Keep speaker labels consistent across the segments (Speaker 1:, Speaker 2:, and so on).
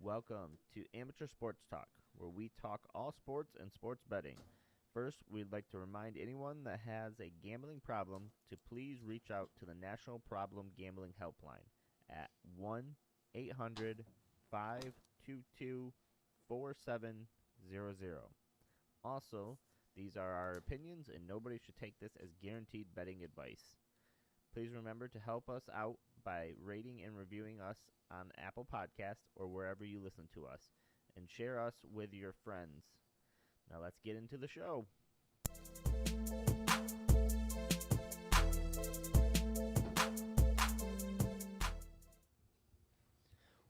Speaker 1: Welcome to Amateur Sports Talk, where we talk all sports and sports betting. First, we'd like to remind anyone that has a gambling problem to please reach out to the National Problem Gambling Helpline at 1-800-522-4700. Also, these are our opinions and nobody should take this as guaranteed betting advice. Please remember to help us out by rating and reviewing us on Apple Podcasts or wherever you listen to us, and share us with your friends. Now let's get into the show.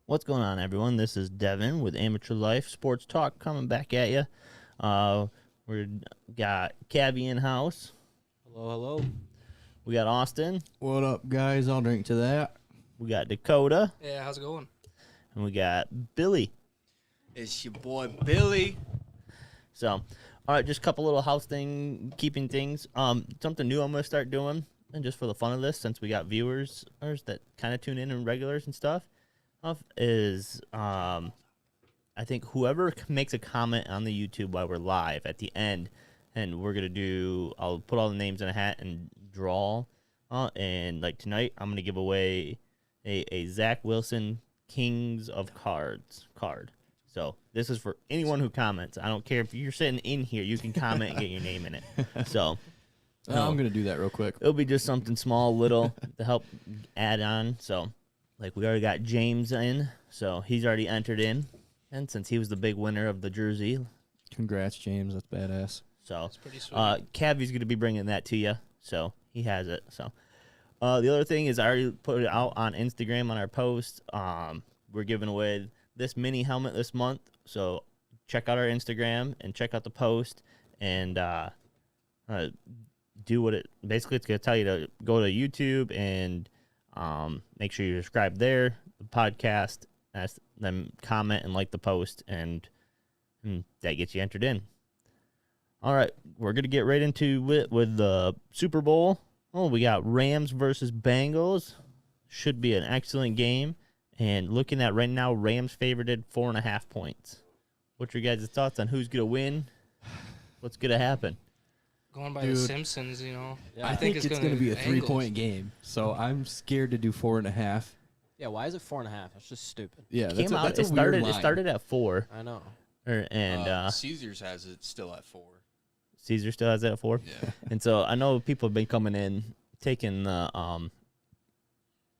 Speaker 1: What's going on, everyone? This is Devin with Amateur Life Sports Talk coming back at you. We got Cabby in house.
Speaker 2: Hello.
Speaker 1: We got Austin.
Speaker 3: What up, guys? I'll drink to that.
Speaker 1: We got Dakota.
Speaker 2: Yeah, how's it going?
Speaker 1: And we got Billy.
Speaker 4: It's your boy Billy.
Speaker 1: So, all right, just a couple little keeping things. Something new I'm going to start doing, and just for the fun of this, since we got viewers that kind of tune in and regulars and stuff, is I think whoever makes a comment on the YouTube while we're live at the end, and we're going to I'll put all the names in a hat and draw, and like tonight, I'm going to give away a Zach Wilson Kings of Cards card. So this is for anyone who comments. I don't care if you're sitting in here, you can comment and get your name in it. So
Speaker 3: I'm going to do that real quick.
Speaker 1: It'll be just something small, little to help add on. So like we already got James in, so he's already entered in. And since he was the big winner of the jersey.
Speaker 3: Congrats, James. That's badass.
Speaker 1: So
Speaker 2: that's pretty sweet.
Speaker 1: Cabby's going to be bringing that to you. So he has it. So the other thing is I already put it out on Instagram on our post. We're giving away this mini helmet this month. So check out our Instagram and check out the post and do what it basically it's going to tell you to go to YouTube and make sure you subscribe there, the podcast, then comment and like the post, and that gets you entered in. All right, we're going to get right into it with the Super Bowl. Oh, we got Rams versus Bengals. Should be an excellent game. And looking at right now, Rams favorited 4.5 points. What's your guys' thoughts on who's going to win? What's going to happen?
Speaker 2: Going by the Simpsons, you know.
Speaker 3: Yeah, I think it's going to be a 3-point game. So I'm scared to do 4.5.
Speaker 4: Yeah, why is it 4.5? That's just stupid.
Speaker 3: Yeah,
Speaker 1: It started at 4.
Speaker 4: I know.
Speaker 5: Caesars has it still at 4.
Speaker 1: Caesar still has it at 4?
Speaker 5: Yeah.
Speaker 1: And so I know people have been coming in, taking the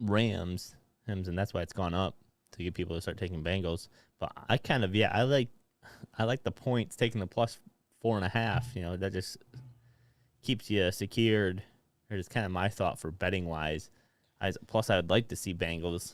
Speaker 1: Rams, and that's why it's gone up, to get people to start taking Bengals. But I kind of, I like the points, taking the plus 4.5. You know, that just keeps you secured. Or it's kind of my thought for betting wise. Plus, I would like to see Bengals,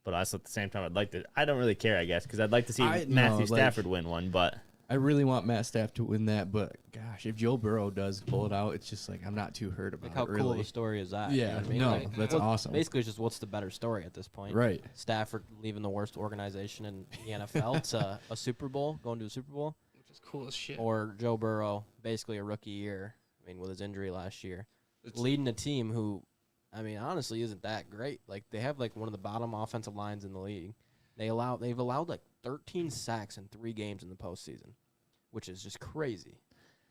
Speaker 1: but also at the same time, I don't really care, I guess, because I'd like to see Matthew Stafford win one. But
Speaker 3: I really want Matt Stafford to win that. But gosh, if Joe Burrow does pull it out, it's just like I'm not too hurt about
Speaker 4: Like how
Speaker 3: it.
Speaker 4: cool of a story is that?
Speaker 3: Yeah,
Speaker 4: you know what I mean?
Speaker 3: no,
Speaker 4: Like,
Speaker 3: that's awesome.
Speaker 4: Basically, it's just what's the better story at this point?
Speaker 3: Right.
Speaker 4: Stafford leaving the worst organization in the NFL to a Super Bowl, going to a Super Bowl,
Speaker 2: Which is cool as shit.
Speaker 4: or Joe Burrow, basically a rookie year. I mean, with his injury last year, leading a team who, I mean, honestly, isn't that great. Like they have like one of the bottom offensive lines in the league. They've allowed like 13 sacks in 3 games in the postseason, which is just crazy.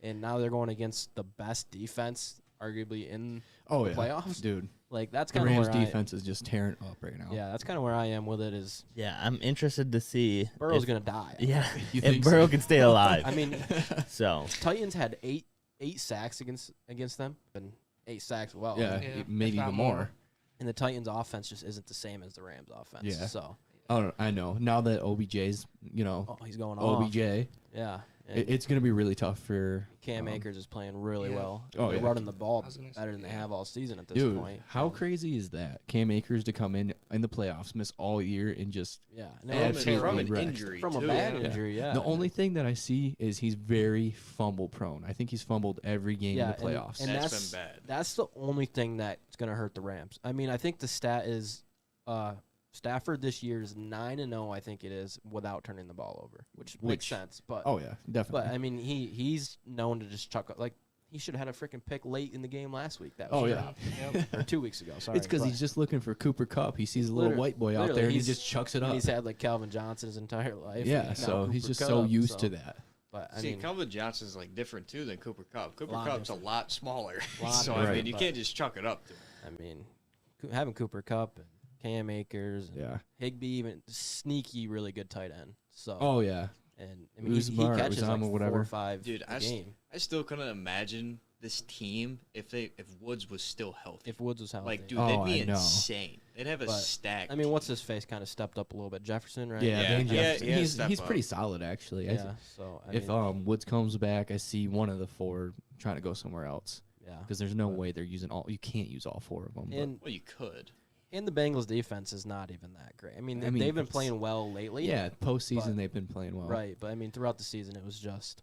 Speaker 4: And now they're going against the best defense, arguably in the playoffs.
Speaker 3: Dude.
Speaker 4: Like that's
Speaker 3: The
Speaker 4: kind of
Speaker 3: Rams
Speaker 4: where
Speaker 3: defense is just tearing up right now.
Speaker 4: Yeah, that's kind of where I am with it. Is
Speaker 1: yeah, I'm interested to see
Speaker 4: Burrow's gonna die?
Speaker 1: Yeah,
Speaker 3: You
Speaker 1: if
Speaker 3: think
Speaker 1: Burrow
Speaker 3: so?
Speaker 1: can stay alive.
Speaker 4: I mean,
Speaker 1: So
Speaker 4: Titans had eight sacks against them, and 8 sacks. Well,
Speaker 3: Yeah,
Speaker 2: Yeah,
Speaker 3: maybe
Speaker 2: if not
Speaker 3: even more.
Speaker 2: more.
Speaker 4: and the Titans' offense just isn't the same as the Rams' offense.
Speaker 3: Yeah.
Speaker 4: So,
Speaker 3: Oh, I know. Now that OBJ's,
Speaker 4: he's going off.
Speaker 3: OBJ,
Speaker 4: Yeah. And
Speaker 3: it's going to be really tough for
Speaker 4: Cam Akers is playing really
Speaker 2: Yeah.
Speaker 4: well.
Speaker 3: Oh,
Speaker 4: They're
Speaker 3: yeah.
Speaker 4: running the ball
Speaker 2: I was gonna say,
Speaker 4: better than they
Speaker 2: yeah.
Speaker 4: have all season at this
Speaker 3: dude.
Speaker 4: point.
Speaker 3: How crazy is that? Cam Akers to come in the playoffs, miss all year, and just
Speaker 4: Yeah.
Speaker 5: And
Speaker 3: Absolutely
Speaker 5: from an
Speaker 3: wrecked.
Speaker 5: injury,
Speaker 4: From a
Speaker 5: too.
Speaker 4: bad
Speaker 2: Yeah.
Speaker 4: injury, yeah.
Speaker 3: the only thing that I see is he's very fumble prone. I think he's fumbled every game in the
Speaker 4: and-
Speaker 3: playoffs.
Speaker 4: And
Speaker 5: That's
Speaker 4: that's
Speaker 5: been bad.
Speaker 4: That's the only thing that's going to hurt the Rams. I mean, I think the stat is Stafford this year is 9-0, I think it is, without turning the ball over, which makes sense. But
Speaker 3: Oh yeah, definitely.
Speaker 4: but I mean, he's known to just chuck like he should have had a freaking pick late in the game last week. That was
Speaker 3: Oh, yeah.
Speaker 2: Yep.
Speaker 4: or 2 weeks ago. Sorry,
Speaker 3: it's because
Speaker 4: but-
Speaker 3: he's just looking for Cooper Cup. He sees a little
Speaker 4: Literally-
Speaker 3: white boy out
Speaker 4: literally,
Speaker 3: there and he
Speaker 4: he's-
Speaker 3: just chucks it
Speaker 4: and
Speaker 3: up.
Speaker 4: he's had like Calvin Johnson his entire life.
Speaker 3: Yeah,
Speaker 4: and now
Speaker 3: so he's
Speaker 4: Cooper
Speaker 3: just so
Speaker 4: Kupp,
Speaker 3: used to that.
Speaker 4: But I
Speaker 5: See,
Speaker 4: mean,
Speaker 5: Calvin Johnson's like different too than Cooper Cup. Cooper
Speaker 4: Lot
Speaker 5: Cup's
Speaker 4: different.
Speaker 5: a lot smaller.
Speaker 4: Lot
Speaker 5: so I
Speaker 3: different,
Speaker 5: mean, you
Speaker 4: but-
Speaker 5: can't just chuck it up to him.
Speaker 4: I mean, having Cooper Cup and Cam Akers, and
Speaker 3: Yeah.
Speaker 4: Higbee, even sneaky, really good tight end. So,
Speaker 3: Oh yeah.
Speaker 4: and I mean, he
Speaker 3: Uzomah or
Speaker 4: catches like
Speaker 3: Uzomah,
Speaker 4: 4
Speaker 3: whatever.
Speaker 4: or 5
Speaker 5: Dude,
Speaker 4: a game.
Speaker 5: I still couldn't imagine this team if Woods was still healthy.
Speaker 4: If Woods was healthy,
Speaker 5: Like, dude,
Speaker 3: Oh,
Speaker 5: they'd be
Speaker 3: I know.
Speaker 5: insane. They'd have a
Speaker 4: But,
Speaker 5: stack.
Speaker 4: I mean, what's his face kind of stepped up a little bit. Jefferson, right?
Speaker 3: Yeah,
Speaker 5: Yeah,
Speaker 3: Van
Speaker 5: yeah,
Speaker 3: Jefferson.
Speaker 5: he has
Speaker 3: he's
Speaker 5: stepped
Speaker 3: pretty
Speaker 5: up.
Speaker 3: solid actually.
Speaker 4: Yeah. So I
Speaker 3: If
Speaker 4: mean,
Speaker 3: Woods comes back, I see one of the 4 trying to go somewhere else
Speaker 4: yeah.
Speaker 3: because there's no
Speaker 4: But-
Speaker 3: way they're using all. You can't use all 4 of them.
Speaker 4: And
Speaker 5: Well, you could.
Speaker 4: the Bengals defense is not even that great. I mean,
Speaker 3: I mean,
Speaker 4: they've been
Speaker 3: it's-
Speaker 4: playing well lately.
Speaker 3: yeah, postseason
Speaker 4: but-
Speaker 3: they've been playing well.
Speaker 4: Right, but I mean, throughout the season, it was just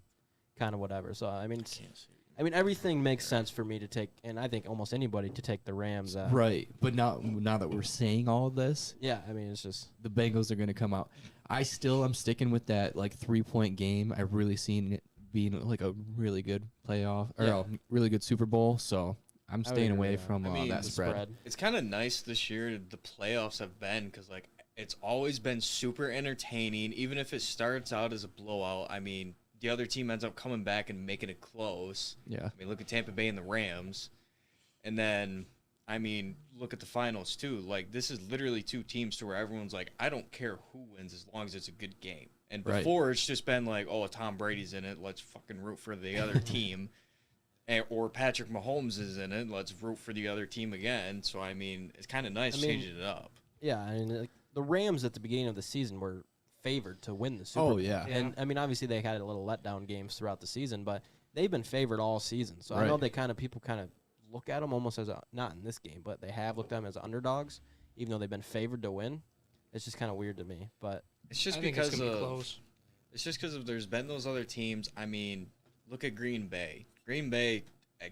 Speaker 4: kind of whatever. So I mean,
Speaker 5: Can't see.
Speaker 4: everything makes sense for me to take, and I think almost anybody to take the Rams.
Speaker 3: Right, but now that we're saying all this,
Speaker 4: Yeah, I mean, it's just
Speaker 3: the Bengals are going to come out. I'm sticking with that like 3-point game. I've really seen it being like a really good playoff or
Speaker 4: Yeah.
Speaker 3: a really good Super Bowl. So I'm
Speaker 4: would
Speaker 3: staying
Speaker 4: agree
Speaker 3: away
Speaker 4: with that.
Speaker 3: from
Speaker 5: I mean,
Speaker 3: that
Speaker 4: the
Speaker 3: spread.
Speaker 5: It's kind of nice this year the playoffs have been because like it's always been super entertaining. Even if it starts out as a blowout, I mean the other team ends up coming back and making it close.
Speaker 3: Yeah,
Speaker 5: I mean look at Tampa Bay and the Rams, and then I mean look at the finals too. Like this is literally 2 teams to where everyone's like I don't care who wins as long as it's a good game. And
Speaker 3: Right.
Speaker 5: before it's just been like oh Tom Brady's in it, let's fucking root for the other team. Or Patrick Mahomes is in it. Let's root for the other team again. So I mean, it's kind of nice
Speaker 4: I mean,
Speaker 5: changing it up.
Speaker 4: yeah. I mean, like, the Rams at the beginning of the season were favored to win the Super Bowl.
Speaker 3: Oh, yeah.
Speaker 4: And I mean, obviously they had a little letdown games throughout the season, but they've been favored all season. So I know
Speaker 3: Right.
Speaker 4: people kind of look at them almost as not in this game, but they have looked at them as underdogs, even though they've been favored to win. It's just kind of weird to me, but
Speaker 5: It's just
Speaker 2: I think it's
Speaker 5: because
Speaker 2: gonna be
Speaker 5: of
Speaker 2: close.
Speaker 5: it's just because of there's been those other teams. I mean, look at Green Bay. Green Bay,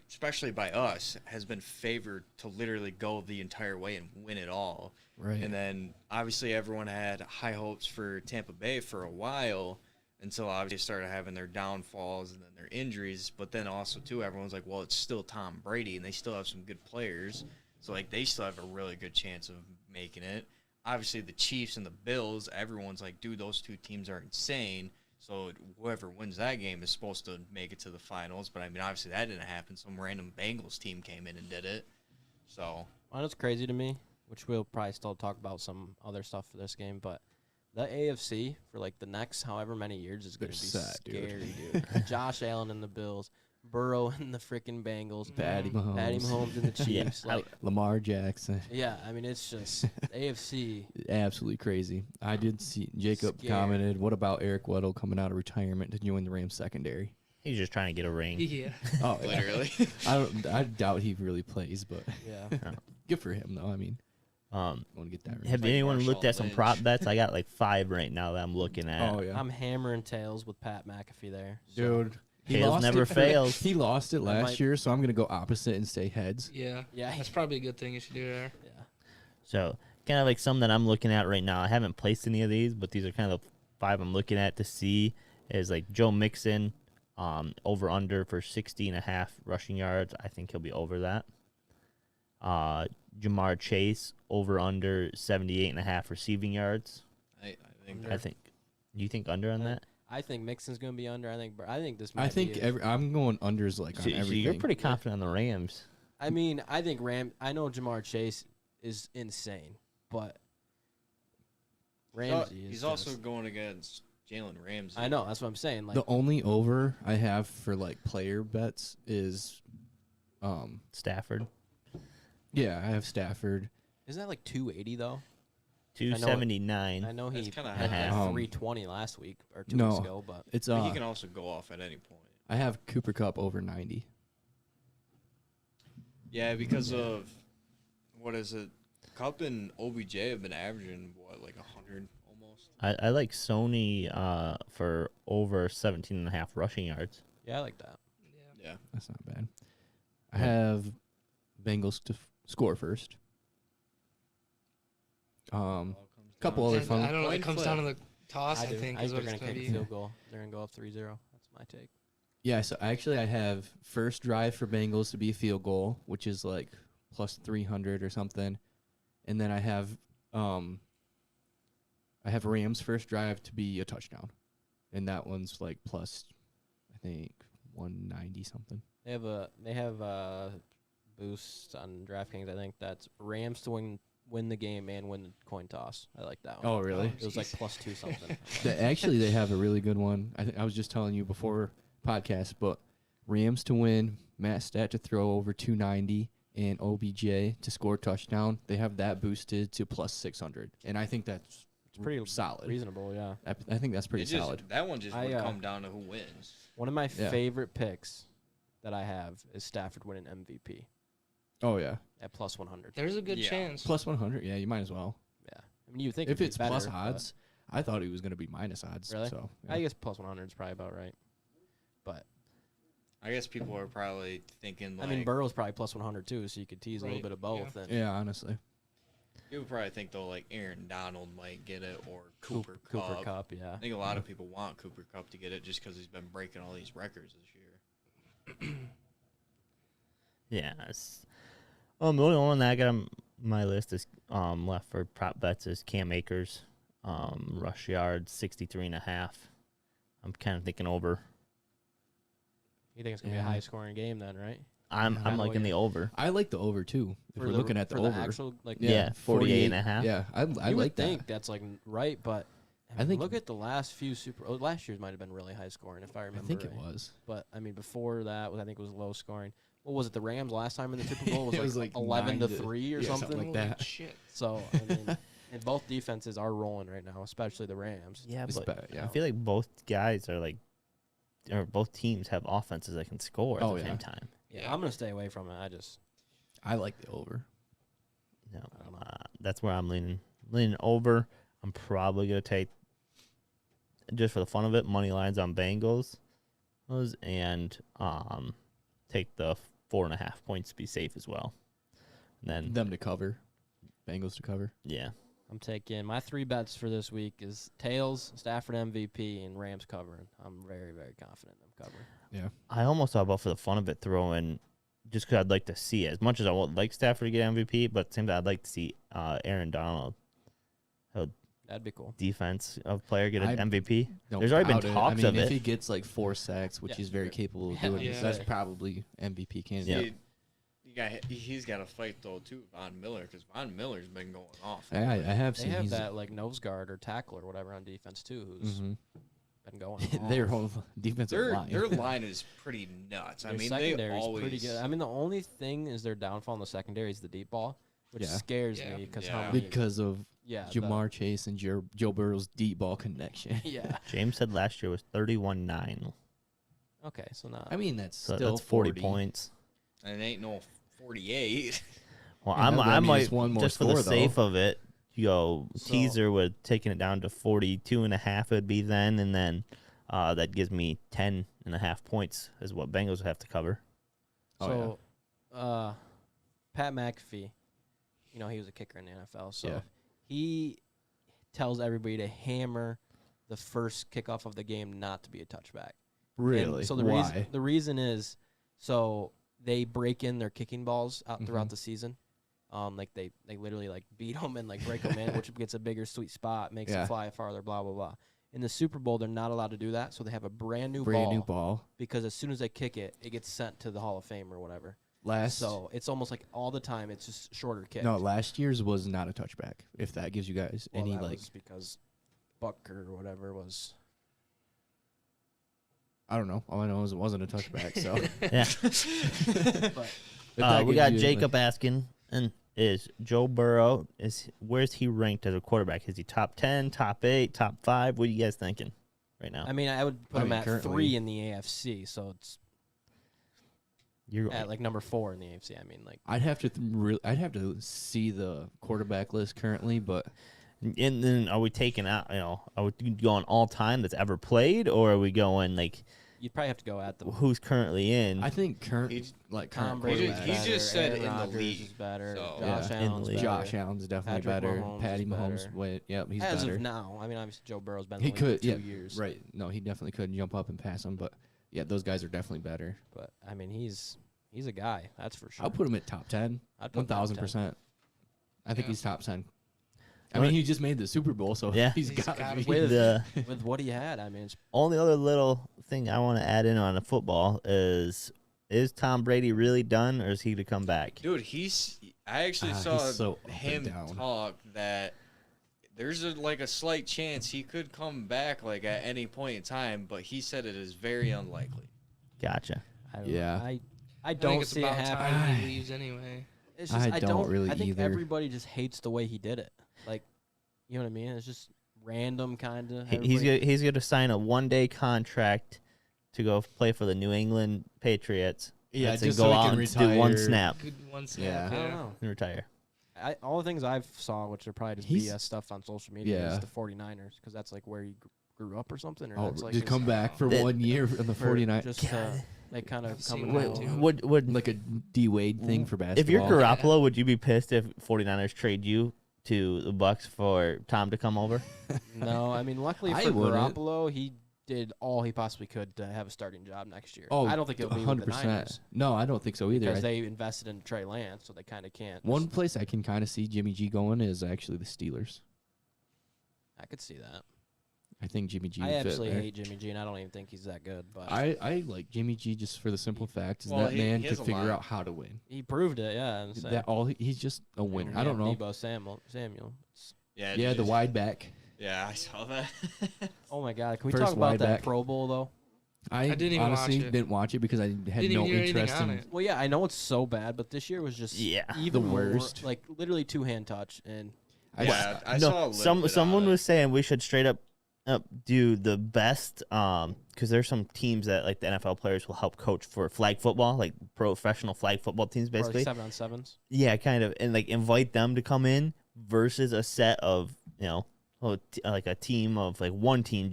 Speaker 5: especially by us, has been favored to literally go the entire way and win it all.
Speaker 3: right.
Speaker 5: And then obviously everyone had high hopes for Tampa Bay for a while until obviously started having their downfalls and then their injuries. But then also too, everyone's like, well, it's still Tom Brady and they still have some good players. So like they still have a really good chance of making it. Obviously the Chiefs and the Bills, everyone's like, dude, those 2 teams are insane. So whoever wins that game is supposed to make it to the finals. But I mean, obviously that didn't happen. Some random Bengals team came in and did it. So
Speaker 4: well, it's crazy to me, which we'll probably still talk about some other stuff for this game, but the AFC for like the next however many years is going to be
Speaker 3: They're set, dude.
Speaker 4: scary, dude. Josh Allen and the Bills, Burrow and the freaking Bengals,
Speaker 3: Patty Mahomes.
Speaker 4: Patty Mahomes and the
Speaker 1: Yeah,
Speaker 4: Chiefs.
Speaker 1: I-
Speaker 4: Like,
Speaker 3: Lamar Jackson.
Speaker 4: yeah, I mean, it's just AFC.
Speaker 3: Absolutely crazy. I did see Jacob
Speaker 4: Scary.
Speaker 3: commented, what about Eric Weddle coming out of retirement to join the Rams secondary?
Speaker 1: He's just trying to get a ring.
Speaker 2: Yeah.
Speaker 3: Oh, yeah.
Speaker 5: literally.
Speaker 3: I doubt he really plays, but
Speaker 4: Yeah.
Speaker 3: good for him though. I mean, I want to get that ring.
Speaker 1: Have
Speaker 5: like
Speaker 1: anyone
Speaker 5: Marshawn
Speaker 1: looked at some prop
Speaker 5: Lynch.
Speaker 1: bets? I got like 5 right now that I'm looking at.
Speaker 3: Oh yeah.
Speaker 4: I'm hammering tails with Pat McAfee there. So,
Speaker 3: Dude.
Speaker 1: Tails never
Speaker 3: it,
Speaker 1: fails.
Speaker 3: He lost it last
Speaker 4: might-
Speaker 3: year, so I'm gonna go opposite and stay heads.
Speaker 2: Yeah.
Speaker 4: Yeah.
Speaker 2: That's probably a good thing you should do there.
Speaker 4: Yeah.
Speaker 1: So kind of like some that I'm looking at right now. I haven't placed any of these, but these are kind of the 5 I'm looking at to see is like Joe Mixon, over under for 60.5 rushing yards. I think he'll be over that. Jamar Chase over under 78.5 receiving yards.
Speaker 5: I think
Speaker 1: I think. Do you think under on that?
Speaker 4: I think Mixon's going to be under. I think this might
Speaker 3: I think
Speaker 4: be
Speaker 3: I'm going unders like
Speaker 1: So,
Speaker 3: on
Speaker 1: so
Speaker 3: everything.
Speaker 1: you're pretty confident on the Rams.
Speaker 4: I mean, I think I know Jamar Chase is insane, but Ramsey is
Speaker 5: he's also
Speaker 4: just-
Speaker 5: going against Jalen Ramsey.
Speaker 4: I know, that's what I'm saying. Like
Speaker 3: the only over I have for like player bets is,
Speaker 1: Stafford,
Speaker 3: yeah, I have Stafford.
Speaker 4: isn't that like 280 though?
Speaker 1: 279.
Speaker 4: I know he
Speaker 5: That's kinda
Speaker 4: had
Speaker 1: high.
Speaker 4: like
Speaker 3: Um,
Speaker 4: 320 last week or 2
Speaker 3: no.
Speaker 4: weeks ago, but
Speaker 3: It's
Speaker 5: But he can also go off at any point.
Speaker 3: I have Cooper Cup over 90.
Speaker 5: Yeah, because of what is it? Cup and OBJ have been averaging like 100 almost.
Speaker 1: I like Sony for over 17.5 rushing yards.
Speaker 4: yeah, I like that.
Speaker 2: Yeah.
Speaker 5: Yeah.
Speaker 3: That's not bad. I have Bengals to score first.
Speaker 5: All comes
Speaker 3: Couple other
Speaker 2: And
Speaker 3: fun.
Speaker 2: I don't know.
Speaker 5: Coin
Speaker 2: It comes
Speaker 5: flip.
Speaker 2: down to the toss. I
Speaker 4: do.
Speaker 2: think
Speaker 4: I
Speaker 2: is
Speaker 4: think
Speaker 2: what
Speaker 4: they're
Speaker 2: it's
Speaker 4: gonna
Speaker 2: gonna
Speaker 4: kick a
Speaker 2: be.
Speaker 4: field goal. They're gonna go up 3-0. That's my take.
Speaker 3: Yeah, so actually I have first drive for Bengals to be a field goal, which is like plus 300 or something. And then I have Rams first drive to be a touchdown. And that one's like plus I think 190 something.
Speaker 4: They have a boost on DraftKings. I think that's Rams to win the game and win the coin toss. I like that one.
Speaker 3: Oh, really?
Speaker 4: It was like plus 2 something.
Speaker 3: Actually, they have a really good one. I was just telling you before podcast, but Rams to win, Matt Stat to throw over 290, and OBJ to score a touchdown. They have that boosted to plus 600, and I think that's
Speaker 4: It's pretty
Speaker 3: solid.
Speaker 4: reasonable, yeah.
Speaker 3: I think that's pretty
Speaker 5: It just-
Speaker 3: solid.
Speaker 5: That one just
Speaker 4: I,
Speaker 5: would
Speaker 4: uh,
Speaker 5: come down to who wins.
Speaker 4: One of my
Speaker 3: Yeah.
Speaker 4: favorite picks that I have is Stafford winning MVP
Speaker 3: Oh yeah,
Speaker 4: at plus 100.
Speaker 2: There's a good
Speaker 5: Yeah.
Speaker 2: chance.
Speaker 3: plus 100. Yeah, you might as well.
Speaker 4: Yeah. I mean, you think
Speaker 3: If
Speaker 4: it'd be
Speaker 3: it's plus
Speaker 4: better,
Speaker 3: odds, I thought it was going to be minus odds.
Speaker 4: Really?
Speaker 3: So
Speaker 4: but I guess plus 100 is probably about right. But
Speaker 5: I guess people are probably thinking like
Speaker 4: I mean, Burrow's probably plus 100 too, so you could tease a little
Speaker 2: Right,
Speaker 4: bit of both. And
Speaker 3: yeah, honestly,
Speaker 5: you would probably think though like Aaron Donald might get it or Cooper
Speaker 4: Cooper
Speaker 5: Kupp.
Speaker 4: Cup, yeah.
Speaker 5: I think a lot of people want Cooper Cup to get it just because he's been breaking all these records this year.
Speaker 1: Yeah. The only one that I got on my list is left for prop bets is Cam Akers, rush yards 63.5. I'm kind of thinking over.
Speaker 4: You think it's gonna be a
Speaker 3: Yeah.
Speaker 4: high scoring game then, right?
Speaker 1: I'm
Speaker 3: Yeah.
Speaker 1: liking the over.
Speaker 3: I like the over too. If
Speaker 4: For
Speaker 3: we're looking at the
Speaker 4: for
Speaker 3: over,
Speaker 4: the actual like
Speaker 1: Yeah, 48.5.
Speaker 3: Yeah, I
Speaker 4: you
Speaker 3: like
Speaker 4: would
Speaker 3: that.
Speaker 4: think that's like right, but
Speaker 3: I think-
Speaker 4: look at the last few last year's might have been really high scoring if I
Speaker 3: I
Speaker 4: remember.
Speaker 3: think it
Speaker 4: right.
Speaker 3: was.
Speaker 4: But I mean, before that, I think it was low scoring. What was it? The Rams last time in the Super Bowl
Speaker 3: It
Speaker 4: was
Speaker 3: was
Speaker 4: like
Speaker 3: like
Speaker 4: 11 to
Speaker 3: 9 to
Speaker 4: 3 or
Speaker 3: yeah,
Speaker 4: something.
Speaker 3: something like that.
Speaker 2: Holy shit.
Speaker 4: So I mean, and both defenses are rolling right now, especially the Rams.
Speaker 1: Yeah,
Speaker 3: It's
Speaker 1: but
Speaker 3: bad, yeah.
Speaker 1: I feel like both guys are like, or both teams have offenses that can score at
Speaker 3: Oh,
Speaker 1: the
Speaker 3: yeah.
Speaker 1: same time.
Speaker 4: Yeah, I'm gonna stay away from it.
Speaker 3: I like the over.
Speaker 1: No,
Speaker 4: I don't know.
Speaker 1: that's where I'm leaning over. I'm probably gonna take, just for the fun of it, money lines on Bengals, and take the 4.5 points to be safe as well. And then
Speaker 3: Them to cover, Bengals to cover.
Speaker 1: yeah,
Speaker 4: I'm taking my 3 bets for this week is Tails, Stafford MVP, and Rams covering. I'm very, very confident in them covering.
Speaker 3: Yeah,
Speaker 1: I almost thought about for the fun of it throwing, just because I'd like to see it. As much as I would like Stafford to get MVP, but at the same time I'd like to see Aaron Donald,
Speaker 4: That'd be cool.
Speaker 1: defense of player, get an
Speaker 3: I
Speaker 1: MVP.
Speaker 3: Don't
Speaker 1: There's already been
Speaker 3: doubt it.
Speaker 1: talks
Speaker 3: I mean,
Speaker 1: of
Speaker 3: if
Speaker 1: it.
Speaker 3: he gets like 4 sacks, which
Speaker 4: Yeah.
Speaker 3: he's very capable of
Speaker 4: Yeah,
Speaker 3: doing,
Speaker 2: yeah.
Speaker 3: that's probably MVP candidate.
Speaker 5: He's got to fight though too, Von Miller, because Von Miller's been going off.
Speaker 3: I have
Speaker 4: They
Speaker 3: seen
Speaker 4: have
Speaker 3: he's
Speaker 4: that like nose guard or tackle or whatever on defense too, who's
Speaker 3: Mhm.
Speaker 4: been going.
Speaker 3: their
Speaker 4: off.
Speaker 3: whole defensive
Speaker 5: Their
Speaker 3: line.
Speaker 5: their line is pretty nuts. I
Speaker 4: Their
Speaker 5: mean, they
Speaker 4: secondary is
Speaker 5: always
Speaker 4: pretty good. I mean, the only thing is their downfall in the secondary is the deep ball, which
Speaker 3: Yeah.
Speaker 4: scares
Speaker 2: Yeah.
Speaker 4: me because
Speaker 5: Yeah.
Speaker 4: how many?
Speaker 3: because of
Speaker 4: Yeah, the-
Speaker 3: Jamar Chase and Joe Burrow's deep ball connection.
Speaker 4: yeah.
Speaker 1: James said last year was 31-9,
Speaker 4: Okay, so not.
Speaker 3: I mean, that's
Speaker 1: so
Speaker 3: still
Speaker 1: that's 40 points.
Speaker 5: and it ain't no 48.
Speaker 1: Well,
Speaker 3: Yeah,
Speaker 1: I
Speaker 3: mean,
Speaker 1: might
Speaker 3: it's one more
Speaker 1: just for the
Speaker 3: score, though.
Speaker 1: sake of it, you go
Speaker 4: So-
Speaker 1: teaser with taking it down to 42.5 would be then, and then that gives me 10.5 points is what Bengals would have to cover.
Speaker 3: Oh,
Speaker 4: so, Pat McAfee, you know, he was a kicker in the NFL, so
Speaker 3: Yeah.
Speaker 4: he tells everybody to hammer the first kickoff of the game not to be a touchback. And
Speaker 3: Really?
Speaker 4: so
Speaker 3: Why?
Speaker 4: the reason is so they break in their kicking balls out throughout
Speaker 3: Mhm.
Speaker 4: the season. Like they literally like beat them and like break them in, which gets a bigger sweet spot, makes
Speaker 3: Yeah.
Speaker 4: it fly farther, blah blah blah. In the Super Bowl, they're not allowed to do that, so they have a brand new
Speaker 3: ball.
Speaker 4: because as soon as they kick it, it gets sent to the Hall of Fame or whatever.
Speaker 3: Last
Speaker 4: So it's almost like all the time it's just shorter kick.
Speaker 3: no, last year's was not a touchback. If that gives you guys
Speaker 4: Well,
Speaker 3: any
Speaker 4: that
Speaker 3: like,
Speaker 4: was because Butker or whatever was.
Speaker 3: I don't know. All I know is it wasn't a touchback. So
Speaker 1: Yeah.
Speaker 4: But
Speaker 3: if that
Speaker 1: We
Speaker 3: gives
Speaker 1: got
Speaker 3: you,
Speaker 1: Jacob asking, and is Joe Burrow, where's he ranked as a quarterback? Is he top 10, top 8, top 5? What are you guys thinking right now?
Speaker 4: I mean, I would put
Speaker 3: I
Speaker 4: him
Speaker 3: mean,
Speaker 4: at
Speaker 3: currently-
Speaker 4: 3 in the AFC, so it's
Speaker 1: You're
Speaker 4: at like number 4 in the AFC. I mean, like
Speaker 3: I'd have to I'd have to see the quarterback list currently, but
Speaker 1: and then are we taking out, are we going all time that's ever played, or are we going like
Speaker 4: you'd probably have to go at the
Speaker 1: who's currently in.
Speaker 3: I think current
Speaker 5: He's-
Speaker 4: Tom
Speaker 3: current
Speaker 4: Brady.
Speaker 5: just-
Speaker 3: quarterback.
Speaker 5: he just said
Speaker 4: Aaron
Speaker 5: in the
Speaker 4: Rodgers
Speaker 5: league,
Speaker 4: is better.
Speaker 5: so-
Speaker 4: Josh
Speaker 1: Yeah, in the
Speaker 4: Allen's
Speaker 1: league.
Speaker 4: better.
Speaker 3: Josh Allen's definitely
Speaker 4: Patrick
Speaker 3: better.
Speaker 4: Mahomes
Speaker 3: Patty
Speaker 4: is
Speaker 3: Mahomes,
Speaker 4: better.
Speaker 3: wait, yep, he's
Speaker 4: As
Speaker 3: better.
Speaker 4: of now, I mean, obviously Joe Burrow's been in
Speaker 3: He
Speaker 4: the league
Speaker 3: could,
Speaker 4: for 2
Speaker 3: yeah,
Speaker 4: years.
Speaker 3: right. No, he definitely could jump up and pass him, but yeah, those guys are definitely better.
Speaker 4: But I mean, he's a guy. That's for sure.
Speaker 3: I'll put him at top 10,
Speaker 4: I'd put him top 10.
Speaker 3: 1,000%. I think
Speaker 2: Yeah.
Speaker 3: he's top 10. I
Speaker 1: What-
Speaker 3: mean, he just made the Super Bowl, so
Speaker 1: Yeah.
Speaker 3: he's
Speaker 2: He's
Speaker 3: got
Speaker 2: gotta
Speaker 3: to
Speaker 2: be.
Speaker 3: be.
Speaker 4: With
Speaker 1: the
Speaker 4: with what he had, I mean, it's
Speaker 1: only other little thing I want to add in on the football is Tom Brady really done, or is he to come back?
Speaker 5: Dude, I actually
Speaker 3: He's
Speaker 5: saw
Speaker 3: so up and
Speaker 5: him
Speaker 3: down.
Speaker 5: talk that there's a slight chance he could come back like at any point in time, but he said it is very unlikely.
Speaker 1: Gotcha.
Speaker 4: I don't
Speaker 3: Yeah.
Speaker 4: know. I
Speaker 2: I think
Speaker 4: don't
Speaker 2: it's
Speaker 4: see it
Speaker 2: about
Speaker 4: happening.
Speaker 2: time he leaves anyway.
Speaker 4: It's just,
Speaker 3: I don't really
Speaker 4: I think
Speaker 3: either.
Speaker 4: everybody just hates the way he did it. Like, you know what I mean? It's just random, kind of.
Speaker 1: He's going to sign a 1-day contract to go play for the New England Patriots.
Speaker 3: Yeah,
Speaker 1: and
Speaker 3: just
Speaker 1: go
Speaker 3: so he
Speaker 1: out
Speaker 3: can
Speaker 1: and do one
Speaker 3: retire.
Speaker 1: snap
Speaker 2: Good one
Speaker 3: Yeah.
Speaker 2: snap.
Speaker 4: I
Speaker 2: Yeah.
Speaker 4: don't know.
Speaker 1: and retire.
Speaker 4: All the things I've saw, which are probably just
Speaker 3: He's-
Speaker 4: BS stuff on social media,
Speaker 3: Yeah.
Speaker 4: is the 49ers, because that's like where he grew up or something. Or
Speaker 3: Oh,
Speaker 4: that's like
Speaker 3: to
Speaker 4: his-
Speaker 3: come back for
Speaker 1: That-
Speaker 3: 1 year in the
Speaker 4: for
Speaker 3: 49,
Speaker 4: Just they kind of
Speaker 2: I've seen
Speaker 4: coming
Speaker 2: that
Speaker 4: out.
Speaker 2: too.
Speaker 1: Would
Speaker 3: like a D Wade thing for basketball.
Speaker 1: if you're Garoppolo, would you be pissed if 49ers trade you to the Bucks for Tom to come over?
Speaker 4: No, I mean, luckily
Speaker 3: I
Speaker 4: for
Speaker 3: wouldn't.
Speaker 4: Garoppolo, he did all he possibly could to have a starting job next year.
Speaker 3: Oh,
Speaker 4: I don't think it'll be with the
Speaker 3: 100%.
Speaker 4: Niners
Speaker 3: No, I don't think so either.
Speaker 4: because
Speaker 3: I-
Speaker 4: they invested in Trey Lance, so they kind of can't.
Speaker 3: one place I can kind of see Jimmy G going is actually the Steelers.
Speaker 4: I could see that.
Speaker 3: I think Jimmy G
Speaker 4: I
Speaker 3: would fit
Speaker 4: absolutely
Speaker 3: there.
Speaker 4: hate Jimmy G, and I don't even think he's that good. But
Speaker 3: I like Jimmy G just for the simple fact is
Speaker 5: Well,
Speaker 3: that
Speaker 5: he
Speaker 3: man
Speaker 5: has
Speaker 3: could
Speaker 5: a
Speaker 3: figure
Speaker 5: lot.
Speaker 3: out how to win.
Speaker 4: he proved it, yeah. And so-
Speaker 3: That he's just a winner.
Speaker 4: and
Speaker 3: I don't
Speaker 4: yeah,
Speaker 3: know.
Speaker 4: Debo Samuel.
Speaker 5: Yeah,
Speaker 3: Yeah, the
Speaker 5: dude.
Speaker 3: wide back.
Speaker 5: Yeah, I saw that.
Speaker 4: Oh my God! Can we
Speaker 3: First
Speaker 4: talk about
Speaker 3: wide
Speaker 4: that
Speaker 3: back.
Speaker 4: Pro Bowl though?
Speaker 3: I
Speaker 2: didn't even
Speaker 3: honestly
Speaker 2: watch it.
Speaker 3: didn't watch it because I had
Speaker 2: Didn't
Speaker 3: no
Speaker 2: even hear anything
Speaker 3: interest
Speaker 2: on
Speaker 3: in.
Speaker 2: it.
Speaker 4: Well, yeah, I know it's so bad, but this year was just
Speaker 1: Yeah.
Speaker 4: even
Speaker 3: The
Speaker 4: more,
Speaker 3: worst.
Speaker 4: like literally 2-hand touch, and
Speaker 5: Yeah, I
Speaker 1: no,
Speaker 5: saw a little bit
Speaker 1: someone
Speaker 5: out of
Speaker 1: was saying we should straight up do the best because there's some teams that like the NFL players will help coach for flag football, like professional flag football teams,
Speaker 4: or
Speaker 1: basically.
Speaker 4: 7-on-7s.
Speaker 1: Yeah, kind of, and like invite them to come in versus a set of like a team of like one team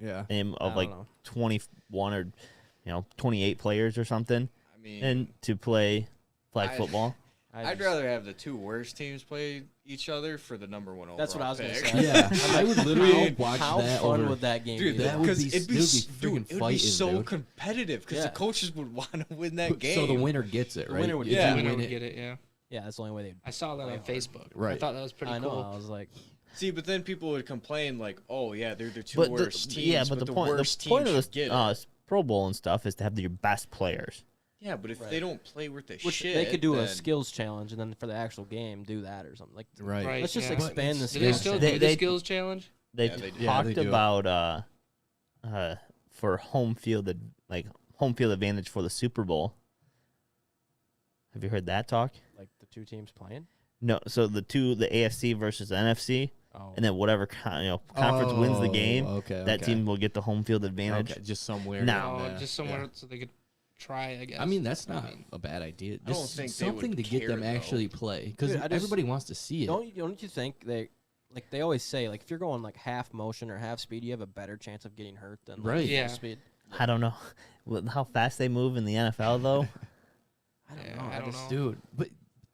Speaker 3: Yeah.
Speaker 1: and
Speaker 4: I
Speaker 1: of
Speaker 4: don't
Speaker 1: like
Speaker 4: know.
Speaker 1: 21 or 28 players or something,
Speaker 5: I mean,
Speaker 1: and to play flag
Speaker 5: I-
Speaker 1: football.
Speaker 5: I'd rather have the two worst teams play each other for the number one overall
Speaker 4: That's what I was gonna
Speaker 5: pick.
Speaker 4: say.
Speaker 3: Yeah, I would literally
Speaker 4: How,
Speaker 3: watch
Speaker 4: how
Speaker 3: that
Speaker 4: fun
Speaker 3: over.
Speaker 4: would that game
Speaker 5: Dude,
Speaker 4: be?
Speaker 3: that
Speaker 4: though?
Speaker 3: would
Speaker 5: because
Speaker 3: be-
Speaker 5: it'd be,
Speaker 3: it would be
Speaker 5: s-
Speaker 3: freaking
Speaker 5: dude, it would be
Speaker 3: fighting,
Speaker 5: so
Speaker 3: dude.
Speaker 5: competitive because
Speaker 4: Yeah.
Speaker 5: the coaches would want to win that game.
Speaker 3: So the winner gets it,
Speaker 4: The
Speaker 3: right?
Speaker 4: winner would
Speaker 3: If
Speaker 4: get
Speaker 3: you
Speaker 5: it.
Speaker 2: The winner
Speaker 3: win
Speaker 2: would get it. Yeah.
Speaker 4: Yeah, that's the only way they.
Speaker 2: I saw that on Facebook. I
Speaker 3: Right.
Speaker 2: thought that was pretty
Speaker 4: I know.
Speaker 2: cool.
Speaker 4: I was like,
Speaker 5: See, but then people would complain like, "Oh yeah, they're the two
Speaker 1: But
Speaker 5: worst teams."
Speaker 1: yeah, but the point
Speaker 5: worst
Speaker 1: the point
Speaker 5: team
Speaker 1: of
Speaker 5: should
Speaker 1: the
Speaker 5: get it.
Speaker 1: Pro Bowl and stuff is to have your best players.
Speaker 5: Yeah, but if
Speaker 4: Right.
Speaker 5: they don't play worth the
Speaker 4: which
Speaker 5: shit,
Speaker 4: they could do a
Speaker 5: then-
Speaker 4: skills challenge, and then for the actual game, do that or something. Like,
Speaker 3: Right.
Speaker 2: Right.
Speaker 4: let's just
Speaker 2: yeah.
Speaker 4: expand the
Speaker 2: Do they
Speaker 4: skills
Speaker 2: still
Speaker 4: challenge.
Speaker 2: do
Speaker 1: They-
Speaker 2: the skills challenge?
Speaker 1: They
Speaker 5: Yeah, they do.
Speaker 3: Yeah,
Speaker 1: talked
Speaker 3: they do.
Speaker 1: about for home field advantage for the Super Bowl. Have you heard that talk?
Speaker 4: Like the two teams playing.
Speaker 1: No, so the AFC versus the NFC,
Speaker 4: Oh,
Speaker 1: and then whatever conference wins the game,
Speaker 3: Okay.
Speaker 1: that
Speaker 3: okay.
Speaker 1: team will get the home field advantage.
Speaker 3: Okay, just somewhere.
Speaker 1: Now-
Speaker 2: No,
Speaker 3: in there.
Speaker 2: just somewhere
Speaker 3: Yeah.
Speaker 2: so they could try. I guess.
Speaker 3: I mean, that's
Speaker 2: I
Speaker 3: not
Speaker 2: mean,
Speaker 3: a bad idea.
Speaker 5: I don't
Speaker 3: Just
Speaker 5: think they would
Speaker 3: something to get
Speaker 5: care,
Speaker 3: them
Speaker 5: though.
Speaker 3: actually play because
Speaker 4: Dude, I just-
Speaker 3: everybody wants to see it.
Speaker 4: don't you think they always say like if you're going like half motion or half speed, you have a better chance of getting hurt than like,
Speaker 3: Right.
Speaker 4: full
Speaker 2: Yeah.
Speaker 4: speed.
Speaker 1: I don't know with how fast they move in the NFL though.
Speaker 4: I don't
Speaker 2: Yeah,
Speaker 4: know.
Speaker 2: I don't
Speaker 4: just,
Speaker 2: know.
Speaker 3: Dude, but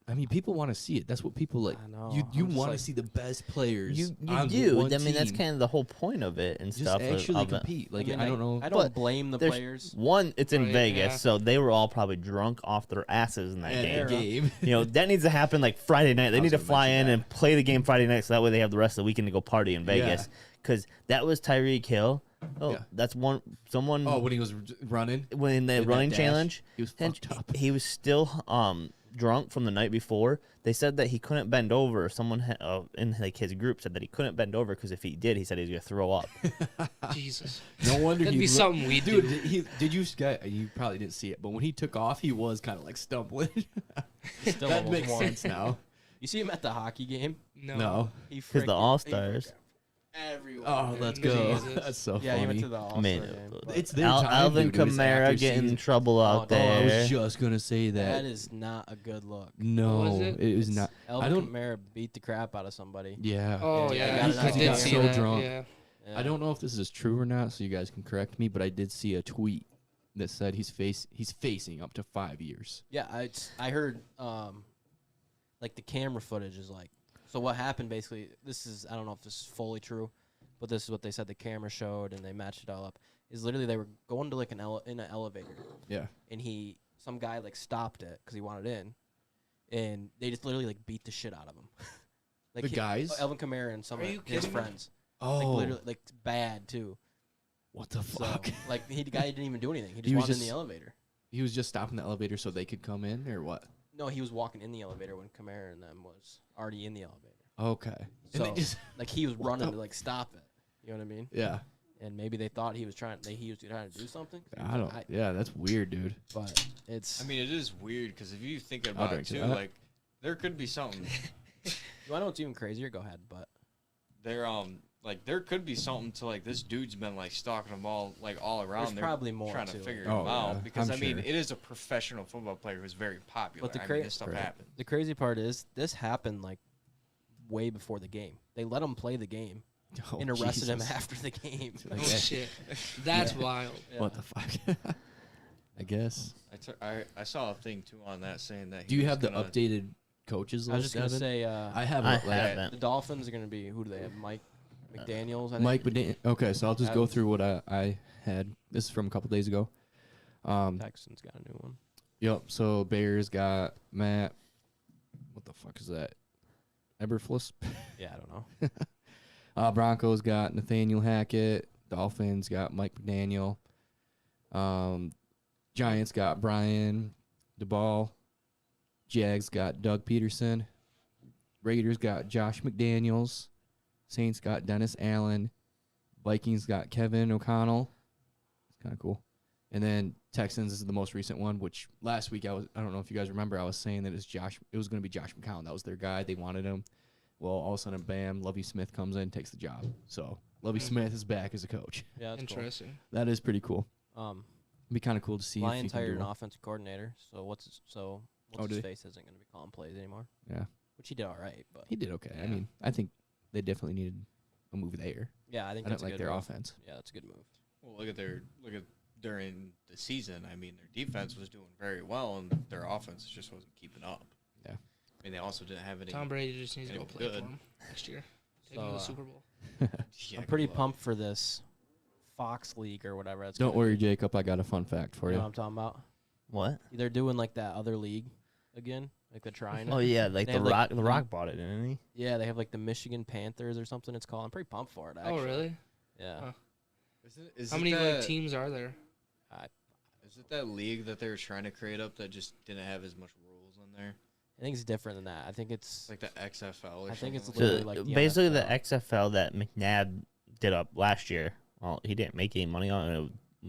Speaker 3: I mean, people want to see it. That's what people like.
Speaker 4: I know.
Speaker 3: You
Speaker 4: I'm just
Speaker 3: want to
Speaker 4: like-
Speaker 3: see the best players.
Speaker 1: You
Speaker 3: on
Speaker 1: do.
Speaker 3: one
Speaker 1: I mean, that's
Speaker 3: team.
Speaker 1: kind of the whole point of it and
Speaker 3: just
Speaker 1: stuff.
Speaker 3: actually
Speaker 1: of it.
Speaker 3: compete. Like
Speaker 4: mean,
Speaker 3: I don't know.
Speaker 4: I don't
Speaker 1: But
Speaker 4: blame the
Speaker 1: There's
Speaker 4: players.
Speaker 1: one. It's in
Speaker 2: Right,
Speaker 1: Vegas,
Speaker 2: yeah.
Speaker 1: so they were all probably drunk off their asses in that
Speaker 3: And
Speaker 1: game.
Speaker 3: game.
Speaker 1: That needs to happen like Friday night. They
Speaker 3: I
Speaker 1: need
Speaker 3: was
Speaker 1: to
Speaker 3: gonna
Speaker 1: fly in
Speaker 3: mention
Speaker 1: and play the game Friday night, so that way they have the rest of the weekend to go party in
Speaker 3: Yeah.
Speaker 1: Vegas. Because that was Tyreek Hill. Oh,
Speaker 3: Yeah.
Speaker 1: that's one. Someone
Speaker 3: Oh, when he was running,
Speaker 1: when the
Speaker 3: did that
Speaker 1: running
Speaker 3: dash,
Speaker 1: challenge,
Speaker 3: he was
Speaker 1: and
Speaker 3: fucked up.
Speaker 1: he was still drunk from the night before. They said that he couldn't bend over. Someone in like his group said that he couldn't bend over because if he did, he said he was gonna throw up.
Speaker 2: Jesus.
Speaker 3: No wonder
Speaker 2: That'd
Speaker 3: he
Speaker 2: be something we
Speaker 3: Dude,
Speaker 2: do.
Speaker 3: did you probably didn't see it, but when he took off, he was kind of like stumbling.
Speaker 4: Still
Speaker 3: that
Speaker 4: almost
Speaker 3: makes
Speaker 4: won.
Speaker 3: sense now.
Speaker 4: You see him at the hockey game?
Speaker 3: No.
Speaker 4: He
Speaker 1: Because
Speaker 4: freaking-
Speaker 1: the All Stars.
Speaker 5: Everyone.
Speaker 3: Oh, let's
Speaker 2: Jesus.
Speaker 3: go. That's so
Speaker 4: Yeah, he
Speaker 3: funny.
Speaker 4: went to the All
Speaker 1: I mean,
Speaker 4: Star game. but
Speaker 3: It's their time,
Speaker 1: Alvin
Speaker 3: dude. It was
Speaker 1: Kamara
Speaker 3: after
Speaker 1: getting in
Speaker 3: season.
Speaker 1: trouble out
Speaker 4: Oh,
Speaker 3: Oh, I
Speaker 1: there.
Speaker 3: was just gonna say
Speaker 4: that
Speaker 3: that.
Speaker 4: is not a good look.
Speaker 3: No,
Speaker 2: What was it?
Speaker 3: it was not.
Speaker 4: Elvin
Speaker 3: don't-
Speaker 4: Kamara beat the crap out of somebody.
Speaker 3: Yeah.
Speaker 2: Oh
Speaker 4: Yeah,
Speaker 2: yeah,
Speaker 4: I got it.
Speaker 2: I
Speaker 4: He
Speaker 2: did
Speaker 4: got
Speaker 2: see
Speaker 3: so
Speaker 2: that.
Speaker 3: drunk.
Speaker 2: Yeah.
Speaker 4: Yeah.
Speaker 3: I don't know if this is true or not, so you guys can correct me, but I did see a tweet that said he's facing up to 5 years.
Speaker 4: Yeah, I heard like the camera footage is like, so what happened basically, this is, I don't know if this is fully true, but this is what they said the camera showed and they matched it all up, is literally they were going to like in an elevator
Speaker 3: Yeah.
Speaker 4: and some guy like stopped it because he wanted in and they just literally like beat the shit out of him. Like
Speaker 3: The guys?
Speaker 4: Elvin Kamara and some
Speaker 5: Are
Speaker 4: of
Speaker 5: you
Speaker 4: his
Speaker 5: kidding me?
Speaker 4: friends.
Speaker 3: Oh,
Speaker 4: Like literally like bad too.
Speaker 3: what the
Speaker 4: So,
Speaker 3: fuck?
Speaker 4: like the guy didn't even do anything. He just
Speaker 3: He was
Speaker 4: wanted in
Speaker 3: just-
Speaker 4: the elevator.
Speaker 3: He was just stopping the elevator so they could come in, or what?
Speaker 4: No, he was walking in the elevator when Kamara and them was already in the elevator.
Speaker 3: Okay. And
Speaker 4: So
Speaker 3: they just,
Speaker 4: like he was running
Speaker 3: the-
Speaker 4: to like stop it. You know what I mean?
Speaker 3: yeah.
Speaker 4: And maybe they thought he was trying to do something. 'Cause he was
Speaker 3: I
Speaker 4: like,
Speaker 3: don't. Yeah, that's weird, dude.
Speaker 4: But it's.
Speaker 5: I mean, it is weird because if you think
Speaker 3: I'll
Speaker 5: about it
Speaker 3: drink to
Speaker 5: too,
Speaker 3: that.
Speaker 5: like there could be something.
Speaker 4: you want to know what's even crazier? Go ahead. But
Speaker 5: There like there could be something to like this dude's been like stalking them all around.
Speaker 4: there's
Speaker 5: They're
Speaker 4: probably more
Speaker 5: trying
Speaker 4: to
Speaker 5: to
Speaker 4: it.
Speaker 5: figure
Speaker 3: Oh,
Speaker 5: him out
Speaker 3: yeah,
Speaker 5: because
Speaker 3: I'm
Speaker 5: I mean
Speaker 3: sure.
Speaker 5: it is a professional football player who's very popular.
Speaker 4: But the
Speaker 5: I mean, this stuff
Speaker 3: Right.
Speaker 5: happens.
Speaker 4: the crazy part is this happened like way before the game. They let him play the game
Speaker 3: Oh,
Speaker 4: and arrested him
Speaker 3: Jesus.
Speaker 4: after the game.
Speaker 3: Like
Speaker 2: Oh
Speaker 3: that.
Speaker 2: shit, that's wild.
Speaker 3: What the fuck? I guess.
Speaker 5: I saw a thing too on that saying that.
Speaker 3: Do
Speaker 5: he
Speaker 3: you
Speaker 5: was
Speaker 3: have the
Speaker 5: gonna-
Speaker 3: updated coaches
Speaker 4: I was
Speaker 3: list?
Speaker 4: just gonna
Speaker 3: Evan?
Speaker 4: say.
Speaker 3: I have
Speaker 1: I
Speaker 3: it. Like,
Speaker 1: haven't.
Speaker 4: The Dolphins are gonna be who do they have? Mike McDaniel's. I think.
Speaker 3: Mike Bedan- Okay, so I'll just go
Speaker 4: Adams.
Speaker 3: through what I had. This is from a couple days ago.
Speaker 4: Texans got a new one.
Speaker 3: Yep. So Bears got Matt. What the fuck is that? Eberflus.
Speaker 4: Yeah, I don't know.
Speaker 3: Broncos got Nathaniel Hackett. Dolphins got Mike McDaniel. Giants got Brian DeBall. Jags got Doug Peterson. Raiders got Josh McDaniels. Saints got Dennis Allen. Vikings got Kevin O'Connell. It's kind of cool. And then Texans is the most recent one, which last week I don't know if you guys remember, I was saying that it was going to be Josh McCown. That was their guy. They wanted him. Well, all of a sudden, bam, Lovie Smith comes in, takes the job. So Lovie Smith is back as a coach.
Speaker 4: Yeah, that's
Speaker 2: Interesting.
Speaker 3: That is pretty cool.
Speaker 4: cool.
Speaker 3: It'd be kind of cool to see. if he
Speaker 4: Lions
Speaker 3: can
Speaker 4: hired
Speaker 3: do
Speaker 4: an
Speaker 3: it.
Speaker 4: offensive coordinator, so what's
Speaker 3: Oh,
Speaker 4: his
Speaker 3: did he?
Speaker 4: face isn't going to be calling plays anymore,
Speaker 3: Yeah,
Speaker 4: which he did all right. But
Speaker 3: he did okay. I
Speaker 5: Yeah.
Speaker 3: mean, I think they definitely needed a move there.
Speaker 4: yeah, I think
Speaker 3: I
Speaker 4: that's
Speaker 3: don't
Speaker 4: a
Speaker 3: like
Speaker 4: good
Speaker 3: their
Speaker 4: move.
Speaker 3: offense.
Speaker 4: Yeah, that's a good move.
Speaker 5: Well, look at during the season. I mean, their defense was doing very well, and their offense just wasn't keeping up.
Speaker 3: Yeah.
Speaker 5: I mean, they also didn't have any.
Speaker 2: Tom Brady just needs to go
Speaker 5: Anyone
Speaker 2: play
Speaker 5: good.
Speaker 2: for him next year. Take
Speaker 4: So,
Speaker 2: him to the Super Bowl.
Speaker 5: Yeah,
Speaker 4: I'm pretty
Speaker 5: good luck.
Speaker 4: pumped for this Fox League or whatever. That's
Speaker 3: Don't
Speaker 4: gonna
Speaker 3: worry,
Speaker 4: be.
Speaker 3: Jacob. I got a fun fact for
Speaker 4: You know
Speaker 3: you.
Speaker 4: what I'm talking about?
Speaker 1: What?
Speaker 4: They're doing like that other league again, like they're trying.
Speaker 1: Oh yeah, like
Speaker 4: They
Speaker 1: the
Speaker 4: have, like,
Speaker 1: Rock. The Rock bought it, didn't he?
Speaker 4: Yeah, they have like the Michigan Panthers or something. It's called. I'm pretty pumped for it. Actually.
Speaker 2: Oh really?
Speaker 4: Yeah.
Speaker 2: Huh.
Speaker 5: Is
Speaker 2: How
Speaker 5: it
Speaker 2: many
Speaker 5: that,
Speaker 2: like teams are there?
Speaker 5: Is it that league that they were trying to create up that just didn't have as much rules in there?
Speaker 4: I think it's different than that. I think it's
Speaker 5: It's like the XFL or
Speaker 4: I think it's
Speaker 5: something
Speaker 1: So
Speaker 4: literally like the
Speaker 1: basically, the
Speaker 4: NFL.
Speaker 1: XFL that McNabb did up last year. Well, he didn't make any money on it.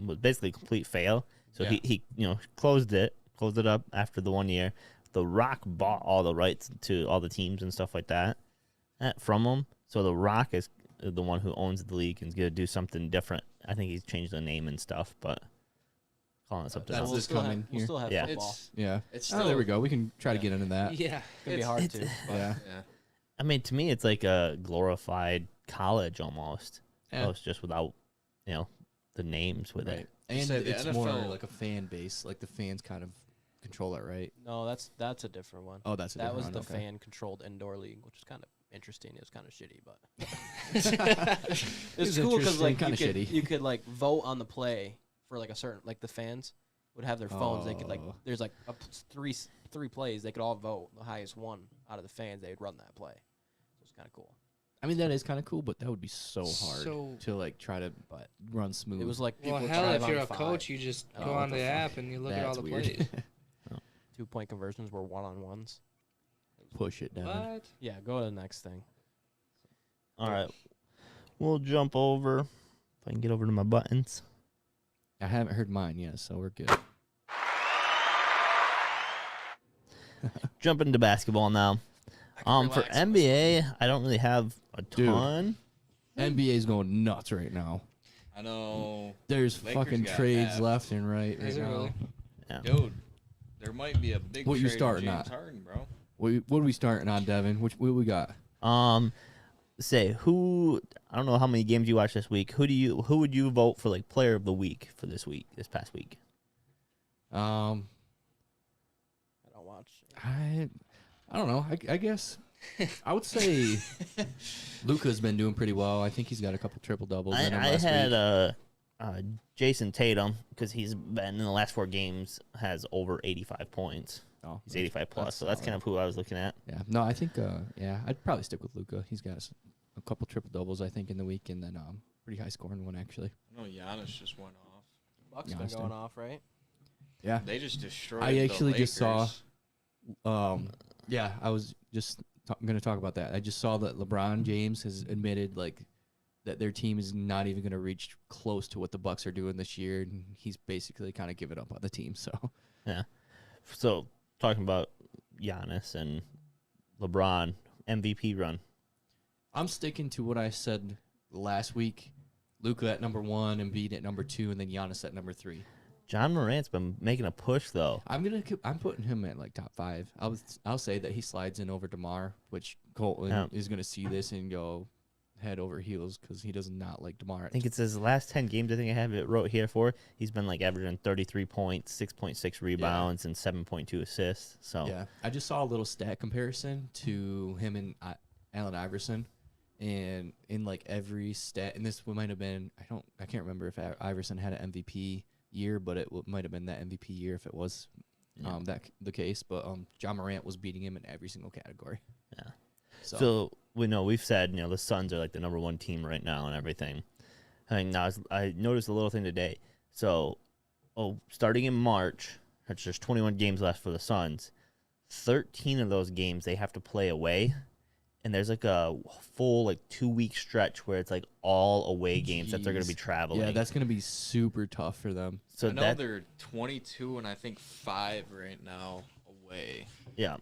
Speaker 1: It was basically a complete fail. So
Speaker 5: Yeah.
Speaker 1: he closed it up after the 1 year. The Rock bought all the rights to all the teams and stuff like that from him. So the Rock is the one who owns the league and is going to do something different. I think he's changed the name and stuff, but calling it something
Speaker 3: That's
Speaker 1: else.
Speaker 4: we'll
Speaker 3: this
Speaker 4: still
Speaker 3: coming
Speaker 4: have, we'll
Speaker 3: here.
Speaker 4: still have
Speaker 1: Yeah.
Speaker 4: football.
Speaker 5: It's
Speaker 3: Yeah.
Speaker 5: it's
Speaker 3: Oh,
Speaker 5: still
Speaker 3: there we go. We can try to
Speaker 5: yeah.
Speaker 3: get into that.
Speaker 2: Yeah.
Speaker 4: It's gonna be hard to.
Speaker 3: Yeah.
Speaker 5: Yeah.
Speaker 1: I mean, to me, it's like a glorified college almost.
Speaker 3: Yeah.
Speaker 1: Almost just without, the names with
Speaker 3: Right.
Speaker 1: it.
Speaker 3: And
Speaker 5: said the
Speaker 3: it's more
Speaker 5: NFL
Speaker 3: like a fan base. Like the fans kind of control it, right?
Speaker 4: No, that's a different one.
Speaker 3: Oh, that's a
Speaker 4: That was
Speaker 3: different
Speaker 4: the
Speaker 3: one, okay.
Speaker 4: fan-controlled indoor league, which is kind of interesting. It was kind of shitty, but
Speaker 3: It was
Speaker 4: it's cool because
Speaker 3: interesting,
Speaker 4: like
Speaker 3: kinda shitty.
Speaker 4: you could like vote on the play for like a certain like the fans would have their phones. They could like
Speaker 3: Oh.
Speaker 4: there's like up to three plays. They could all vote the highest one out of the fans. They would run that play. So it's kind of cool.
Speaker 3: I mean, that is kind of cool, but that would be so hard
Speaker 2: So-
Speaker 3: to like try to
Speaker 4: But
Speaker 3: run smooth.
Speaker 4: it was like
Speaker 2: Well,
Speaker 4: people
Speaker 2: hell,
Speaker 4: drive
Speaker 2: if you're
Speaker 4: on
Speaker 2: a
Speaker 4: five.
Speaker 2: coach, you just
Speaker 4: Oh,
Speaker 2: go
Speaker 4: what
Speaker 2: on
Speaker 4: the
Speaker 2: the
Speaker 4: fuck?
Speaker 2: app and you look at all
Speaker 3: That's
Speaker 2: the
Speaker 3: weird.
Speaker 2: plays.
Speaker 4: 2-point conversions were one-on-ones.
Speaker 3: Push it down.
Speaker 2: What?
Speaker 4: Yeah, go to the next thing.
Speaker 1: All right. We'll jump over. If I can get over to my buttons.
Speaker 3: I haven't heard mine yet, so we're good.
Speaker 1: Jump into basketball now. For
Speaker 5: relax.
Speaker 1: NBA, I don't really have a
Speaker 3: Dude.
Speaker 1: ton.
Speaker 3: NBA's going nuts right now.
Speaker 5: I know,
Speaker 3: There's
Speaker 5: Lakers
Speaker 3: fucking
Speaker 5: got
Speaker 3: trades
Speaker 5: half.
Speaker 3: left and right
Speaker 2: Is it
Speaker 3: now.
Speaker 2: really?
Speaker 1: Yeah.
Speaker 5: dude. There might be a big.
Speaker 3: What you
Speaker 5: trade with
Speaker 3: starting
Speaker 5: James
Speaker 3: at?
Speaker 5: Harden, bro.
Speaker 3: What are we starting on, Devin? What we got?
Speaker 1: say who I don't know how many games you watched this week. Who would you vote for like player of the week for this past week?
Speaker 4: I don't watch.
Speaker 3: I don't know. I guess I would say Luka's been doing pretty well. I think he's got a couple triple doubles.
Speaker 1: I had Jason Tatum because he's been in the last 4 games has over 85 points.
Speaker 3: Oh,
Speaker 1: He's 85 plus,
Speaker 3: that's
Speaker 1: so that's
Speaker 3: solid.
Speaker 1: kind of who I was looking at.
Speaker 3: Yeah. No, I think I'd probably stick with Luka. He's got a couple triple doubles I think in the week, and then pretty high scoring one actually.
Speaker 5: No, Giannis just went off.
Speaker 4: Bucks
Speaker 3: Yeah,
Speaker 4: been
Speaker 3: still.
Speaker 4: going off, right?
Speaker 3: Yeah.
Speaker 5: They just destroyed.
Speaker 3: I actually
Speaker 5: the
Speaker 3: just saw-
Speaker 5: Lakers.
Speaker 3: Yeah, I was just going to talk about that. I just saw that LeBron James has admitted like that their team is not even going to reach close to what the Bucks are doing this year, and he's basically kind of given up on the team. So
Speaker 1: So talking about Giannis and LeBron MVP run.
Speaker 3: I'm sticking to what I said last week. Luka at number 1, Embiid at number 2, and then Giannis at number 3.
Speaker 1: John Morant's been making a push though.
Speaker 3: I'm putting him at like top 5. I'll say that he slides in over DeMar, which Colton
Speaker 1: Yeah.
Speaker 3: is going to see this and go head over heels because he does not like DeMar.
Speaker 1: I think it's his last 10 games. I think I have it wrote here for. He's been like averaging 33 points, 6.6 rebounds, and 7.2 assists. So
Speaker 3: Yeah, I just saw a little stat comparison to him and Allen Iverson, and in like every stat, and this might have been I can't remember if Iverson had an MVP year, but it might have been that MVP year if it was
Speaker 1: Yeah.
Speaker 3: the case. But John Morant was beating him in every single category.
Speaker 1: Yeah.
Speaker 3: So,
Speaker 1: we've said the Suns are like the number 1 team right now and everything. I noticed a little thing today. So, starting in March, there's 21 games left for the Suns. 13 of those games they have to play away, and there's like a full like 2-week stretch where it's like all away games that they're going to be
Speaker 3: Jeez.
Speaker 1: traveling.
Speaker 3: yeah, that's gonna be super tough for them.
Speaker 1: so
Speaker 5: I know
Speaker 1: that
Speaker 5: they're 22 and I think 5 right now away.
Speaker 1: yeah.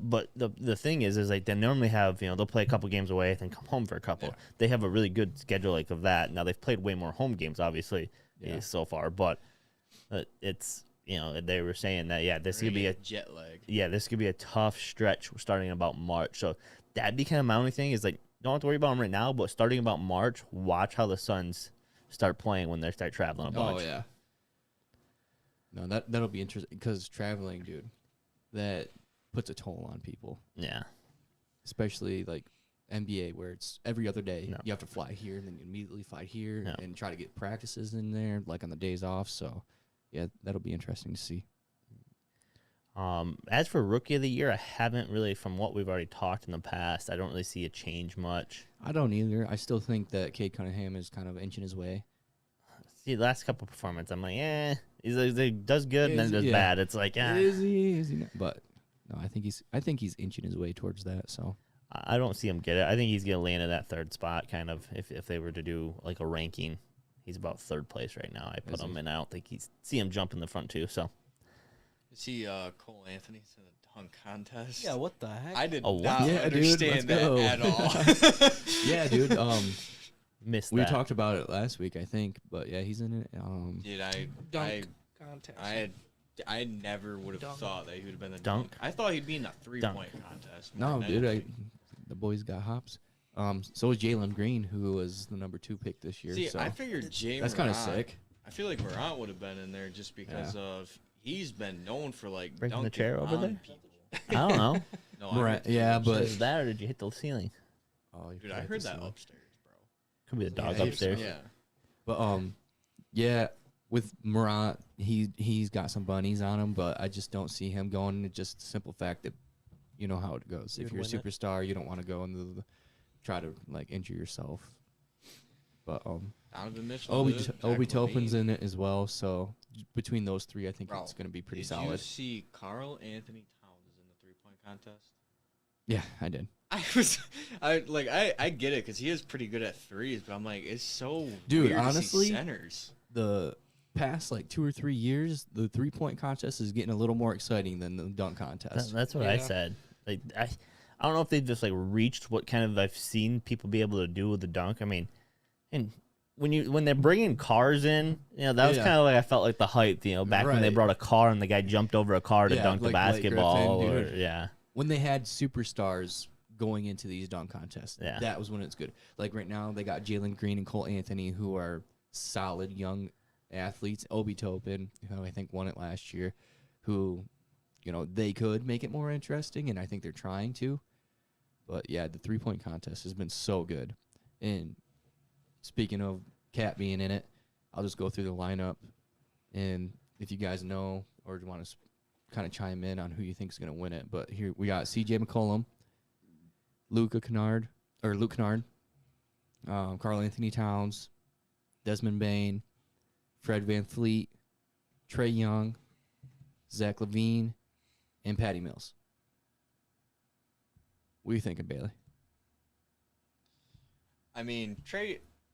Speaker 1: But the thing is like they normally have they'll play a couple games away then come home for a couple.
Speaker 5: Yeah.
Speaker 1: They have a really good schedule like of that. Now they've played way more home games obviously
Speaker 3: Yeah.
Speaker 1: so far, but it's they were saying that this could be a
Speaker 5: jet lag.
Speaker 1: this could be a tough stretch starting in about March. So that'd be kind of my only thing is like don't have to worry about them right now, but starting about March, watch how the Suns start playing when they start traveling a bunch.
Speaker 3: Oh yeah. No, that'll be interesting because traveling, dude, that puts a toll on people.
Speaker 1: Yeah.
Speaker 3: Especially like NBA where it's every other day.
Speaker 1: No.
Speaker 3: You have to fly here and then you immediately fly here
Speaker 1: No.
Speaker 3: and try to get practices in there like on the days off. So yeah, that'll be interesting to see.
Speaker 1: As for Rookie of the Year, I haven't really, from what we've already talked in the past, I don't really see a change much.
Speaker 3: I don't either. I still think that Cade Cunningham is kind of inching his way.
Speaker 1: See, the last couple performances, I'm like, he does good and then
Speaker 3: Is-
Speaker 1: does
Speaker 3: yeah.
Speaker 1: bad. It's like,
Speaker 3: Is he? Is he not? But no, I think he's inching his way towards that. So
Speaker 1: I don't see him get it. I think he's gonna land in that 3rd spot, kind of. If they were to do like a ranking, he's about 3rd place right now. I put
Speaker 3: Is
Speaker 1: him
Speaker 3: he?
Speaker 1: in. I don't think see him jump in the front too. So
Speaker 5: See Cole Anthony's in the dunk contest.
Speaker 4: Yeah, what the heck?
Speaker 5: I did
Speaker 1: Oh, what?
Speaker 5: not
Speaker 3: Yeah, dude,
Speaker 5: understand
Speaker 3: let's go.
Speaker 5: that at all.
Speaker 3: yeah, dude.
Speaker 1: missed
Speaker 3: We
Speaker 1: that.
Speaker 3: talked about it last week, I think. But yeah, he's in it.
Speaker 5: Dude,
Speaker 2: Dunk contest.
Speaker 5: I never would have
Speaker 2: Dunk.
Speaker 5: thought that he would have been the
Speaker 1: Dunk.
Speaker 5: dunk. I thought he'd be in the 3-point contest. more
Speaker 3: No,
Speaker 5: than
Speaker 3: dude,
Speaker 5: anything.
Speaker 3: the boy's got hops. So is Jalen Green, who was the number 2 pick this year.
Speaker 5: See,
Speaker 3: so
Speaker 5: I figured Jay
Speaker 3: that's kind of
Speaker 5: Morant-
Speaker 3: sick.
Speaker 5: I feel like Morant would have been in there just because of he's been known for like
Speaker 1: Breaking the
Speaker 5: dunking
Speaker 1: chair over
Speaker 5: on
Speaker 1: there?
Speaker 5: people.
Speaker 1: I don't know.
Speaker 5: No, I
Speaker 3: Morant,
Speaker 5: heard the
Speaker 3: yeah,
Speaker 5: upstairs.
Speaker 3: but-
Speaker 1: Is that or did you hit the ceiling?
Speaker 3: Oh,
Speaker 5: dude, I heard that upstairs, bro.
Speaker 1: Could be a dog
Speaker 3: Yeah,
Speaker 1: upstairs.
Speaker 5: Yeah,
Speaker 3: But yeah, with Morant, he's got some bunnies on him, but I just don't see him going. It's just the simple fact that you know how it goes.
Speaker 4: You'd
Speaker 3: If you're a
Speaker 4: win it.
Speaker 3: superstar, you don't want to go and try to like injure yourself. But
Speaker 5: Donovan Mitchell.
Speaker 3: Obi
Speaker 5: did it,
Speaker 3: Obi
Speaker 5: Zach
Speaker 3: Topin's
Speaker 5: LaVine.
Speaker 3: in it as between those 3, I think
Speaker 5: Bro,
Speaker 3: it's going to be pretty
Speaker 5: Did
Speaker 3: solid.
Speaker 5: you see Carl Anthony Towns is in the 3-point contest?
Speaker 3: Yeah, I did.
Speaker 5: I get it because he is pretty good at threes, but I'm like, it's so
Speaker 3: Dude,
Speaker 5: weird to see
Speaker 3: honestly,
Speaker 5: centers.
Speaker 3: The past like 2 or 3 years, the 3-point contest is getting a little more exciting than the dunk contest.
Speaker 1: That's what I
Speaker 2: Yeah.
Speaker 1: said. Like I don't know if they've just like reached what kind of I've seen people be able to do with the dunk. I mean, and when they're bringing cars in, that was
Speaker 3: Yeah.
Speaker 1: kind of like I felt like the hype. Back when they
Speaker 3: Right.
Speaker 1: brought a car and the guy jumped over a car to
Speaker 3: Yeah,
Speaker 1: dunk the
Speaker 3: like Blake
Speaker 1: basketball.
Speaker 3: Griffin,
Speaker 1: Or,
Speaker 3: dude.
Speaker 1: yeah,
Speaker 3: When they had superstars going into these dunk contests.
Speaker 1: Yeah.
Speaker 3: That was when it's good. Like right now, they got Jalen Green and Cole Anthony, who are solid young athletes. Obi Toppin, who I think won it last year, who, they could make it more interesting, and I think they're trying to. But yeah, the 3-point contest has been so good. And speaking of Cat being in it, I'll just go through the lineup, and if you guys know or want to kind of chime in on who you think is going to win it. But here we got C.J. McCollum, Luke Kennard, Karl Anthony Towns, Desmond Bain, Fred VanVleet, Trae Young, Zach LaVine, and Patty Mills. What are you thinking, Bailey?
Speaker 5: I mean,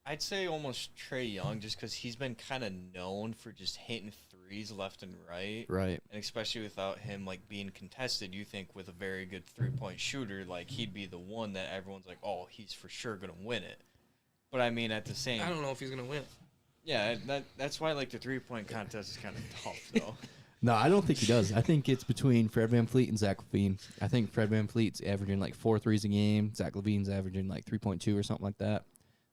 Speaker 5: I'd say almost Trae Young, just because he's been kind of known for just hitting threes left and right.
Speaker 3: Right.
Speaker 5: And especially without him, being contested, you think with a very good three-point shooter, he'd be the one that everyone's like, oh, he's for sure going to win it. But, I mean, at the same...
Speaker 2: I don't know if he's going to win it.
Speaker 5: Yeah, that's why, the three-point contest is kind of tough, though.
Speaker 3: No, I don't think he does. I think it's between Fred VanVleet and Zach LaVine. I think Fred VanVleet's averaging 4 threes a game. Zach LaVine's averaging 3.2 or something like that.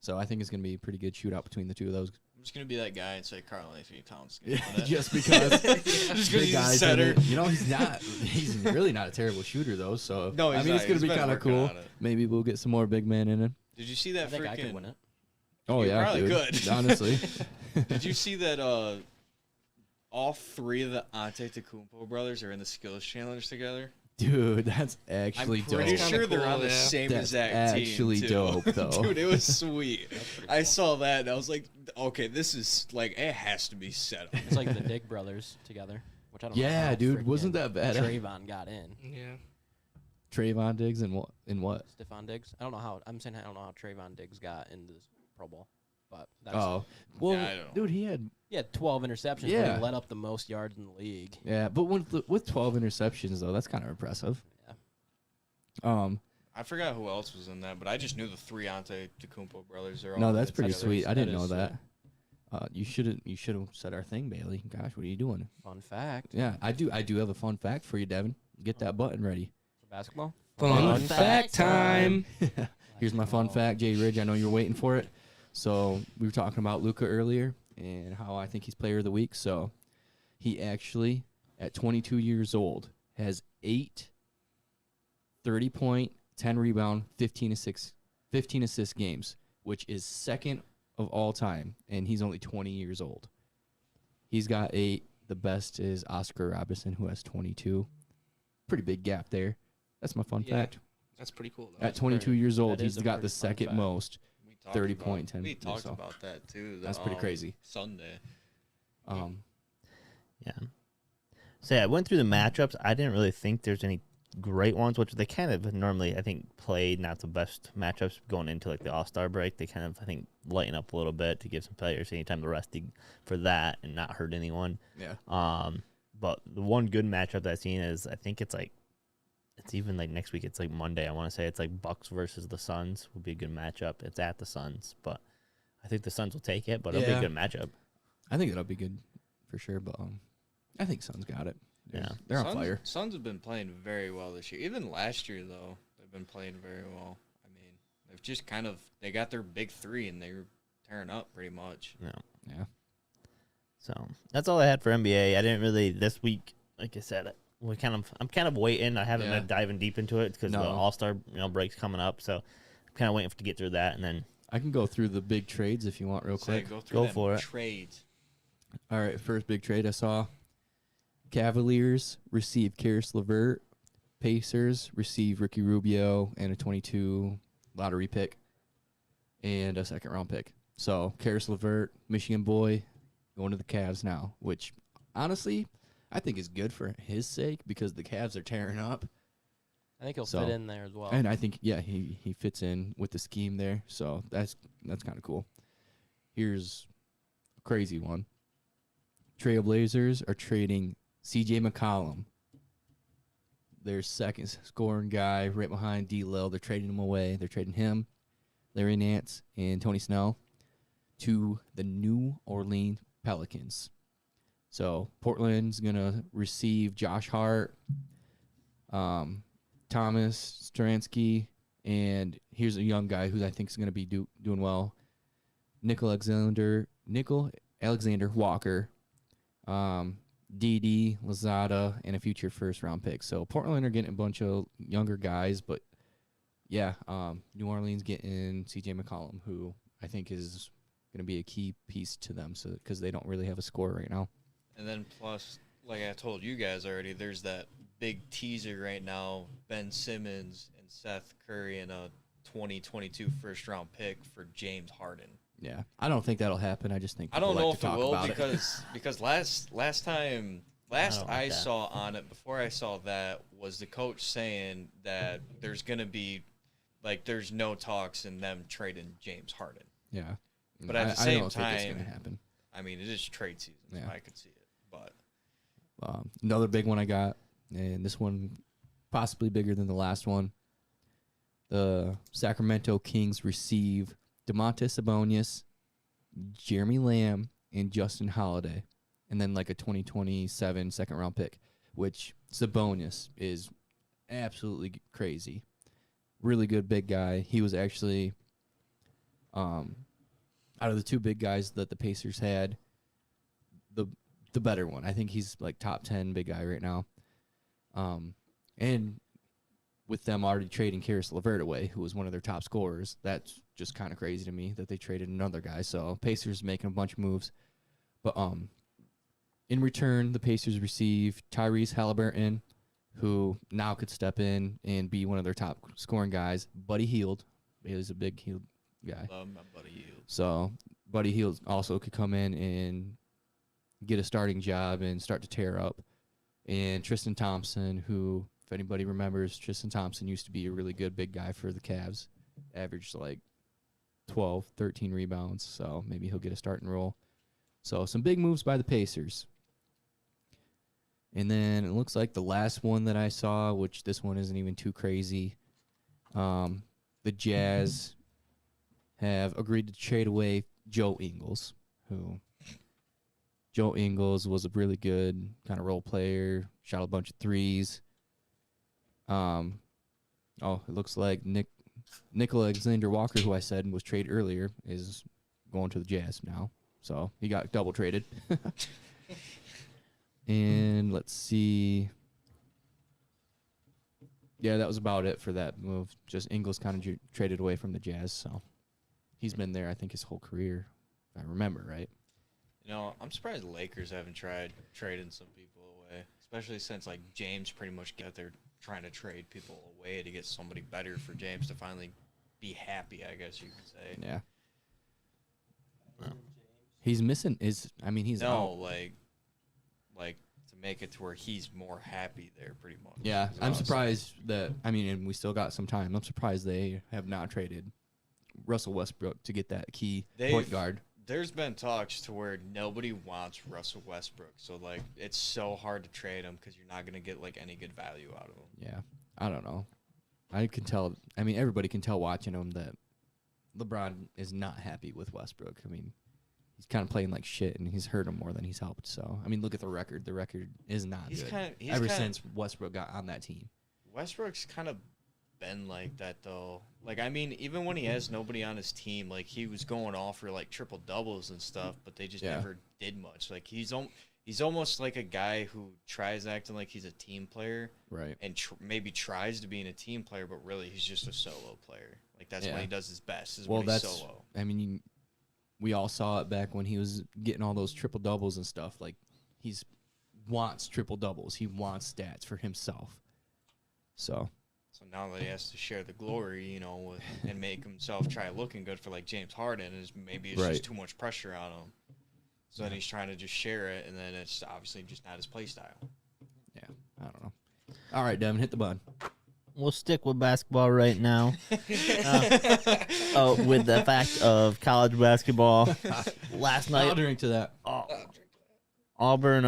Speaker 3: So I think it's going to be a pretty good shootout between the two of those.
Speaker 5: I'm just going to be that guy and say Karl Anthony Towns is going to win it.
Speaker 3: Just because.
Speaker 5: Just because he's a setter.
Speaker 3: He's not. He's really not a terrible shooter, though. So,
Speaker 5: No, he's not.
Speaker 3: it's going to
Speaker 5: He's
Speaker 3: be
Speaker 5: been
Speaker 3: kind of
Speaker 5: working
Speaker 3: cool.
Speaker 5: on it.
Speaker 3: Maybe we'll get some more big men in it.
Speaker 5: Did you see that
Speaker 4: I think I could
Speaker 5: freaking...
Speaker 4: win it.
Speaker 3: Oh,
Speaker 5: You
Speaker 3: yeah,
Speaker 5: probably
Speaker 3: dude.
Speaker 5: could.
Speaker 3: Honestly.
Speaker 5: Did you see that all three of the Antetokounmpo brothers are in the skills challenge together?
Speaker 3: Dude, that's actually
Speaker 5: I'm
Speaker 3: dope.
Speaker 5: pretty
Speaker 2: That's
Speaker 5: sure
Speaker 2: kinda
Speaker 5: they're
Speaker 2: cool,
Speaker 5: on the
Speaker 2: yeah.
Speaker 5: same
Speaker 3: That's
Speaker 5: exact team.
Speaker 3: actually
Speaker 5: too.
Speaker 3: dope, though.
Speaker 5: Dude, it was sweet.
Speaker 4: pretty
Speaker 5: I
Speaker 4: cool.
Speaker 5: saw that and I was like, okay, this is it has to be set up.
Speaker 4: It's like the Dig brothers together, which I don't know.
Speaker 3: Yeah,
Speaker 4: how
Speaker 3: dude, wasn't
Speaker 4: freaking
Speaker 3: that bad?
Speaker 4: Trayvon got in.
Speaker 2: Yeah.
Speaker 3: Trayvon Diggs and what? In what?
Speaker 4: Stephon Diggs. I don't know how. I'm saying I don't know how Trayvon Diggs got into this Pro Bowl, but that's
Speaker 3: Oh, well,
Speaker 5: Yeah, I don't know.
Speaker 3: dude, he had
Speaker 4: he had 12 interceptions. But
Speaker 3: Yeah.
Speaker 4: he let up the most yards in the league.
Speaker 3: but with 12 interceptions though, that's kind of impressive.
Speaker 4: Yeah.
Speaker 5: I forgot who else was in that, but I just knew the three Antetokounmpo brothers are all
Speaker 3: No,
Speaker 5: in
Speaker 3: that's
Speaker 5: it
Speaker 3: pretty
Speaker 5: together.
Speaker 3: sweet. I didn't
Speaker 4: That
Speaker 3: know
Speaker 4: is
Speaker 3: that. You should have said our thing, Bailey. Gosh, what are you doing?
Speaker 4: Fun fact
Speaker 3: Yeah, I do have a fun fact for you, Devin. Get that button ready.
Speaker 4: for basketball.
Speaker 2: Fun fact time.
Speaker 3: Here's my fun fact, Jay Ridge. I know you're waiting for it. So we were talking about Luka earlier and how I think he's player of the week. So he actually, at 22 years old, has 8 30-point, 10 rebound, 15 assist games, which is second of all time, and he's only 20 years old. He's got 8. The best is Oscar Robertson, who has 22. Pretty big gap there. That's my fun
Speaker 2: Yeah.
Speaker 3: fact.
Speaker 2: That's pretty cool, though.
Speaker 3: At 22 years old,
Speaker 4: that is
Speaker 3: he's
Speaker 4: a
Speaker 3: got
Speaker 4: pretty
Speaker 3: the
Speaker 4: fun
Speaker 3: second
Speaker 4: fact.
Speaker 3: most.
Speaker 5: We talked
Speaker 3: 30
Speaker 5: about-
Speaker 3: point, 10
Speaker 5: We talked
Speaker 3: so.
Speaker 5: about that too.
Speaker 3: That's pretty crazy.
Speaker 5: Sunday.
Speaker 1: Yeah. So yeah, I went through the matchups. I didn't really think there's any great ones, which they kind of normally I think played not the best matchups going into the All-Star break. They kind of I think lighten up a little bit to give some players any time to rest for that and not hurt anyone.
Speaker 3: Yeah.
Speaker 1: But the one good matchup that I've seen is I think it's even next week. It's Monday. I want to say it's Bucks versus the Suns would be a good matchup. It's at the Suns, but I think the Suns will take it. But it'll be
Speaker 3: Yeah.
Speaker 1: a good matchup.
Speaker 3: I think it'll be good for sure, but I think Suns got it.
Speaker 1: Yeah.
Speaker 3: They're on fire.
Speaker 5: Suns have been playing very well this year. Even last year, though, they've been playing very well. I mean, they've just they got their big three, and they're tearing up pretty much.
Speaker 1: Yeah.
Speaker 3: Yeah.
Speaker 1: So that's all I had for NBA. I didn't really this week. Like I said, I'm kind of waiting. I haven't
Speaker 3: Yeah.
Speaker 1: been diving deep into it because the
Speaker 3: No.
Speaker 1: All-Star break's coming up. So I'm kind of waiting to get through that, and then
Speaker 3: I can go through the big trades if you want real
Speaker 5: Say,
Speaker 3: quick.
Speaker 5: go through
Speaker 1: Go
Speaker 5: them
Speaker 1: for it.
Speaker 5: trades.
Speaker 3: All right, first big trade I saw. Cavaliers receive Karis LeVert. Pacers receive Ricky Rubio and a 22 lottery pick and a second-round pick. So Karis LeVert, Michigan boy, going to the Cavs now, which honestly I think is good for his sake because the Cavs are tearing up.
Speaker 4: I think he'll
Speaker 3: So-
Speaker 4: fit in there as well.
Speaker 3: And I think, yeah, he fits in with the scheme there. So that's kind of cool. Here's a crazy one. Trailblazers are trading C.J. McCollum, their second scoring guy right behind D-Lil. They're trading him away. They're trading him, Larry Nance, and Tony Snell to the New Orleans Pelicans. So Portland's going to receive Josh Hart, Thomas Stransky, And here's a young guy who I think is going to be doing well. Nickel Alexander Walker, Didi Lazada, and a future first-round pick. So Portland are getting a bunch of younger guys, but yeah, New Orleans getting C.J. McCollum, who I think is going to be a key piece to them, so because they don't really have a scorer right now.
Speaker 5: And then plus, like I told you guys already, there's that big teaser right now, Ben Simmons and Seth Curry and a 2022 first-round pick for James Harden.
Speaker 3: Yeah, I don't think that'll happen. I just think
Speaker 5: I don't
Speaker 3: people
Speaker 5: know
Speaker 3: like
Speaker 5: if
Speaker 3: to
Speaker 5: it
Speaker 3: talk
Speaker 5: will
Speaker 3: about
Speaker 5: because last time
Speaker 1: I don't like
Speaker 5: I
Speaker 1: that.
Speaker 5: saw on it before I saw that was the coach saying that there's gonna be like there's no talks in them trading James Harden.
Speaker 3: Yeah,
Speaker 5: But at the
Speaker 3: I
Speaker 5: same
Speaker 3: don't think it's going to
Speaker 5: time-
Speaker 3: happen.
Speaker 5: I mean, it is trade season, so
Speaker 3: Yeah.
Speaker 5: I could see it. But
Speaker 3: Another big one I got, and this one possibly bigger than the last one. The Sacramento Kings receive DeMontis Sabonis, Jeremy Lamb, and Justin Holiday, and then like a 2027 second-round pick, which Sabonis is absolutely crazy. Really good big guy. He was actually, out of the two big guys that the Pacers had, the better one. I think he's like top 10 big guy right now. And with them already trading Karis LeVert away, who was one of their top scorers, that's just kind of crazy to me that they traded another guy. So Pacers making a bunch of moves. But in return, the Pacers receive Tyrese Halliburton, who now could step in and be one of their top scoring guys. Buddy Hield. He was a big Hield guy.
Speaker 5: love my buddy Hield.
Speaker 3: So Buddy Hield also could come in and get a starting job and start to tear up. And Tristan Thompson, who, if anybody remembers, Tristan Thompson used to be a really good big guy for the Cavs. Averaged like 12, 13 rebounds. So maybe he'll get a starting role. So some big moves by the Pacers. And then it looks like the last one that I saw, which this one isn't even too crazy, the Jazz have agreed to trade away Joe Ingles, who Joe Ingles was a really good kind of role player, shot a bunch of threes. It looks like Nickel Alexander Walker, who I said was traded earlier, is going to the Jazz now. So he got double traded. And let's see. Yeah, that was about it for that move. Just Ingles kind of traded away from the Jazz, so he's been there, I think, his whole career, if I remember right.
Speaker 5: You know, I'm surprised the Lakers haven't tried trading some people away, especially since like James pretty much got there trying to trade people away to get somebody better for James to finally be happy, I guess you could say.
Speaker 3: Yeah. He's missing he's
Speaker 5: No,
Speaker 3: out.
Speaker 5: like to make it to where he's more happy there, pretty much.
Speaker 3: Yeah,
Speaker 5: is what I
Speaker 3: I'm
Speaker 5: was saying.
Speaker 3: surprised that, and we still got some time. I'm surprised they have not traded Russell Westbrook to get that key point guard.
Speaker 5: There's been talks to where nobody wants Russell Westbrook, so like it's so hard to trade him because you're not gonna get like any good value out of him.
Speaker 3: Yeah, I don't know. I can tell. I mean, everybody can tell watching him that LeBron is not happy with Westbrook. I mean, he's kind of playing like shit, and he's hurt him more than he's helped. So, I mean, look at the record. The record is not
Speaker 5: He's
Speaker 3: good
Speaker 5: kind of
Speaker 3: ever since Westbrook got on that team.
Speaker 5: Westbrook's kind of been like that though. Like I mean, even when he has nobody on his team, like he was going off for like triple doubles and stuff, but they just
Speaker 3: Yeah.
Speaker 5: never did much. Like he's almost like a guy who tries acting like he's a team player
Speaker 3: Right.
Speaker 5: and maybe tries to be in a team player, but really he's just a solo player. Like that's
Speaker 3: Yeah.
Speaker 5: when he does his best. Is
Speaker 3: Well,
Speaker 5: when he's
Speaker 3: that's.
Speaker 5: solo.
Speaker 3: I mean, we all saw it back when he was getting all those triple doubles and stuff. Like, he's wants triple doubles. He wants stats for himself. So.
Speaker 5: So now that he has to share the glory, you know, and make himself try looking good for like James Harden, maybe it's
Speaker 3: Right.
Speaker 5: just too much pressure on him. So then he's trying to just share it, and then it's obviously just not his play style.
Speaker 3: Yeah, I don't know. All right, Devin, hit the button.
Speaker 1: We'll stick with basketball right now. With the fact of college basketball. Last
Speaker 3: I'll
Speaker 1: night,
Speaker 3: drink to that.
Speaker 1: Auburn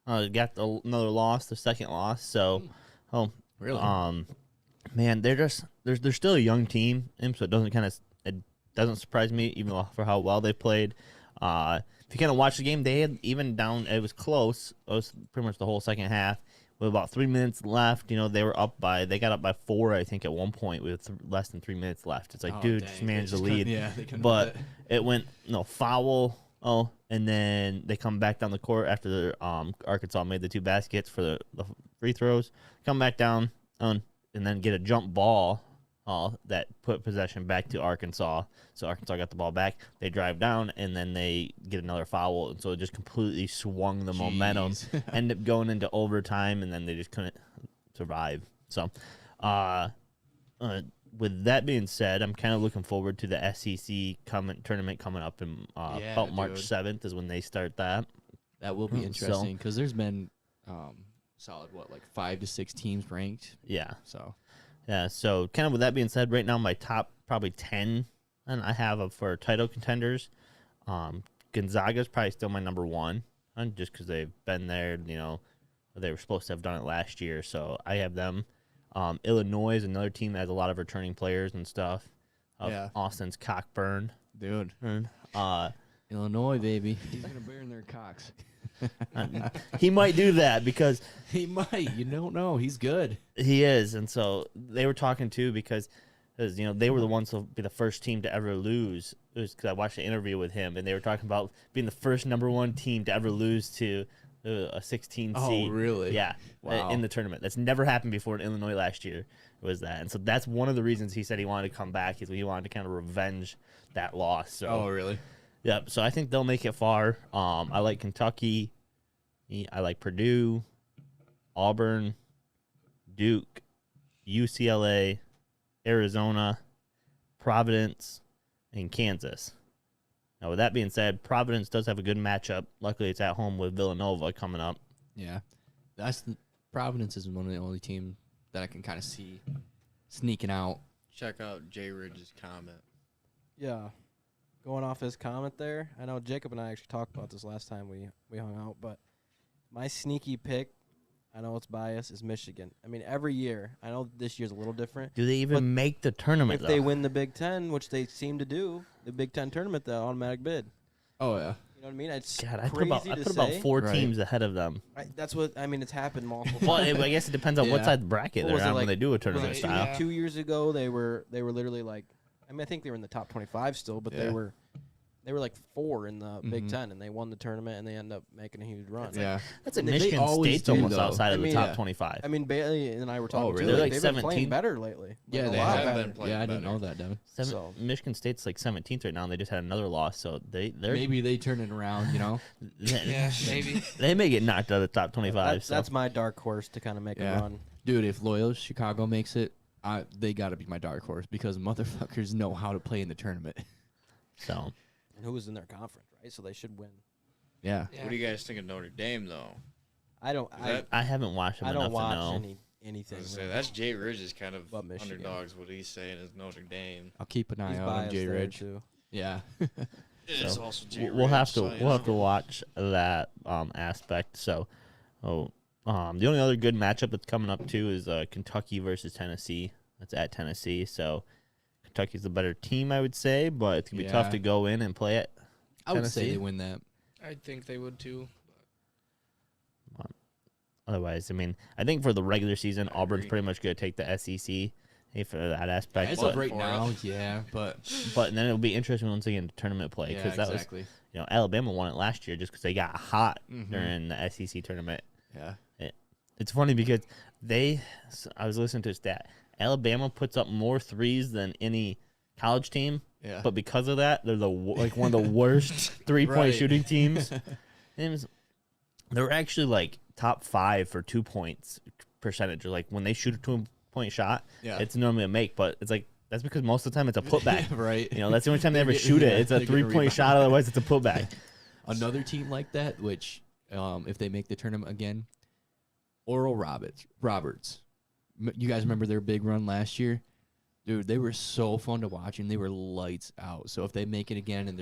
Speaker 1: got another loss, the second loss. So,
Speaker 3: Really?
Speaker 1: man, they're still a young team, and so it doesn't surprise me even for how well they played. If you kind of watch the game, they had even down. It was close. It was pretty much the whole second half. with about 3 minutes left, they got up by 4, I think, at one point with less than 3 minutes left. It's like,
Speaker 3: Oh,
Speaker 1: dude,
Speaker 3: dang,
Speaker 1: just
Speaker 3: they
Speaker 1: manage the
Speaker 3: just couldn't-
Speaker 1: lead.
Speaker 3: Yeah, they couldn't
Speaker 1: But
Speaker 3: do
Speaker 1: it went foul. Oh, and then they come back down the court after the Arkansas made the 2 baskets for the free throws. Come back down and then get a jump ball that put possession back to Arkansas. So Arkansas got the ball back. They drive down and then they get another foul, and so it just completely swung the momentum.
Speaker 3: Jeez.
Speaker 1: End up going into overtime, and then they just couldn't survive. So, with that being said, I'm kind of looking forward to the SEC tournament coming up in
Speaker 3: Yeah,
Speaker 1: about March
Speaker 3: dude.
Speaker 1: 7th is when they start that.
Speaker 3: That will be
Speaker 1: So-
Speaker 3: interesting because there's been solid 5 to 6 teams ranked.
Speaker 1: Yeah.
Speaker 3: So
Speaker 1: Yeah, so kind of with that being said, right now my top probably 10 and I have for title contenders. Gonzaga's probably still my number 1, just because they've been there, they were supposed to have done it last year, so I have them. Illinois is another team that has a lot of returning players and stuff.
Speaker 3: Yeah.
Speaker 1: Austin's Cockburn.
Speaker 3: dude,
Speaker 1: Uh,
Speaker 3: Illinois baby, he's gonna burn their cocks.
Speaker 1: he might do that because
Speaker 3: He might. You don't know. He's good.
Speaker 1: he is, and so they were talking too because they were the ones to be the first team to ever lose. It was because I watched an interview with him, and they were talking about being the first number 1 team to ever lose to a 16
Speaker 3: Oh,
Speaker 1: seed.
Speaker 3: really?
Speaker 1: Yeah,
Speaker 3: Wow.
Speaker 1: in the tournament. That's never happened before in Illinois last year. Was that, and so that's one of the reasons he said he wanted to come back. He wanted to kind of revenge that loss. So
Speaker 3: Oh, really?
Speaker 1: yeah, so I think they'll make it far. I like Kentucky. I like Purdue, Auburn, Duke, UCLA, Arizona, Providence, and Kansas. Now, with that being said, Providence does have a good matchup. Luckily, it's at home with Villanova coming up.
Speaker 3: Yeah. Providence is one of the only teams that I can kind of see sneaking out.
Speaker 5: Check out Jay Ridge's comment.
Speaker 4: Yeah. Going off his comment there, I know Jacob and I actually talked about this last time we hung out, but my sneaky pick, I know it's biased, is Michigan. I mean, every year, I know this year's a little different.
Speaker 1: Do they even
Speaker 4: But
Speaker 1: make the tournament,
Speaker 4: If they
Speaker 1: though?
Speaker 4: win the Big Ten, which they seem to do, the Big Ten tournament, the automatic bid.
Speaker 3: Oh, yeah.
Speaker 4: You know what I mean? It's
Speaker 1: God, I put
Speaker 4: crazy to
Speaker 1: about
Speaker 4: say.
Speaker 1: 4
Speaker 3: Right.
Speaker 1: teams ahead of them.
Speaker 4: That's what I mean. It's happened multiple
Speaker 1: Well,
Speaker 4: times.
Speaker 1: I guess it depends on what
Speaker 3: Yeah.
Speaker 1: side of the bracket
Speaker 4: What
Speaker 1: they're
Speaker 4: was it,
Speaker 1: on when
Speaker 4: like-
Speaker 1: they do a
Speaker 4: Was
Speaker 1: tournament
Speaker 4: it
Speaker 1: style.
Speaker 2: Yeah.
Speaker 4: 2 years ago? They were literally like, I mean, I think they were in the top 25 still, but
Speaker 3: Yeah.
Speaker 4: they were like 4 in the Big
Speaker 3: Mhm.
Speaker 4: Ten, and they won the tournament, and they end up making a huge run.
Speaker 3: Yeah.
Speaker 1: That's like
Speaker 4: They
Speaker 1: Michigan
Speaker 3: always
Speaker 1: State's
Speaker 3: do,
Speaker 1: almost
Speaker 3: though.
Speaker 1: outside of
Speaker 4: I
Speaker 1: the
Speaker 4: mean,
Speaker 1: top
Speaker 3: yeah.
Speaker 1: 25.
Speaker 4: I mean, Bailey and I were talking.
Speaker 3: really?
Speaker 4: Too.
Speaker 1: They're
Speaker 4: Like,
Speaker 1: like
Speaker 4: they've been
Speaker 1: 17th.
Speaker 4: playing better lately.
Speaker 3: Yeah,
Speaker 4: Like,
Speaker 3: they
Speaker 4: a lot
Speaker 3: have
Speaker 4: better.
Speaker 5: been playing
Speaker 3: Yeah, I didn't
Speaker 5: better.
Speaker 3: know that, Devin.
Speaker 4: So-
Speaker 1: Michigan State's like 17th right now, and they just had another loss, so they're
Speaker 3: Maybe they turn it around,
Speaker 2: Yeah, maybe.
Speaker 1: they may get knocked out of the top 25.
Speaker 4: That's my dark horse to kind of make
Speaker 3: Yeah.
Speaker 4: a run.
Speaker 3: Dude, if Loyola Chicago makes it, they got to be my dark horse because motherfuckers know how to play in the tournament.
Speaker 1: so
Speaker 4: And who was in their conference, right? So they should win.
Speaker 3: Yeah.
Speaker 2: Yeah.
Speaker 5: What do you guys think of Notre Dame, though?
Speaker 4: I don't.
Speaker 5: that-
Speaker 1: I haven't watched them
Speaker 4: I
Speaker 1: enough
Speaker 4: don't watch
Speaker 1: to know.
Speaker 4: anything.
Speaker 5: I was gonna say,
Speaker 4: really.
Speaker 5: that's Jay Ridge's kind of
Speaker 4: But Michigan.
Speaker 5: underdogs. What he's saying is Notre Dame.
Speaker 3: I'll keep an eye
Speaker 4: He's
Speaker 3: out on
Speaker 4: biased
Speaker 3: Jay
Speaker 4: there,
Speaker 3: Ridge.
Speaker 4: too.
Speaker 3: Yeah.
Speaker 5: It's
Speaker 1: So,
Speaker 5: also Jay
Speaker 1: we'll have
Speaker 5: Ridge,
Speaker 1: to
Speaker 5: so, you
Speaker 1: we'll have to
Speaker 5: know.
Speaker 1: watch that aspect. So, the only other good matchup that's coming up too is Kentucky versus Tennessee. That's at Tennessee. So, Kentucky's the better team, I would say, but it's gonna be tough
Speaker 3: Yeah.
Speaker 1: to go in and play it.
Speaker 3: I would say
Speaker 1: Tennessee?
Speaker 3: they win that.
Speaker 2: I think they would too.
Speaker 1: Otherwise, I mean, I think for the regular season,
Speaker 5: I
Speaker 1: Auburn's
Speaker 5: agree.
Speaker 1: pretty much going to take the SEC for that aspect.
Speaker 3: As
Speaker 5: but-
Speaker 3: of right
Speaker 5: for
Speaker 3: now,
Speaker 5: us.
Speaker 3: yeah, but
Speaker 1: But then it'll be interesting once they get into tournament play
Speaker 3: yeah,
Speaker 1: because that was,
Speaker 3: exactly.
Speaker 1: Alabama won it last year just because they got hot
Speaker 3: Mhm.
Speaker 1: during the SEC tournament.
Speaker 3: Yeah.
Speaker 1: It's funny because I was listening to a stat. Alabama puts up more threes than any college team,
Speaker 3: Yeah.
Speaker 1: but because of that, they're one of the worst 3-point
Speaker 3: Right.
Speaker 1: shooting teams. And they're actually like top 5 for 2 points percentage. Like when they shoot a 2-point shot,
Speaker 3: Yeah.
Speaker 1: it's normally a make, but it's like that's because most of the time it's a putback.
Speaker 3: right.
Speaker 1: That's the only time they ever
Speaker 3: They're
Speaker 1: shoot
Speaker 3: getting-
Speaker 1: it. It's a
Speaker 3: they're getting
Speaker 1: 3-point shot. Otherwise, it's a putback.
Speaker 3: Another team like that, which if they make the tournament again, Oral Roberts. You guys remember their big run last year? Dude, they were so fun to watch, and they were lights out. So if they make it again, and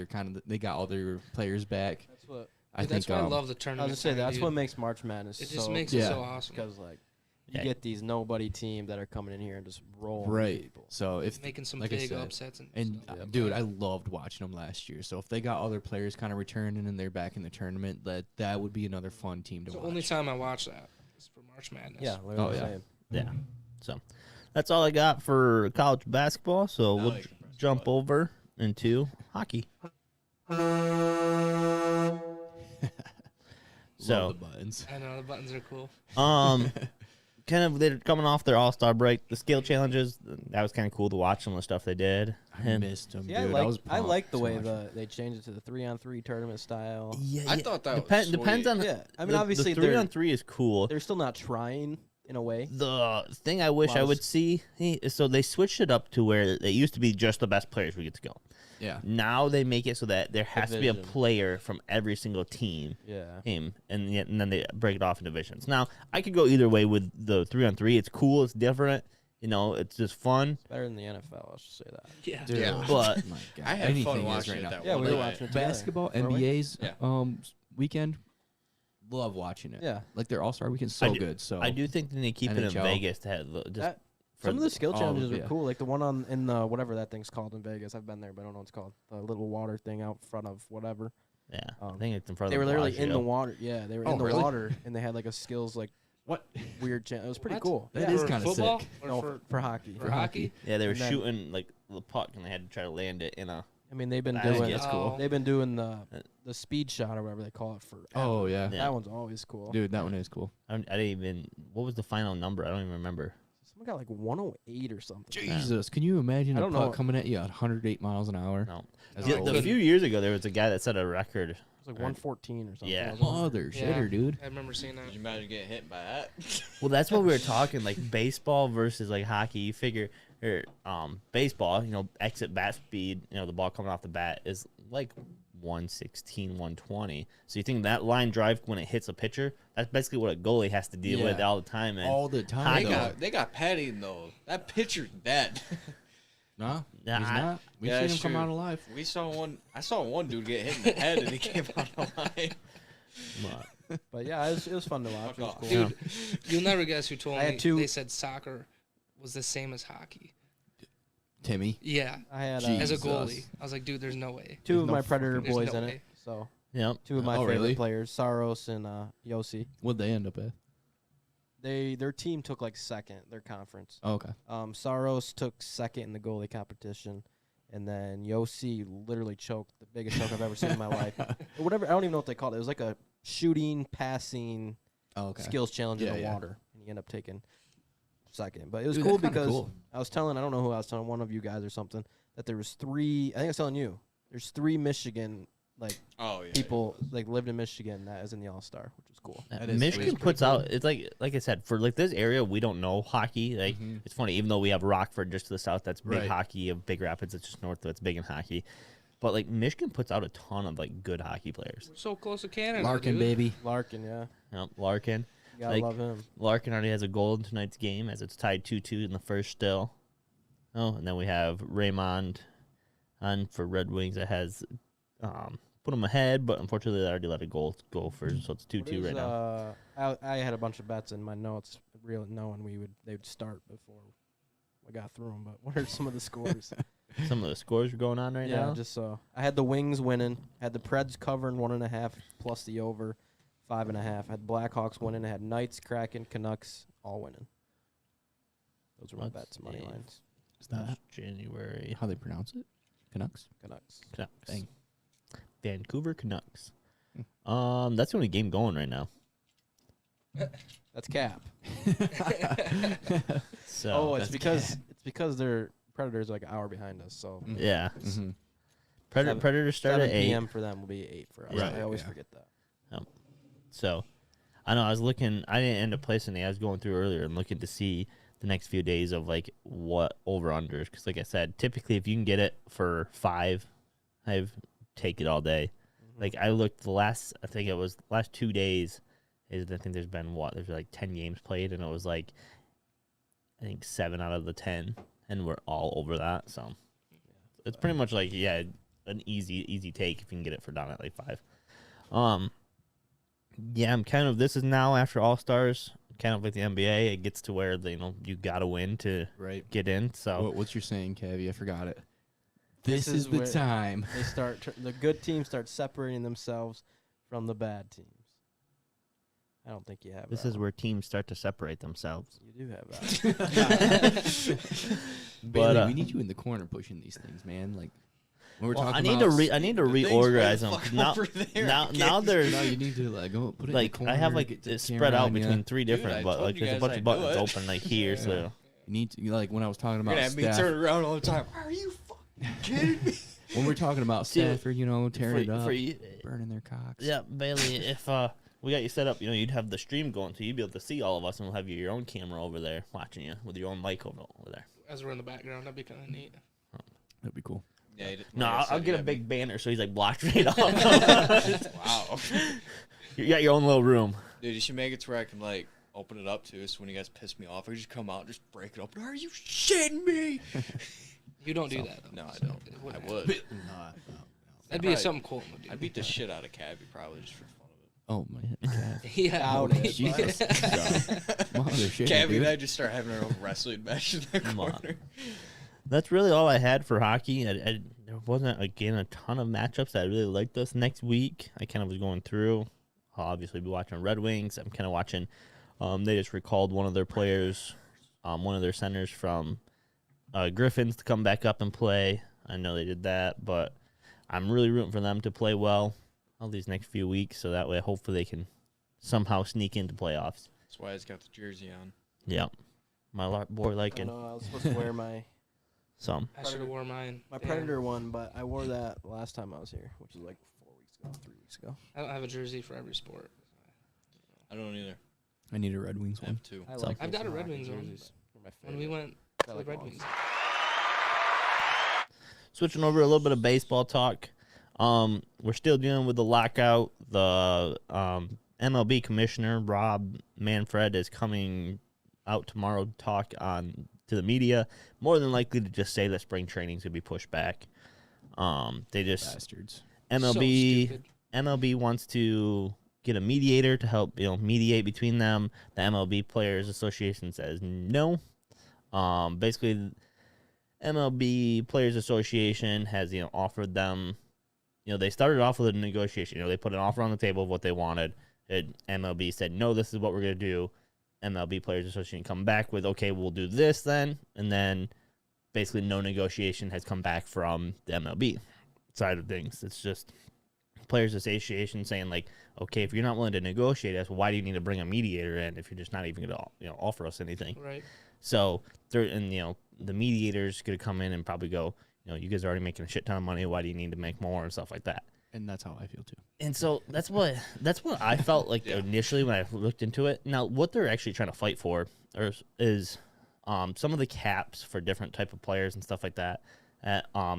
Speaker 3: they got all their players back,
Speaker 4: That's what
Speaker 3: I
Speaker 2: Dude,
Speaker 3: think
Speaker 2: that's why I love the
Speaker 4: I
Speaker 2: tournament.
Speaker 4: was gonna say.
Speaker 2: time,
Speaker 4: That's
Speaker 2: dude.
Speaker 4: what makes March Madness.
Speaker 2: It just
Speaker 4: so,
Speaker 2: makes
Speaker 3: Yeah.
Speaker 2: it so awesome.
Speaker 4: because like you
Speaker 1: Yeah.
Speaker 4: get these nobody team that are coming in here and just rolling
Speaker 3: right.
Speaker 4: people.
Speaker 3: So if
Speaker 2: Making some
Speaker 3: like I
Speaker 2: big
Speaker 3: said,
Speaker 2: upsets
Speaker 3: and
Speaker 2: stuff.
Speaker 3: dude, I loved watching them last year. So if they got other players kind of returning and they're back in the tournament, that would be another fun team to
Speaker 2: It's the
Speaker 3: watch.
Speaker 2: only time I watch that is for March March Madness.
Speaker 4: Yeah. Like
Speaker 3: Oh,
Speaker 4: I was
Speaker 3: yeah.
Speaker 4: saying.
Speaker 1: Yeah. So that's all I got for college basketball. So
Speaker 5: Now
Speaker 1: we'll
Speaker 5: you can press the
Speaker 1: jump
Speaker 5: button.
Speaker 1: over into hockey. So
Speaker 3: Love the buttons.
Speaker 2: I know the buttons are cool.
Speaker 1: kind of they're coming off their All-Star break. The skill challenges, that was kind of cool to watch some of the stuff they did.
Speaker 3: I
Speaker 1: And
Speaker 3: missed them,
Speaker 4: Yeah,
Speaker 3: dude.
Speaker 4: I like the
Speaker 3: pumped
Speaker 4: way
Speaker 3: to watch
Speaker 4: they changed it to the 3-on-3 tournament style.
Speaker 1: yeah,
Speaker 5: I thought that was
Speaker 1: depends
Speaker 5: sweet.
Speaker 1: on
Speaker 4: Yeah, I mean
Speaker 1: the
Speaker 4: obviously
Speaker 1: the 3-on-3 is cool.
Speaker 4: they're still not trying in a way.
Speaker 1: The thing I wish I would see is so they switched it up to where it used to be just the best players would get to go.
Speaker 3: Yeah.
Speaker 1: Now they make it so that there has to be a
Speaker 4: Division.
Speaker 1: player from every single team.
Speaker 4: Yeah.
Speaker 1: And then they break it off in divisions. Now I could go either way with the 3-on-3. It's cool. It's different. You know, it's just fun.
Speaker 4: Better than the NFL, let's just say that.
Speaker 2: Yeah.
Speaker 3: Dude,
Speaker 5: Yeah.
Speaker 1: But
Speaker 3: my God.
Speaker 5: I had
Speaker 3: Anything
Speaker 5: fun
Speaker 3: is
Speaker 5: watching
Speaker 3: right
Speaker 5: it
Speaker 3: now.
Speaker 5: that
Speaker 4: Yeah,
Speaker 5: one
Speaker 4: we were
Speaker 5: night.
Speaker 4: watching it together.
Speaker 3: Basketball,
Speaker 4: Were we?
Speaker 3: NBA's
Speaker 5: Yeah.
Speaker 3: weekend. Love watching it.
Speaker 4: Yeah.
Speaker 3: Like their All Star weekend's so
Speaker 1: do-
Speaker 3: good. So
Speaker 1: I do think they need to keep it in
Speaker 3: NHL.
Speaker 1: Vegas to have just
Speaker 4: That-
Speaker 1: for
Speaker 4: Some of the skill
Speaker 3: oh,
Speaker 4: challenges
Speaker 3: yeah.
Speaker 4: are cool, like the one in the whatever that thing's called in Vegas. I've been there, but I don't know what it's called. The little water thing out front of whatever.
Speaker 1: yeah. I
Speaker 4: um,
Speaker 1: think it's in front
Speaker 4: They
Speaker 1: of
Speaker 4: were
Speaker 1: the
Speaker 4: literally in the
Speaker 1: Bellagio.
Speaker 4: water. Yeah, they were
Speaker 3: Oh,
Speaker 4: in the
Speaker 3: really?
Speaker 4: water, and they had like a skills like
Speaker 3: what?
Speaker 4: weird. It was pretty
Speaker 3: What?
Speaker 4: cool.
Speaker 3: That
Speaker 4: yeah.
Speaker 3: is
Speaker 2: For
Speaker 3: kinda
Speaker 2: football
Speaker 3: sick.
Speaker 2: or
Speaker 4: No, for hockey.
Speaker 2: for hockey.
Speaker 1: Yeah, they were
Speaker 4: And then-
Speaker 1: shooting like the puck and they had to try to land it in a.
Speaker 4: I mean, they've been
Speaker 1: That's
Speaker 4: doing.
Speaker 1: good.
Speaker 2: Oh.
Speaker 4: They've been doing the speed shot or whatever they call it for.
Speaker 3: Oh yeah.
Speaker 1: Yeah.
Speaker 4: That one's always cool.
Speaker 3: Dude, that one is cool.
Speaker 1: I didn't even. What was the final number? I don't even remember.
Speaker 4: Someone got like 108 or something.
Speaker 3: Jesus, can you imagine
Speaker 4: I
Speaker 3: a
Speaker 4: don't
Speaker 3: puck
Speaker 4: know.
Speaker 3: coming at you at 108 miles an hour?
Speaker 1: No.
Speaker 3: That's
Speaker 1: Yeah,
Speaker 3: cool.
Speaker 1: a few years ago, there was a guy that set a record.
Speaker 4: It was like 114 or something.
Speaker 1: Yeah.
Speaker 4: It was one-
Speaker 3: Mother
Speaker 2: Yeah.
Speaker 3: shitter, dude.
Speaker 2: I remember seeing that.
Speaker 5: Could you imagine getting hit by that?
Speaker 1: Well, that's what we were talking, like baseball versus like hockey. You figure, baseball, exit bat speed, the ball coming off the bat is like 116, 120. So you think that line drive when it hits a pitcher, that's basically what a goalie has to deal with
Speaker 3: Yeah.
Speaker 1: all the time. And
Speaker 3: All the
Speaker 5: They
Speaker 3: time.
Speaker 1: Hockey.
Speaker 3: though.
Speaker 5: they got Patty though. That pitcher's dead.
Speaker 3: No,
Speaker 1: Nah,
Speaker 3: he's not. We've
Speaker 5: Yeah,
Speaker 3: seen him
Speaker 5: it's
Speaker 3: come
Speaker 5: true.
Speaker 3: out alive.
Speaker 5: We saw one. I saw one dude get hit in the head and he came out alive.
Speaker 4: But yeah, it was fun to watch. It was
Speaker 5: Fuck
Speaker 4: cool.
Speaker 5: off.
Speaker 2: Dude, you'll never guess who told
Speaker 4: I had
Speaker 2: me
Speaker 4: two-
Speaker 2: they said soccer was the same as hockey.
Speaker 3: Timmy.
Speaker 2: Yeah,
Speaker 4: I had
Speaker 2: as a
Speaker 3: Jesus.
Speaker 2: goalie. I was like, dude, there's no way.
Speaker 4: two
Speaker 3: There's
Speaker 4: of
Speaker 3: no
Speaker 4: my Predator
Speaker 2: fucking- there's
Speaker 4: boys
Speaker 2: no
Speaker 4: in
Speaker 2: way.
Speaker 4: it. So
Speaker 1: Yep.
Speaker 4: two of my
Speaker 3: Oh,
Speaker 4: favorite
Speaker 3: really?
Speaker 4: players, Saros and Yossi.
Speaker 3: What'd they end up at?
Speaker 4: Their team took like second, their conference.
Speaker 3: Oh, okay.
Speaker 4: Saros took second in the goalie competition, and then Yossi literally choked, the biggest choke I've ever seen in my life. Or whatever, I don't even know what they called it. It was like a shooting, passing,
Speaker 3: Oh, okay.
Speaker 4: skills challenge
Speaker 3: Yeah,
Speaker 4: in the
Speaker 3: yeah.
Speaker 4: water, and he ended up taking second. But it was
Speaker 3: Dude,
Speaker 4: cool
Speaker 3: that's kinda
Speaker 4: because
Speaker 3: cool.
Speaker 4: I was telling, I don't know who I was telling, one of you guys or something, that there was three. I think I was telling you, there's 3 Michigan
Speaker 5: Oh yeah.
Speaker 4: people lived in Michigan that is in the All Star, which was cool.
Speaker 3: That is
Speaker 1: Michigan
Speaker 3: sweet.
Speaker 1: puts out. It's like I said, for like this area, we don't know hockey. Like
Speaker 3: Mhm.
Speaker 1: it's funny, even though we have Rockford just to the south, that's big
Speaker 3: Right.
Speaker 1: hockey. Of Big Rapids, it's just north, that's big in hockey. But like Michigan puts out a ton of like good hockey players.
Speaker 2: We're so close to Canada.
Speaker 3: Larkin,
Speaker 2: dude.
Speaker 3: baby.
Speaker 4: Larkin, yeah,
Speaker 1: Larkin.
Speaker 4: you gotta
Speaker 1: Like-
Speaker 4: love him.
Speaker 1: Larkin already has a goal in tonight's game as it's tied 2-2 in the first still. Oh, and then we have Raymond on for Red Wings that has put them ahead, but unfortunately they already let a goal go first, so it's 2-2 right now.
Speaker 4: I had a bunch of bets in my notes, real knowing they would start before I got through them. But what are some of the scores?
Speaker 1: Some of the scores are going on right
Speaker 4: yeah,
Speaker 1: now.
Speaker 4: just so I had the Wings winning, had the Preds covering 1.5 plus the over 5.5. Had Blackhawks winning, had Knights, Kraken, Canucks all winning. Those were my
Speaker 1: Let's
Speaker 4: bets, money
Speaker 1: see.
Speaker 4: lines.
Speaker 3: Is that
Speaker 1: January.
Speaker 3: how they pronounce it? Canucks?
Speaker 4: Canucks.
Speaker 1: Canucks.
Speaker 3: Dang.
Speaker 1: Vancouver Canucks. That's the only game going right now.
Speaker 4: That's Cap.
Speaker 1: So
Speaker 4: Oh, it's
Speaker 3: that's
Speaker 4: because their Predators are like an hour behind us. So
Speaker 1: yeah,
Speaker 3: Mm-hmm.
Speaker 1: Predators start
Speaker 4: 7
Speaker 1: at 8.
Speaker 4: p.m. for them will be 8 for us.
Speaker 1: Right,
Speaker 4: I always
Speaker 3: yeah.
Speaker 4: forget that.
Speaker 1: So I know I was looking. I didn't end up placing it. I was going through earlier and looking to see the next few days of like what over unders, because like I said, typically if you can get it for 5, I've take it all day. Like I looked I think it was the last 2 days. I think there's been there's like 10 games played, and it was like I think 7 out of the 10, and we're all over that. So it's pretty much like an easy take if you can get it for down at like 5. Yeah, I'm kind of. This is now after All Stars, kind of like the NBA. It gets to where you gotta win to
Speaker 3: Right.
Speaker 1: get in. So
Speaker 3: What's your saying, Cavi? I forgot it.
Speaker 4: This
Speaker 3: This
Speaker 4: is
Speaker 3: is the
Speaker 4: where-
Speaker 3: time.
Speaker 4: They start the good teams start separating themselves from the bad teams. I don't think you have.
Speaker 1: This
Speaker 4: that
Speaker 1: is
Speaker 4: one.
Speaker 1: where teams start to separate themselves.
Speaker 4: You do have that.
Speaker 1: But
Speaker 3: Bailey, we need you in the corner pushing these things, man. Like when we're
Speaker 1: well,
Speaker 3: talking
Speaker 1: I need to
Speaker 3: about
Speaker 1: I need to
Speaker 5: The thing's
Speaker 1: reorganize
Speaker 5: right
Speaker 1: them.
Speaker 5: fuck
Speaker 1: Now,
Speaker 5: over there.
Speaker 1: now there's
Speaker 3: no, you need to like go put it
Speaker 1: like
Speaker 3: in the
Speaker 1: I have
Speaker 3: corner,
Speaker 1: like
Speaker 3: get the
Speaker 1: it's
Speaker 3: camera
Speaker 1: spread out
Speaker 3: on ya.
Speaker 1: between three
Speaker 5: Dude,
Speaker 1: different,
Speaker 5: I
Speaker 1: but
Speaker 5: told
Speaker 1: like
Speaker 5: you
Speaker 1: there's a
Speaker 5: guys
Speaker 1: bunch
Speaker 5: I'd
Speaker 1: of
Speaker 5: do
Speaker 1: buttons
Speaker 5: it.
Speaker 1: open like here, so
Speaker 3: You need to like when I was talking
Speaker 5: You're
Speaker 3: about
Speaker 5: gonna have me
Speaker 3: Staff-
Speaker 5: turn around all the time. Are you fucking kidding me?
Speaker 3: when we're talking about
Speaker 1: See,
Speaker 3: Stafford, you know, tearing it up,
Speaker 1: for you,
Speaker 3: burning their cocks.
Speaker 1: yeah, Bailey. If we got you set up, you'd have the stream going, so you'd be able to see all of us, and we'll have your own camera over there watching you with your own mic over there.
Speaker 2: As we're in the background, that'd be kind of neat.
Speaker 3: That'd be cool.
Speaker 5: Yeah,
Speaker 1: No, I'll get a big banner so he's like blocked right off.
Speaker 5: Wow.
Speaker 1: You got your own little room.
Speaker 5: Dude, you should make it to where I can like open it up too. So when you guys piss me off, I just come out and just break it open. Are you shitting me?
Speaker 2: You don't do that. Though,
Speaker 5: No, I
Speaker 2: so
Speaker 5: don't.
Speaker 2: it wouldn't
Speaker 5: I
Speaker 2: happen.
Speaker 5: would.
Speaker 2: That'd be
Speaker 5: Probably-
Speaker 2: something cool to do.
Speaker 5: I beat the shit out of Cabby probably just for the fun
Speaker 3: Oh my God.
Speaker 2: Yeah.
Speaker 4: Out it.
Speaker 3: Jesus. Mother
Speaker 5: of
Speaker 3: shit,
Speaker 5: it. Cabby
Speaker 3: dude.
Speaker 5: and I just start having our own wrestling match in the
Speaker 1: Come on.
Speaker 5: corner.
Speaker 1: That's really all I had for hockey. There wasn't, again, a ton of matchups that I really liked this next week. I kind of was going through. I'll obviously be watching Red Wings. I'm kind of watching. They just recalled one of their players, one of their centers from Griffins to come back up and play. I know they did that, but I'm really rooting for them to play well all these next few weeks, so that way hopefully they can somehow sneak into playoffs.
Speaker 5: That's why he's got the jersey on.
Speaker 1: Yeah. My boy
Speaker 4: I
Speaker 1: liking.
Speaker 4: know I was supposed to wear my
Speaker 1: Some.
Speaker 2: I should have wore mine. Damn.
Speaker 4: Predator one, but I wore that last time I was here, which was like 4 weeks ago, 3 weeks ago.
Speaker 2: I don't have a jersey for every sport.
Speaker 5: I don't either.
Speaker 3: I need a Red Wings
Speaker 5: I
Speaker 3: one.
Speaker 5: have two.
Speaker 4: I
Speaker 1: So-
Speaker 4: like
Speaker 2: I've got a
Speaker 4: some
Speaker 2: Red
Speaker 4: hockey
Speaker 2: Wings one,
Speaker 4: jerseys. They're my
Speaker 2: When we
Speaker 4: favorite.
Speaker 2: went
Speaker 4: I
Speaker 2: to the
Speaker 4: like
Speaker 2: Red
Speaker 4: ones.
Speaker 2: Wings.
Speaker 1: Switching over a little bit of baseball talk. We're still dealing with the lockout. The MLB commissioner, Rob Manfred, is coming out tomorrow to talk to the media. More than likely to just say that spring training is going to be pushed back. They just
Speaker 3: Bastards.
Speaker 1: MLB
Speaker 2: So stupid.
Speaker 1: MLB wants to get a mediator to help mediate between them. The MLB Players Association says no. Basically, MLB Players Association has offered them. They started off with a negotiation. They put an offer on the table of what they wanted. MLB said no. This is what we're gonna do. MLB Players Association come back with okay, we'll do this then, and then basically no negotiation has come back from the MLB side of things. It's just Players Association saying like, okay, if you're not willing to negotiate us, why do you need to bring a mediator in if you're just not even going to offer us anything?
Speaker 2: Right.
Speaker 1: So the mediator's going to come in and probably go, you guys are already making a shit ton of money. Why do you need to make more and stuff like that?
Speaker 3: And that's how I feel too.
Speaker 1: And so that's what I felt like
Speaker 5: Yeah.
Speaker 1: initially when I looked into it. Now, what they're actually trying to fight for is some of the caps for different type of players and stuff like that.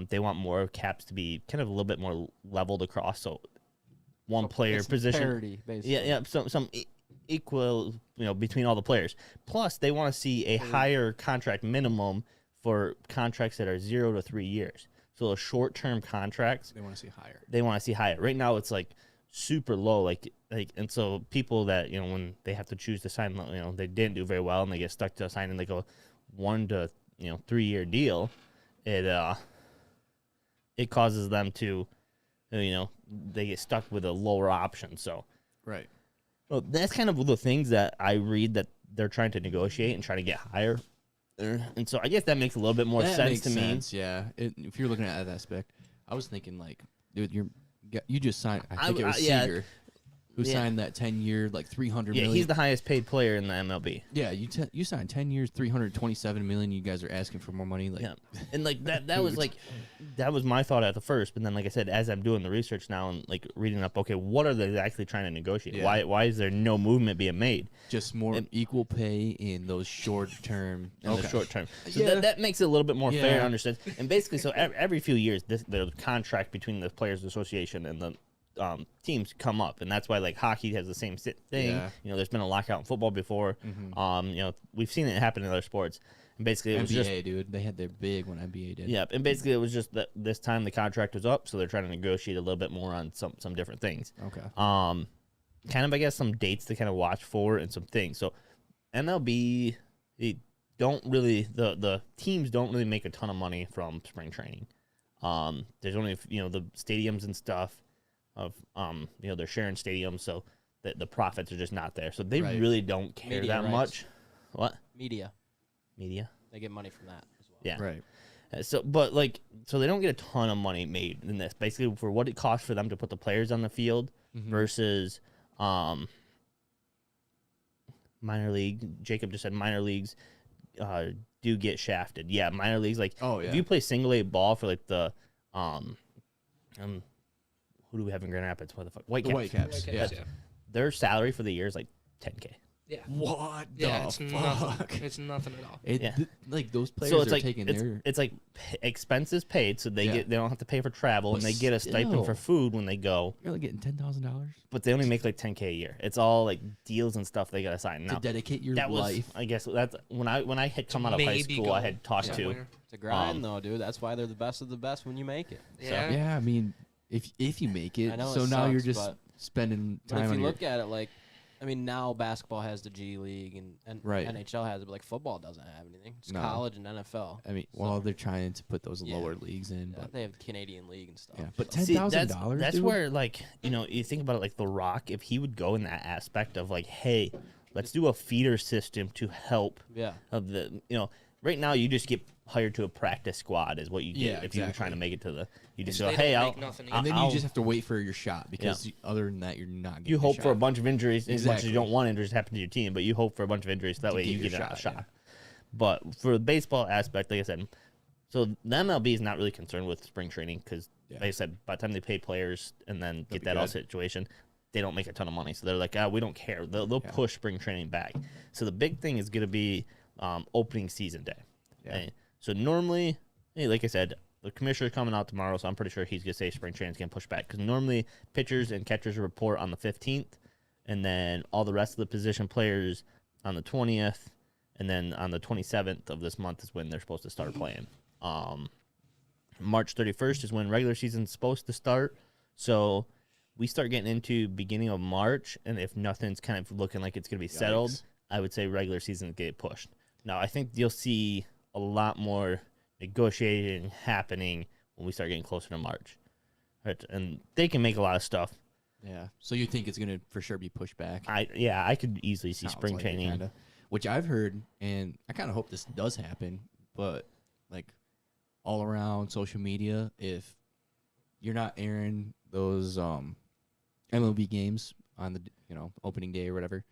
Speaker 1: They want more caps to be kind of a little bit more leveled across. So one player
Speaker 4: It's
Speaker 1: position,
Speaker 4: parity, basically.
Speaker 1: yeah, some equal, between all the players. Plus, they want to see a higher contract minimum for contracts that are 0 to 3 years. So those short-term contracts,
Speaker 3: They want to see higher.
Speaker 1: they want to see higher. Right now, it's like super low. Like, and so people that when they have to choose to sign, they didn't do very well, and they get stuck to signing like a 1 to 3 year deal. It causes them to, they get stuck with a lower option. So,
Speaker 3: Right.
Speaker 1: well, that's kind of the things that I read that they're trying to negotiate and try to get higher. And so I guess that makes a little bit more
Speaker 3: That
Speaker 1: sense
Speaker 3: makes
Speaker 1: to me.
Speaker 3: sense, yeah. If you're looking at that aspect, I was thinking like, dude, you just signed. I think it was
Speaker 1: yeah.
Speaker 3: Seager who
Speaker 1: Yeah.
Speaker 3: signed that 10-year, like $300
Speaker 1: Yeah,
Speaker 3: million.
Speaker 1: he's the highest paid player in the MLB.
Speaker 3: Yeah, you signed 10 years, $327 million. You guys are asking for more money. Like,
Speaker 1: Yeah, and like that was like that was my thought at the first, but then like I said, as I'm doing the research now and like reading up, okay, what are they actually trying to negotiate?
Speaker 3: Yeah.
Speaker 1: Why is there no movement being made
Speaker 3: just more
Speaker 1: And-
Speaker 3: equal pay in those short term.
Speaker 1: in the short term? So
Speaker 3: Yeah.
Speaker 1: that makes it a little bit more fair
Speaker 3: Yeah.
Speaker 1: to understand. And basically, so every few years, the contract between the Players Association and the teams come up, and that's why like hockey has the same thing.
Speaker 3: Yeah.
Speaker 1: There's been a lockout in football before. We've seen it happen in other sports. And basically, it was
Speaker 3: NBA,
Speaker 1: just
Speaker 3: dude, they had their big when NBA did.
Speaker 1: yeah, and basically it was just that this time the contract was up, so they're trying to negotiate a little bit more on some different things.
Speaker 3: Okay.
Speaker 1: Kind of I guess some dates to kind of watch for and some things. So MLB, they don't really the teams don't really make a ton of money from spring training. There's only the stadiums and stuff of they're sharing stadiums, so the profits are just not there. So they
Speaker 3: Right.
Speaker 1: really don't care
Speaker 4: Media
Speaker 1: that
Speaker 4: rights.
Speaker 1: much. What
Speaker 4: Media.
Speaker 1: media?
Speaker 4: They get money from that as well.
Speaker 1: Yeah.
Speaker 3: Right.
Speaker 1: So, but like, so they don't get a ton of money made in this. Basically, for what it costs for them to put the players on the field
Speaker 3: Mhm.
Speaker 1: versus minor league. Jacob just said minor leagues do get shafted. Yeah, minor leagues. Like,
Speaker 3: Oh, yeah.
Speaker 1: if you play single A ball for like the who do we have in Grand Rapids? What the fuck?
Speaker 3: The
Speaker 1: Whitecaps.
Speaker 3: Whitecaps.
Speaker 2: Whitecaps,
Speaker 3: Yeah.
Speaker 2: yeah.
Speaker 1: Their salary for the year is like $10K.
Speaker 2: Yeah.
Speaker 3: What
Speaker 2: Yeah,
Speaker 3: the
Speaker 2: it's
Speaker 3: fuck?
Speaker 2: nothing. It's nothing at all.
Speaker 3: It,
Speaker 1: Yeah.
Speaker 3: like those players
Speaker 1: So it's
Speaker 3: are
Speaker 1: like
Speaker 3: taking
Speaker 1: it's,
Speaker 3: their
Speaker 1: it's like expenses paid, so they
Speaker 3: Yeah.
Speaker 1: they don't have to pay for travel,
Speaker 3: But
Speaker 1: and they get a stipend
Speaker 3: still.
Speaker 1: for food when they go.
Speaker 3: you're only getting $10,000
Speaker 1: But they only make like $10K a year. It's all like deals and stuff they gotta sign.
Speaker 3: to
Speaker 1: Now
Speaker 3: dedicate your
Speaker 1: that was,
Speaker 3: life.
Speaker 1: I guess that's when I had come out of high
Speaker 2: Maybe
Speaker 1: school.
Speaker 2: go
Speaker 1: I had talked to.
Speaker 2: somewhere.
Speaker 4: It's a grind,
Speaker 1: Um,
Speaker 4: though, dude. That's why they're the best of the best when you make it.
Speaker 2: Yeah.
Speaker 3: Yeah, I mean, if you make it,
Speaker 4: I know
Speaker 3: so
Speaker 4: it
Speaker 3: now you're
Speaker 4: sucks,
Speaker 3: just
Speaker 4: but-
Speaker 3: spending
Speaker 4: But
Speaker 3: time
Speaker 4: if
Speaker 3: on
Speaker 4: you
Speaker 3: your
Speaker 4: look at it, like, I mean, now basketball has the G League and
Speaker 3: Right.
Speaker 4: NHL has it, but like football doesn't have anything. It's
Speaker 3: No.
Speaker 4: college and NFL.
Speaker 3: I mean,
Speaker 4: So-
Speaker 3: well, they're trying to put those
Speaker 4: Yeah.
Speaker 3: lower leagues in,
Speaker 4: Yeah,
Speaker 3: but
Speaker 4: they have the Canadian League and stuff.
Speaker 3: yeah, but
Speaker 4: so.
Speaker 1: See,
Speaker 3: $10,000.
Speaker 1: That's
Speaker 3: dude?
Speaker 1: where like you think about it like The Rock. If he would go in that aspect of like, hey, let's do a feeder system to help
Speaker 4: Yeah.
Speaker 1: of the right now you just get hired to a practice squad is what you get
Speaker 3: Yeah,
Speaker 1: if you're
Speaker 3: exactly.
Speaker 1: trying to make it to the. You just
Speaker 2: They
Speaker 1: go,
Speaker 2: don't
Speaker 1: hey,
Speaker 2: make
Speaker 1: I'll.
Speaker 2: nothing
Speaker 3: and then
Speaker 1: I'll-
Speaker 3: you just have to wait for your shot because other than that, you're not. Getting
Speaker 1: You
Speaker 3: a
Speaker 1: hope for a
Speaker 3: shot.
Speaker 1: bunch of injuries as much as
Speaker 3: Exactly.
Speaker 1: you don't want injuries to happen to your team, but you hope for a bunch of injuries so that
Speaker 3: To
Speaker 1: way
Speaker 3: get
Speaker 1: you
Speaker 3: your
Speaker 1: get a
Speaker 3: shot,
Speaker 1: shot.
Speaker 3: yeah.
Speaker 1: But for the baseball aspect, like I said, so the MLB is not really concerned with spring training because,
Speaker 3: Yeah.
Speaker 1: like I said, by the time they pay players and then
Speaker 3: They'll
Speaker 1: get
Speaker 3: be
Speaker 1: that all
Speaker 3: good.
Speaker 1: situation, they don't make a ton of money. So they're like, we don't care. They'll
Speaker 3: Yeah.
Speaker 1: push spring training back. So the big thing is going to be opening season day.
Speaker 3: Yeah.
Speaker 1: Okay? So normally, like I said, the commissioner's coming out tomorrow, so I'm pretty sure he's going to say spring training's going to push back. Because normally pitchers and catchers report on the 15th, and then all the rest of the position players on the 20th, and then on the 27th of this month is when they're supposed to start playing. March 31st is when regular season's supposed to start. So we start getting into beginning of March, and if nothing's kind of looking like it's going to be settled,
Speaker 3: Yikes.
Speaker 1: I would say regular season get pushed. Now, I think you'll see a lot more negotiating happening when we start getting closer to March. Right? And they can make a lot of stuff.
Speaker 3: Yeah. So you think it's gonna for sure be pushed back?
Speaker 1: I could easily see
Speaker 3: Sounds
Speaker 1: spring
Speaker 3: like it,
Speaker 1: training.
Speaker 3: kinda. Which I've heard, and I kind of hope this does happen. But like all around social media, if you're not airing those MLB games on the opening day or whatever,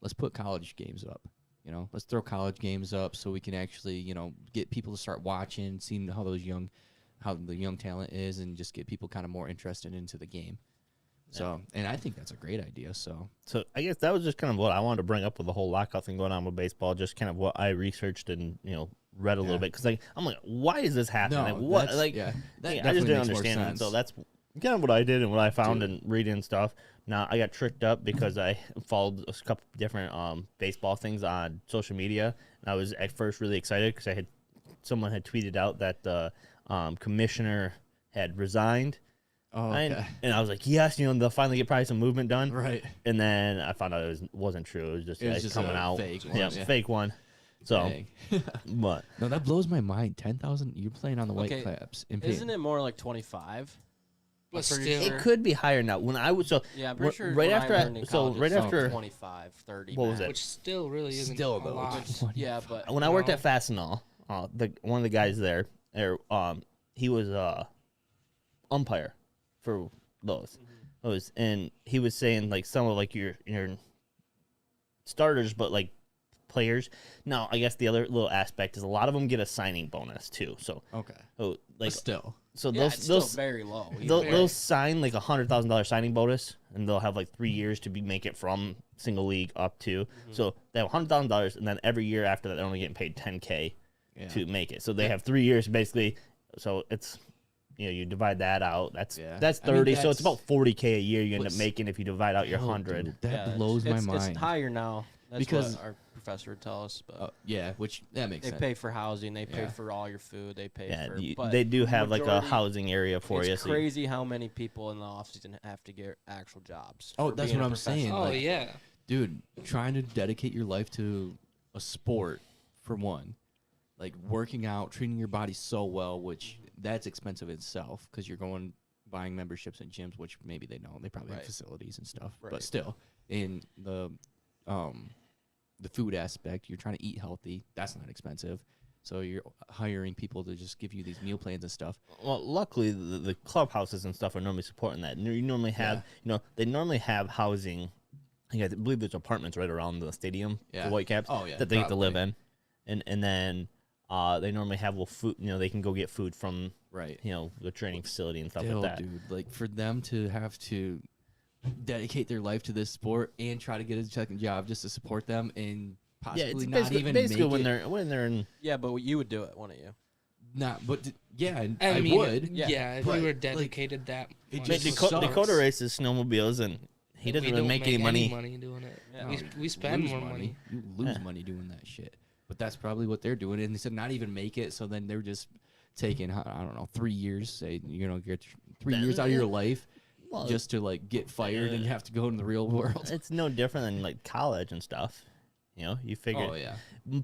Speaker 3: let's put college games up. Let's throw college games up so we can actually get people to start watching, seeing how the young talent is, and just get people kind of more interested into the game. So, and I think that's a great idea. So,
Speaker 1: I guess that was just kind of what I wanted to bring up with the whole lockout thing going on with baseball. Just kind of what I researched and read a little
Speaker 3: Yeah.
Speaker 1: bit because I'm like, why is this happening?
Speaker 3: No,
Speaker 1: like, what?
Speaker 3: that's-
Speaker 1: Like,
Speaker 3: yeah, that
Speaker 1: I just
Speaker 3: definitely
Speaker 1: didn't
Speaker 3: makes more
Speaker 1: understand it.
Speaker 3: sense.
Speaker 1: So that's kind of what I did and what I found
Speaker 3: Dude.
Speaker 1: in reading and stuff. Now I got tricked up because I followed a couple different baseball things on social media, and I was at first really excited because someone had tweeted out that the commissioner had resigned.
Speaker 3: oh, okay.
Speaker 1: And I was like, yes, they'll finally get probably some movement done.
Speaker 3: Right.
Speaker 1: And then I found out wasn't true. It was just,
Speaker 3: It was
Speaker 1: guys
Speaker 3: just
Speaker 1: coming
Speaker 3: a
Speaker 1: out.
Speaker 3: fake one,
Speaker 1: Yeah,
Speaker 3: yeah.
Speaker 1: fake one. So,
Speaker 3: Dang.
Speaker 1: but
Speaker 3: No, that blows my mind. 10,000. You're playing on the
Speaker 4: Okay,
Speaker 3: Whitecaps. And
Speaker 4: Isn't it more like 25?
Speaker 2: But
Speaker 4: I'm pretty
Speaker 2: still,
Speaker 4: sure.
Speaker 1: it could be higher now. When I was
Speaker 4: Yeah, I'm
Speaker 1: wh-
Speaker 4: pretty sure.
Speaker 1: right
Speaker 4: when
Speaker 1: after
Speaker 4: I
Speaker 1: I-
Speaker 4: learned in
Speaker 1: so
Speaker 4: college,
Speaker 1: right
Speaker 4: it's like
Speaker 1: after-
Speaker 4: 25, 30.
Speaker 1: What was
Speaker 4: max.
Speaker 1: it?
Speaker 2: which still really isn't
Speaker 3: Still,
Speaker 2: a
Speaker 3: though,
Speaker 2: lot.
Speaker 4: Yeah, but
Speaker 1: when I worked
Speaker 2: No.
Speaker 1: at Fastenal, one of the guys there, he was umpire for those. And he was saying like some of like your starters, but like players. Now, I guess the other little aspect is a lot of them get a signing bonus too. So,
Speaker 3: okay.
Speaker 1: like
Speaker 3: But still.
Speaker 1: so
Speaker 4: yeah,
Speaker 1: those
Speaker 4: it's still
Speaker 1: those
Speaker 4: very low.
Speaker 1: they'll sign like $100,000 signing bonus, and they'll have like 3 years to make it from single league up to. So they have $100,000, and then every year after that, they're only getting paid $10K
Speaker 3: Yeah.
Speaker 1: to make it. So they have 3 years basically. So it's you divide that out. That's
Speaker 3: Yeah.
Speaker 1: that's
Speaker 3: I mean,
Speaker 1: 30. So it's
Speaker 3: that's-
Speaker 1: about 40K a year you end up
Speaker 3: What's-
Speaker 1: making if you divide out your
Speaker 3: Hell,
Speaker 1: 100.
Speaker 3: dude, that
Speaker 4: Yeah,
Speaker 3: blows my
Speaker 4: it's
Speaker 3: mind.
Speaker 4: higher now. That's
Speaker 3: Because-
Speaker 4: what our professor would tell us. But
Speaker 3: Yeah, which that makes
Speaker 4: they
Speaker 3: sense.
Speaker 4: pay for housing. They pay
Speaker 3: Yeah.
Speaker 4: for all your food. They pay
Speaker 1: Yeah,
Speaker 4: for. But
Speaker 1: they do have like a
Speaker 4: majority-
Speaker 1: housing area for you.
Speaker 4: It's
Speaker 1: So you-
Speaker 4: crazy how many people in the offseason have to get actual jobs.
Speaker 3: Oh,
Speaker 4: for
Speaker 3: that's
Speaker 4: being
Speaker 3: what
Speaker 4: a
Speaker 3: I'm saying,
Speaker 4: professional.
Speaker 2: Oh
Speaker 3: like-
Speaker 2: yeah,
Speaker 3: Dude, trying to dedicate your life to a sport, for one, like working out, treating your body so well, which that's expensive itself because you're buying memberships in gyms, which maybe they don't. They probably have
Speaker 4: Right.
Speaker 3: facilities and stuff.
Speaker 4: Right.
Speaker 3: But still, in the food aspect. You're trying to eat healthy. That's not expensive. So you're hiring people to just give you these meal plans and stuff.
Speaker 1: Well, luckily the clubhouses and stuff are normally supporting that. You normally have, they normally have housing. I believe there's apartments right around the stadium for Whitecaps that they get to live in, and then they normally have food. They can go get food from the training facility and stuff like that.
Speaker 3: Dude, like for them to have to dedicate their life to this sport and try to get a second job just to support them and possibly not even
Speaker 1: basically
Speaker 3: make
Speaker 1: when they're in.
Speaker 4: Yeah, but you would do it, wouldn't you?
Speaker 3: Not, but I
Speaker 2: mean,
Speaker 3: would.
Speaker 2: Yeah, if
Speaker 3: but,
Speaker 2: you were dedicated that
Speaker 3: it
Speaker 2: much.
Speaker 3: just
Speaker 1: Dakota races snowmobiles, and he doesn't really make any money.
Speaker 2: Doing it.
Speaker 4: Yeah.
Speaker 2: We spend
Speaker 3: lose
Speaker 2: more money.
Speaker 3: You lose money doing that shit. But that's probably what they're doing. And they said not even make it, so then they're just taking, I don't know, 3 years. Say you're going to get 3 years out of your life just to, like, get fired and you have to go in the real world.
Speaker 1: It's no different than, like, college and stuff. You figure.
Speaker 3: Oh, yeah.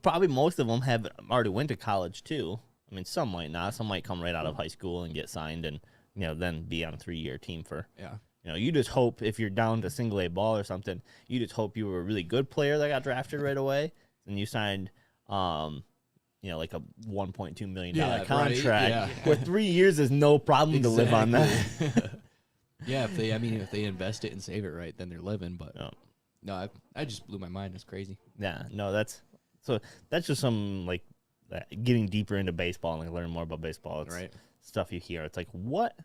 Speaker 1: Probably most of them have already went to college, too. I mean, some might not. Some might come right out of high school and get signed and, then be on a 3-year team for.
Speaker 3: Yeah.
Speaker 1: You just hope if you're down to single A ball or something, you just hope you were a really good player that got drafted right away, and you signed, like a $1.2 million contract. Where 3 years is no problem to live on that.
Speaker 3: Yeah, if they invest it and save it right, then they're living. But no, I just blew my mind. It's crazy.
Speaker 1: Yeah, no, that's just some like getting deeper into baseball and learning more about baseball. It's stuff you hear. It's like what?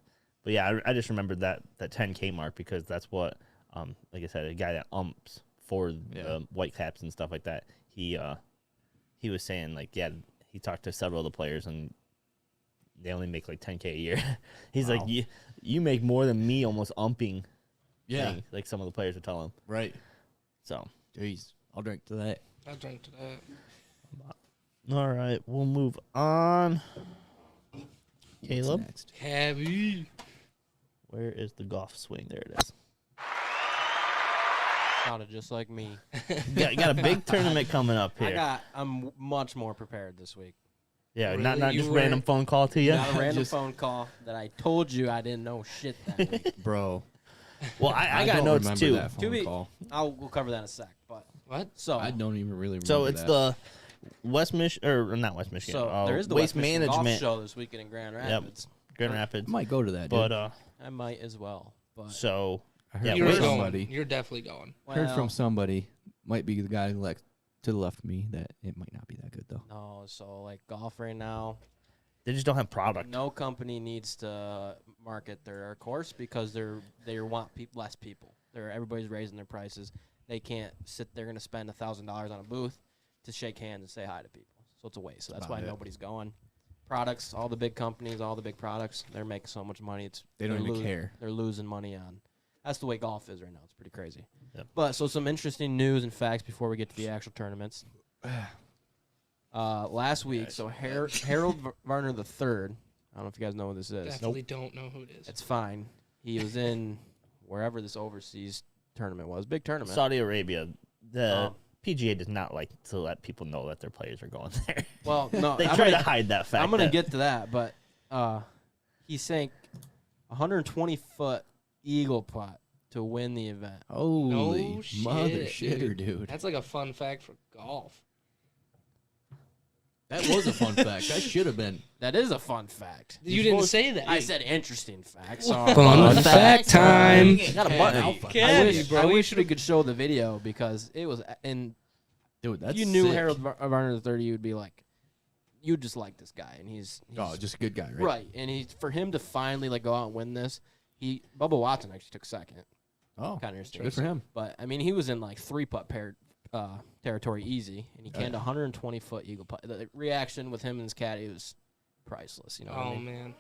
Speaker 1: But yeah, I just remembered that 10K mark because that's what, like I said, a guy that umps for the Whitecaps and stuff like that. He was saying he talked to several of the players and they only make like 10K a year. He's like, you make more than me almost umping.
Speaker 3: Yeah,
Speaker 1: like some of the players would tell him.
Speaker 3: Right.
Speaker 1: So,
Speaker 3: jeez, I'll drink to that.
Speaker 2: I'll drink to that.
Speaker 1: All right, we'll move on. Caleb,
Speaker 3: Next.
Speaker 2: Heavy.
Speaker 1: where is the golf swing? There it is.
Speaker 4: Sounded just like me.
Speaker 1: got a big tournament coming up here.
Speaker 4: I'm much more prepared this week.
Speaker 1: Yeah,
Speaker 2: Really?
Speaker 1: not
Speaker 2: You
Speaker 1: just
Speaker 2: were-
Speaker 1: random phone call to you.
Speaker 4: Not a random
Speaker 3: Just-
Speaker 4: phone call that I told you I didn't know shit that week.
Speaker 3: Bro.
Speaker 1: Well, I got
Speaker 3: don't
Speaker 1: notes
Speaker 3: remember
Speaker 1: too.
Speaker 3: that phone
Speaker 4: be-
Speaker 3: call.
Speaker 4: We'll cover that in a sec. But
Speaker 2: What?
Speaker 4: so
Speaker 3: I don't even really remember
Speaker 1: So it's
Speaker 3: that.
Speaker 1: the West Michigan, or not West Michigan.
Speaker 4: there is the
Speaker 1: Waste
Speaker 4: West Michigan Golf
Speaker 1: Management,
Speaker 4: show this weekend in Grand Rapids.
Speaker 1: Grand
Speaker 3: I
Speaker 1: Rapids.
Speaker 3: might go to that, dude.
Speaker 1: But
Speaker 4: I might as well. But
Speaker 1: so
Speaker 3: I heard
Speaker 1: yeah,
Speaker 2: You're
Speaker 3: from
Speaker 1: Waste-
Speaker 2: going.
Speaker 3: somebody.
Speaker 2: You're definitely going.
Speaker 3: Heard from
Speaker 4: well,
Speaker 3: somebody. Might be the guy to the left of me that it might not be that good though.
Speaker 4: no. So like golf right now,
Speaker 1: they just don't have product.
Speaker 4: no company needs to market their course because they want less people. Everybody's raising their prices. They can't sit. They're going to spend $1,000 on a booth to shake hands and say hi to people. So it's a waste. So that's why
Speaker 3: about it.
Speaker 4: nobody's going. Products, all the big companies, all the big products, they're making so much money.
Speaker 3: They don't
Speaker 4: they're
Speaker 3: even care.
Speaker 4: They're losing money on. That's the way golf is right now. It's pretty crazy.
Speaker 1: Yep.
Speaker 4: But so some interesting news and facts before we get to the actual tournaments. Last week, so Harold Varner III. I don't know if you guys know who this is.
Speaker 2: Definitely don't know who it is.
Speaker 4: It's fine. He was in wherever this overseas tournament was. Big tournament.
Speaker 1: Saudi Arabia, the
Speaker 4: Um,
Speaker 1: PGA does not like to let people know that their players are going there.
Speaker 4: Well, no,
Speaker 1: They
Speaker 4: I'm
Speaker 1: try
Speaker 4: gonna,
Speaker 1: to hide that fact.
Speaker 4: I'm gonna
Speaker 1: that-
Speaker 4: get to that, but he sank 120-foot eagle putt to win the event.
Speaker 3: Holy
Speaker 2: No
Speaker 3: mother
Speaker 2: shit,
Speaker 3: shitter, dude.
Speaker 2: That's like a fun fact for golf.
Speaker 3: That was a fun fact. That should have been.
Speaker 4: That is a fun fact.
Speaker 2: You didn't say that.
Speaker 4: I said interesting fact. So
Speaker 2: Fun fact time.
Speaker 1: Got a button.
Speaker 4: I wish we could show the video because it was. And
Speaker 3: Dude, that's
Speaker 4: if you knew
Speaker 3: sick.
Speaker 4: Harold Varner III, you'd be like, you'd just like this guy, and he's
Speaker 3: Oh, just a good guy, right?
Speaker 4: right. And for him to finally go out and win this, Bubba Watson actually took second.
Speaker 3: Oh,
Speaker 4: Kind of interesting.
Speaker 3: good for him.
Speaker 4: But I mean, he was in like 3-putt territory easy, and he canned 120-foot eagle putt. The reaction with him and his caddy was priceless. You know what I
Speaker 2: Oh
Speaker 4: mean?
Speaker 2: man,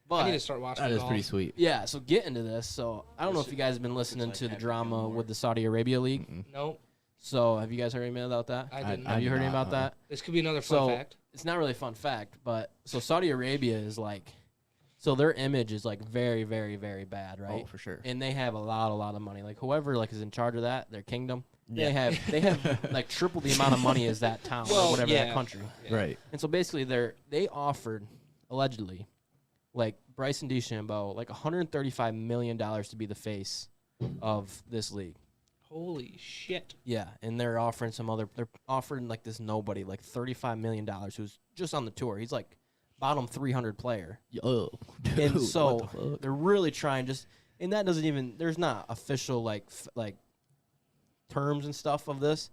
Speaker 4: But
Speaker 2: I need to start watching
Speaker 3: That is
Speaker 2: golf.
Speaker 3: pretty sweet.
Speaker 4: yeah, so get into this. So I don't know if you guys have been listening to the drama with the Saudi Arabia League.
Speaker 2: Nope,
Speaker 4: So have you guys heard anything about that?
Speaker 2: I didn't.
Speaker 4: Have you heard
Speaker 3: did
Speaker 4: anything
Speaker 3: not,
Speaker 4: about that?
Speaker 2: This could be another fun
Speaker 4: So
Speaker 2: fact.
Speaker 4: it's not really a fun fact, but so Saudi Arabia is like, so their image is like very, very, very bad, right?
Speaker 3: Oh, for sure.
Speaker 4: And they have a lot of money. Like whoever like is in charge of that, their kingdom,
Speaker 1: Yeah.
Speaker 4: they have like triple the amount of money as that town
Speaker 2: Well,
Speaker 4: or whatever
Speaker 2: yeah.
Speaker 4: that country.
Speaker 2: Yeah.
Speaker 3: Right.
Speaker 4: And so basically they offered allegedly like Bryson DeChambeau like $135 million to be the face of this league.
Speaker 2: Holy shit.
Speaker 4: Yeah, and they're offering they're offering like this nobody, like $35 million, who's just on the tour. He's like bottom 300 player.
Speaker 3: Oh,
Speaker 4: And
Speaker 3: dude,
Speaker 4: so
Speaker 3: what the fuck?
Speaker 4: they're really trying and that doesn't even, there's not official like terms and stuff of this,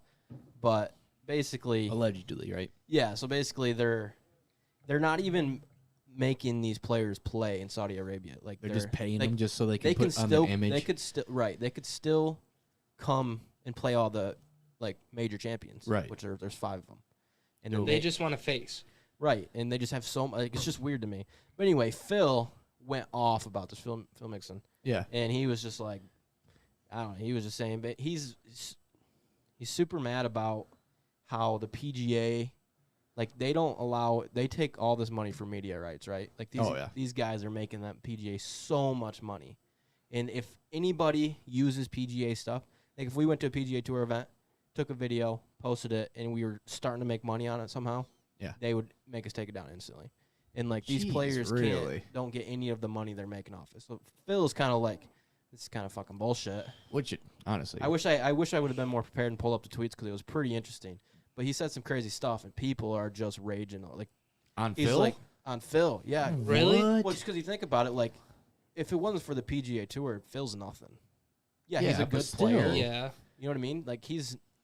Speaker 4: but basically,
Speaker 3: Allegedly, right?
Speaker 4: yeah, so basically they're not even making these players play in Saudi Arabia. Like
Speaker 3: They're just paying
Speaker 4: they-
Speaker 3: them just so they can
Speaker 4: they can
Speaker 3: put on
Speaker 4: still
Speaker 3: the image.
Speaker 4: they could still come and play all the like major champions,
Speaker 3: Right.
Speaker 4: which there's 5 of them. And then
Speaker 2: They just want a face.
Speaker 4: right, and they just have so like it's just weird to me. But anyway, Phil went off about this, Phil Mixon,
Speaker 3: yeah.
Speaker 4: and he was just like, I don't know, he was just saying, but he's super mad about how the PGA, like they take all this money for media rights, right? Like these guys are making that PGA so much money, and if anybody uses PGA stuff, like if we went to a PGA Tour event, took a video, posted it, and we were starting to make money on it somehow,
Speaker 3: Yeah.
Speaker 4: they would make us take it down instantly. And like these
Speaker 3: Jeez,
Speaker 4: players
Speaker 3: really?
Speaker 4: don't get any of the money they're making off it. So Phil's kind of like, this is kind of fucking bullshit.
Speaker 3: Which, honestly,
Speaker 4: I wish I would have been more prepared and pull up the tweets because it was pretty interesting. But he said some crazy stuff, and people are just raging. Like
Speaker 3: on
Speaker 4: he's
Speaker 3: Phil,
Speaker 4: like on Phil, yeah.
Speaker 2: Really?
Speaker 3: What?
Speaker 4: Well, just because you think about it, like if it wasn't for the PGA Tour, Phil's nothing. Yeah, he's
Speaker 3: Yeah,
Speaker 4: a
Speaker 3: but
Speaker 4: good
Speaker 3: still.
Speaker 4: player.
Speaker 2: Yeah.
Speaker 4: You know what I mean? Like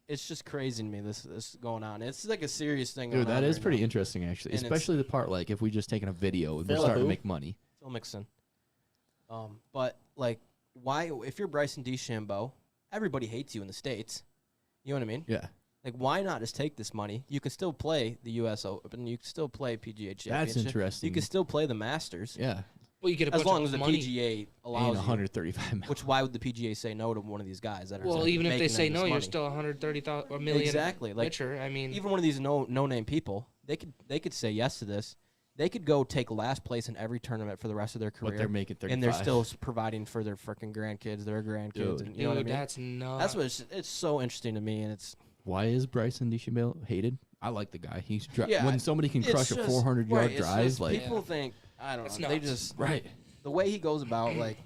Speaker 4: it's just crazy to me this going on. It's like a serious thing.
Speaker 3: Dude,
Speaker 4: going on
Speaker 3: that is
Speaker 4: right
Speaker 3: pretty
Speaker 4: now.
Speaker 3: interesting, actually.
Speaker 4: And it's-
Speaker 3: Especially the part like if we just taken a video and we're
Speaker 1: Phil
Speaker 3: starting
Speaker 1: who?
Speaker 3: to make money.
Speaker 4: Phil Mixon. But like, why? If you're Bryson DeChambeau, everybody hates you in the States. You know what I mean?
Speaker 3: Yeah,
Speaker 4: Like, why not just take this money? You can still play the U.S. Open. You can still play PGA Championship.
Speaker 3: that's interesting.
Speaker 4: You can still play the Masters.
Speaker 3: yeah,
Speaker 2: Well, you get a
Speaker 4: As
Speaker 2: bunch
Speaker 4: long
Speaker 2: of
Speaker 4: as the
Speaker 2: money.
Speaker 4: PGA
Speaker 3: and
Speaker 4: allows you.
Speaker 3: 135 million.
Speaker 4: Which, why would the PGA say no to one of these guys that are
Speaker 2: Well, even if they
Speaker 4: making
Speaker 2: say
Speaker 4: them
Speaker 2: no,
Speaker 4: this
Speaker 2: you're
Speaker 4: money?
Speaker 2: still 130,000 or million
Speaker 4: Exactly. Like,
Speaker 2: richer. I mean,
Speaker 4: even one of these no-name people, they could say yes to this. They could go take last place in every tournament for the rest of their career.
Speaker 3: But they're making 35.
Speaker 4: and they're still providing for their freaking grandkids, their grandkids.
Speaker 3: Dude.
Speaker 4: And, you know what I
Speaker 2: dude,
Speaker 4: mean?
Speaker 2: that's nuts.
Speaker 4: That's what it's so interesting to me, and it's
Speaker 3: Why is Bryson DeChambeau hated? I like the guy. He's
Speaker 4: Yeah,
Speaker 3: when somebody can
Speaker 4: it's
Speaker 3: crush a
Speaker 4: just-
Speaker 3: 400-yard
Speaker 4: right, it's
Speaker 3: drive,
Speaker 4: just
Speaker 3: like
Speaker 4: people think I don't
Speaker 2: That's
Speaker 4: know. They
Speaker 2: nuts.
Speaker 4: just
Speaker 3: right.
Speaker 4: the way he goes about, like,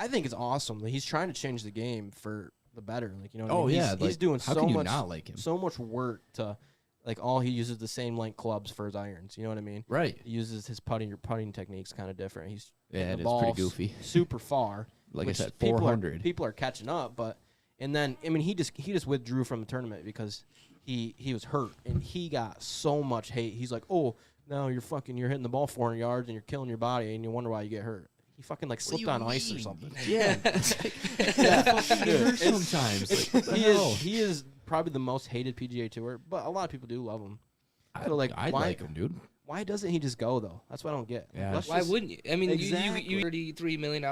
Speaker 4: I think it's awesome. He's trying to change the game for the better. Like, you know, what I
Speaker 3: Oh
Speaker 4: mean?
Speaker 3: yeah,
Speaker 4: he's
Speaker 3: like,
Speaker 4: doing
Speaker 3: how
Speaker 4: so
Speaker 3: can you
Speaker 4: much,
Speaker 3: not like him?
Speaker 4: so much work to, like, all he uses the same length clubs for his irons. You know what I mean?
Speaker 3: Right.
Speaker 4: He uses his putting techniques kind of different. He's
Speaker 3: Yeah,
Speaker 4: hitting
Speaker 3: it
Speaker 4: the
Speaker 3: is
Speaker 4: ball
Speaker 3: pretty goofy.
Speaker 4: super far.
Speaker 3: Like I
Speaker 4: which
Speaker 3: said,
Speaker 4: people
Speaker 3: 400.
Speaker 4: People are catching up, but and then I mean he just withdrew from the tournament because he was hurt and he got so much hate. He's like, oh no, you're hitting the ball 400 yards and you're killing your body and you wonder why you get hurt. He fucking like slipped on ice or something.
Speaker 3: Yeah.
Speaker 4: Yeah,
Speaker 3: It hurts
Speaker 4: It's-
Speaker 3: sometimes. Like, what the
Speaker 4: he
Speaker 3: hell?
Speaker 4: he is probably the most hated PGA Tour, but a lot of people do love him. So, like,
Speaker 3: I'd
Speaker 4: why-
Speaker 3: like him, dude.
Speaker 4: Why doesn't he just go though? That's what I don't get.
Speaker 3: Yeah.
Speaker 4: Let's
Speaker 2: why
Speaker 4: just-
Speaker 2: wouldn't you? I mean,
Speaker 4: Exactly.
Speaker 2: you $33 million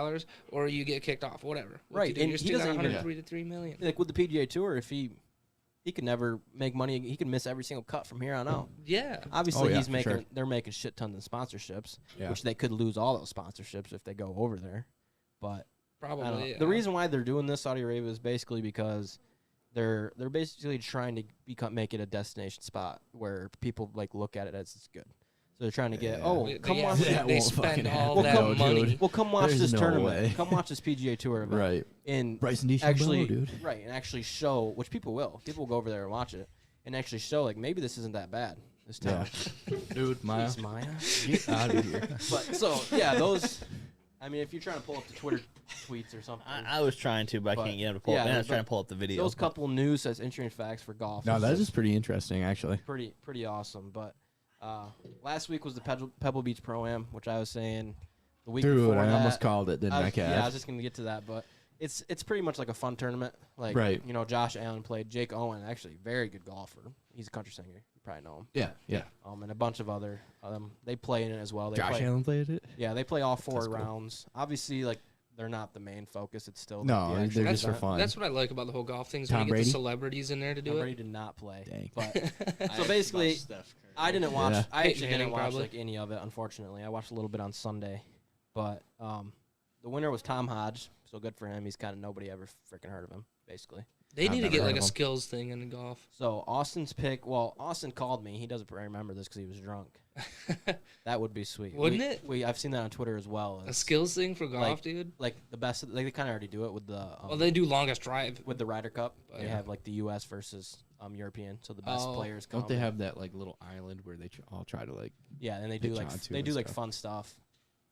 Speaker 2: or you get kicked off, whatever. What
Speaker 4: Right,
Speaker 2: you do,
Speaker 4: and
Speaker 2: you're
Speaker 4: he
Speaker 2: still
Speaker 4: doesn't even-
Speaker 2: 103 million.
Speaker 4: like with the PGA Tour, if he could never make money, he could miss every single cut from here on out.
Speaker 2: Yeah.
Speaker 4: Obviously,
Speaker 3: Oh, yeah,
Speaker 4: he's
Speaker 3: for
Speaker 4: making
Speaker 3: sure.
Speaker 4: they're making shit tons of sponsorships,
Speaker 3: Yeah.
Speaker 4: which they could lose all those sponsorships if they go over there. But I don't know.
Speaker 2: Probably.
Speaker 4: The reason why they're doing this, Saudi Arabia, is basically because they're basically trying to make it a destination spot where people like look at it as it's good. So they're trying to get come watch
Speaker 3: That
Speaker 2: they
Speaker 3: won't
Speaker 2: spend
Speaker 3: fucking
Speaker 2: all
Speaker 3: happen,
Speaker 2: that
Speaker 3: though,
Speaker 2: money.
Speaker 3: dude.
Speaker 4: well come watch
Speaker 3: There's
Speaker 4: this
Speaker 3: no
Speaker 4: tournament,
Speaker 3: way.
Speaker 4: come watch this PGA Tour event,
Speaker 3: Right.
Speaker 4: and
Speaker 3: Bryson DeChambeau,
Speaker 4: actually
Speaker 3: dude.
Speaker 4: right and actually show, which people will go over there and watch it and actually show like maybe this isn't that bad this time.
Speaker 3: Yeah. Dude, Maya,
Speaker 4: Jeez, Maya.
Speaker 3: get out of here.
Speaker 4: But so yeah, those. I mean, if you're trying to pull up the Twitter tweets or something,
Speaker 1: I was trying to, but I
Speaker 4: But,
Speaker 1: can't get him to pull up.
Speaker 4: yeah,
Speaker 1: And I was
Speaker 4: but
Speaker 1: trying to pull up the video.
Speaker 4: those couple news as interesting facts for golf.
Speaker 3: No,
Speaker 4: is
Speaker 3: that
Speaker 4: just
Speaker 3: is pretty interesting, actually.
Speaker 4: pretty awesome. But last week was the Pebble Beach Pro Am, which I was saying the week
Speaker 3: Dude,
Speaker 4: before
Speaker 3: I
Speaker 4: that.
Speaker 3: almost called it, didn't I, Cav?
Speaker 4: Yeah, I was just gonna get to that, but it's pretty much like a fun tournament. Like,
Speaker 3: Right.
Speaker 4: you know, Josh Allen played, Jake Owen, actually very good golfer. He's a country singer. You probably know him.
Speaker 3: Yeah.
Speaker 4: And a bunch of other they play in it as well. They
Speaker 3: Josh
Speaker 4: play,
Speaker 3: Allen played it?
Speaker 4: Yeah, they play all 4
Speaker 3: That's cool.
Speaker 4: rounds. Obviously, like they're not the main focus. It's still
Speaker 3: No,
Speaker 4: the
Speaker 3: they're
Speaker 4: actual
Speaker 3: just for
Speaker 4: event.
Speaker 3: fun.
Speaker 2: That's what I like about the whole golf things.
Speaker 3: Tom
Speaker 2: When you get
Speaker 3: Brady?
Speaker 2: the celebrities in there to
Speaker 4: Tom
Speaker 2: do
Speaker 4: Brady
Speaker 2: it.
Speaker 4: did not play.
Speaker 3: Dang.
Speaker 4: But so basically, I didn't watch.
Speaker 3: Yeah.
Speaker 4: I
Speaker 2: Peyton
Speaker 4: actually didn't
Speaker 2: Manning,
Speaker 4: watch
Speaker 2: probably.
Speaker 4: like any of it. Unfortunately, I watched a little bit on Sunday, but the winner was Tom Hodge. So good for him. He's kind of nobody ever freaking heard of him, basically.
Speaker 2: They
Speaker 3: I've
Speaker 2: need to
Speaker 3: never
Speaker 2: get
Speaker 3: heard
Speaker 2: like a
Speaker 3: of 'em.
Speaker 2: skills thing in golf.
Speaker 4: So Austin's pick. Well, Austin called me. He doesn't remember this because he was drunk. That would be sweet.
Speaker 2: Wouldn't it?
Speaker 4: I've seen that on Twitter as well.
Speaker 2: A
Speaker 4: It's
Speaker 2: skills thing for golf,
Speaker 4: like-
Speaker 2: dude.
Speaker 4: like the best. They kind of already do it with the.
Speaker 2: Well, they do longest drive.
Speaker 4: with the Ryder Cup.
Speaker 2: Oh,
Speaker 4: They
Speaker 2: yeah.
Speaker 4: have like the U.S. versus European. So the best
Speaker 2: Oh.
Speaker 4: players come.
Speaker 3: Don't they have that like little island where they all try to like?
Speaker 4: Yeah, and they do
Speaker 3: pitch
Speaker 4: like
Speaker 3: onto
Speaker 4: they
Speaker 3: and
Speaker 4: do like
Speaker 3: stuff?
Speaker 4: fun stuff.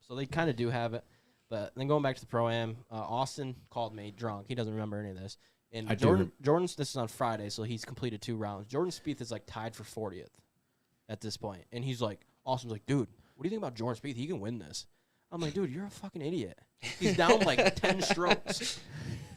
Speaker 4: So they kind of do have it. But then going back to the pro am, Austin called me drunk. He doesn't remember any of this. And
Speaker 3: I do
Speaker 4: Jordan's this is on Friday, so he's completed 2 rounds. Jordan Spieth is like tied for 40th at this point, and he's like, Austin's like, dude, what do you think about Jordan Spieth? He can win this. I'm like, dude, you're a fucking idiot. He's down like 10 strokes.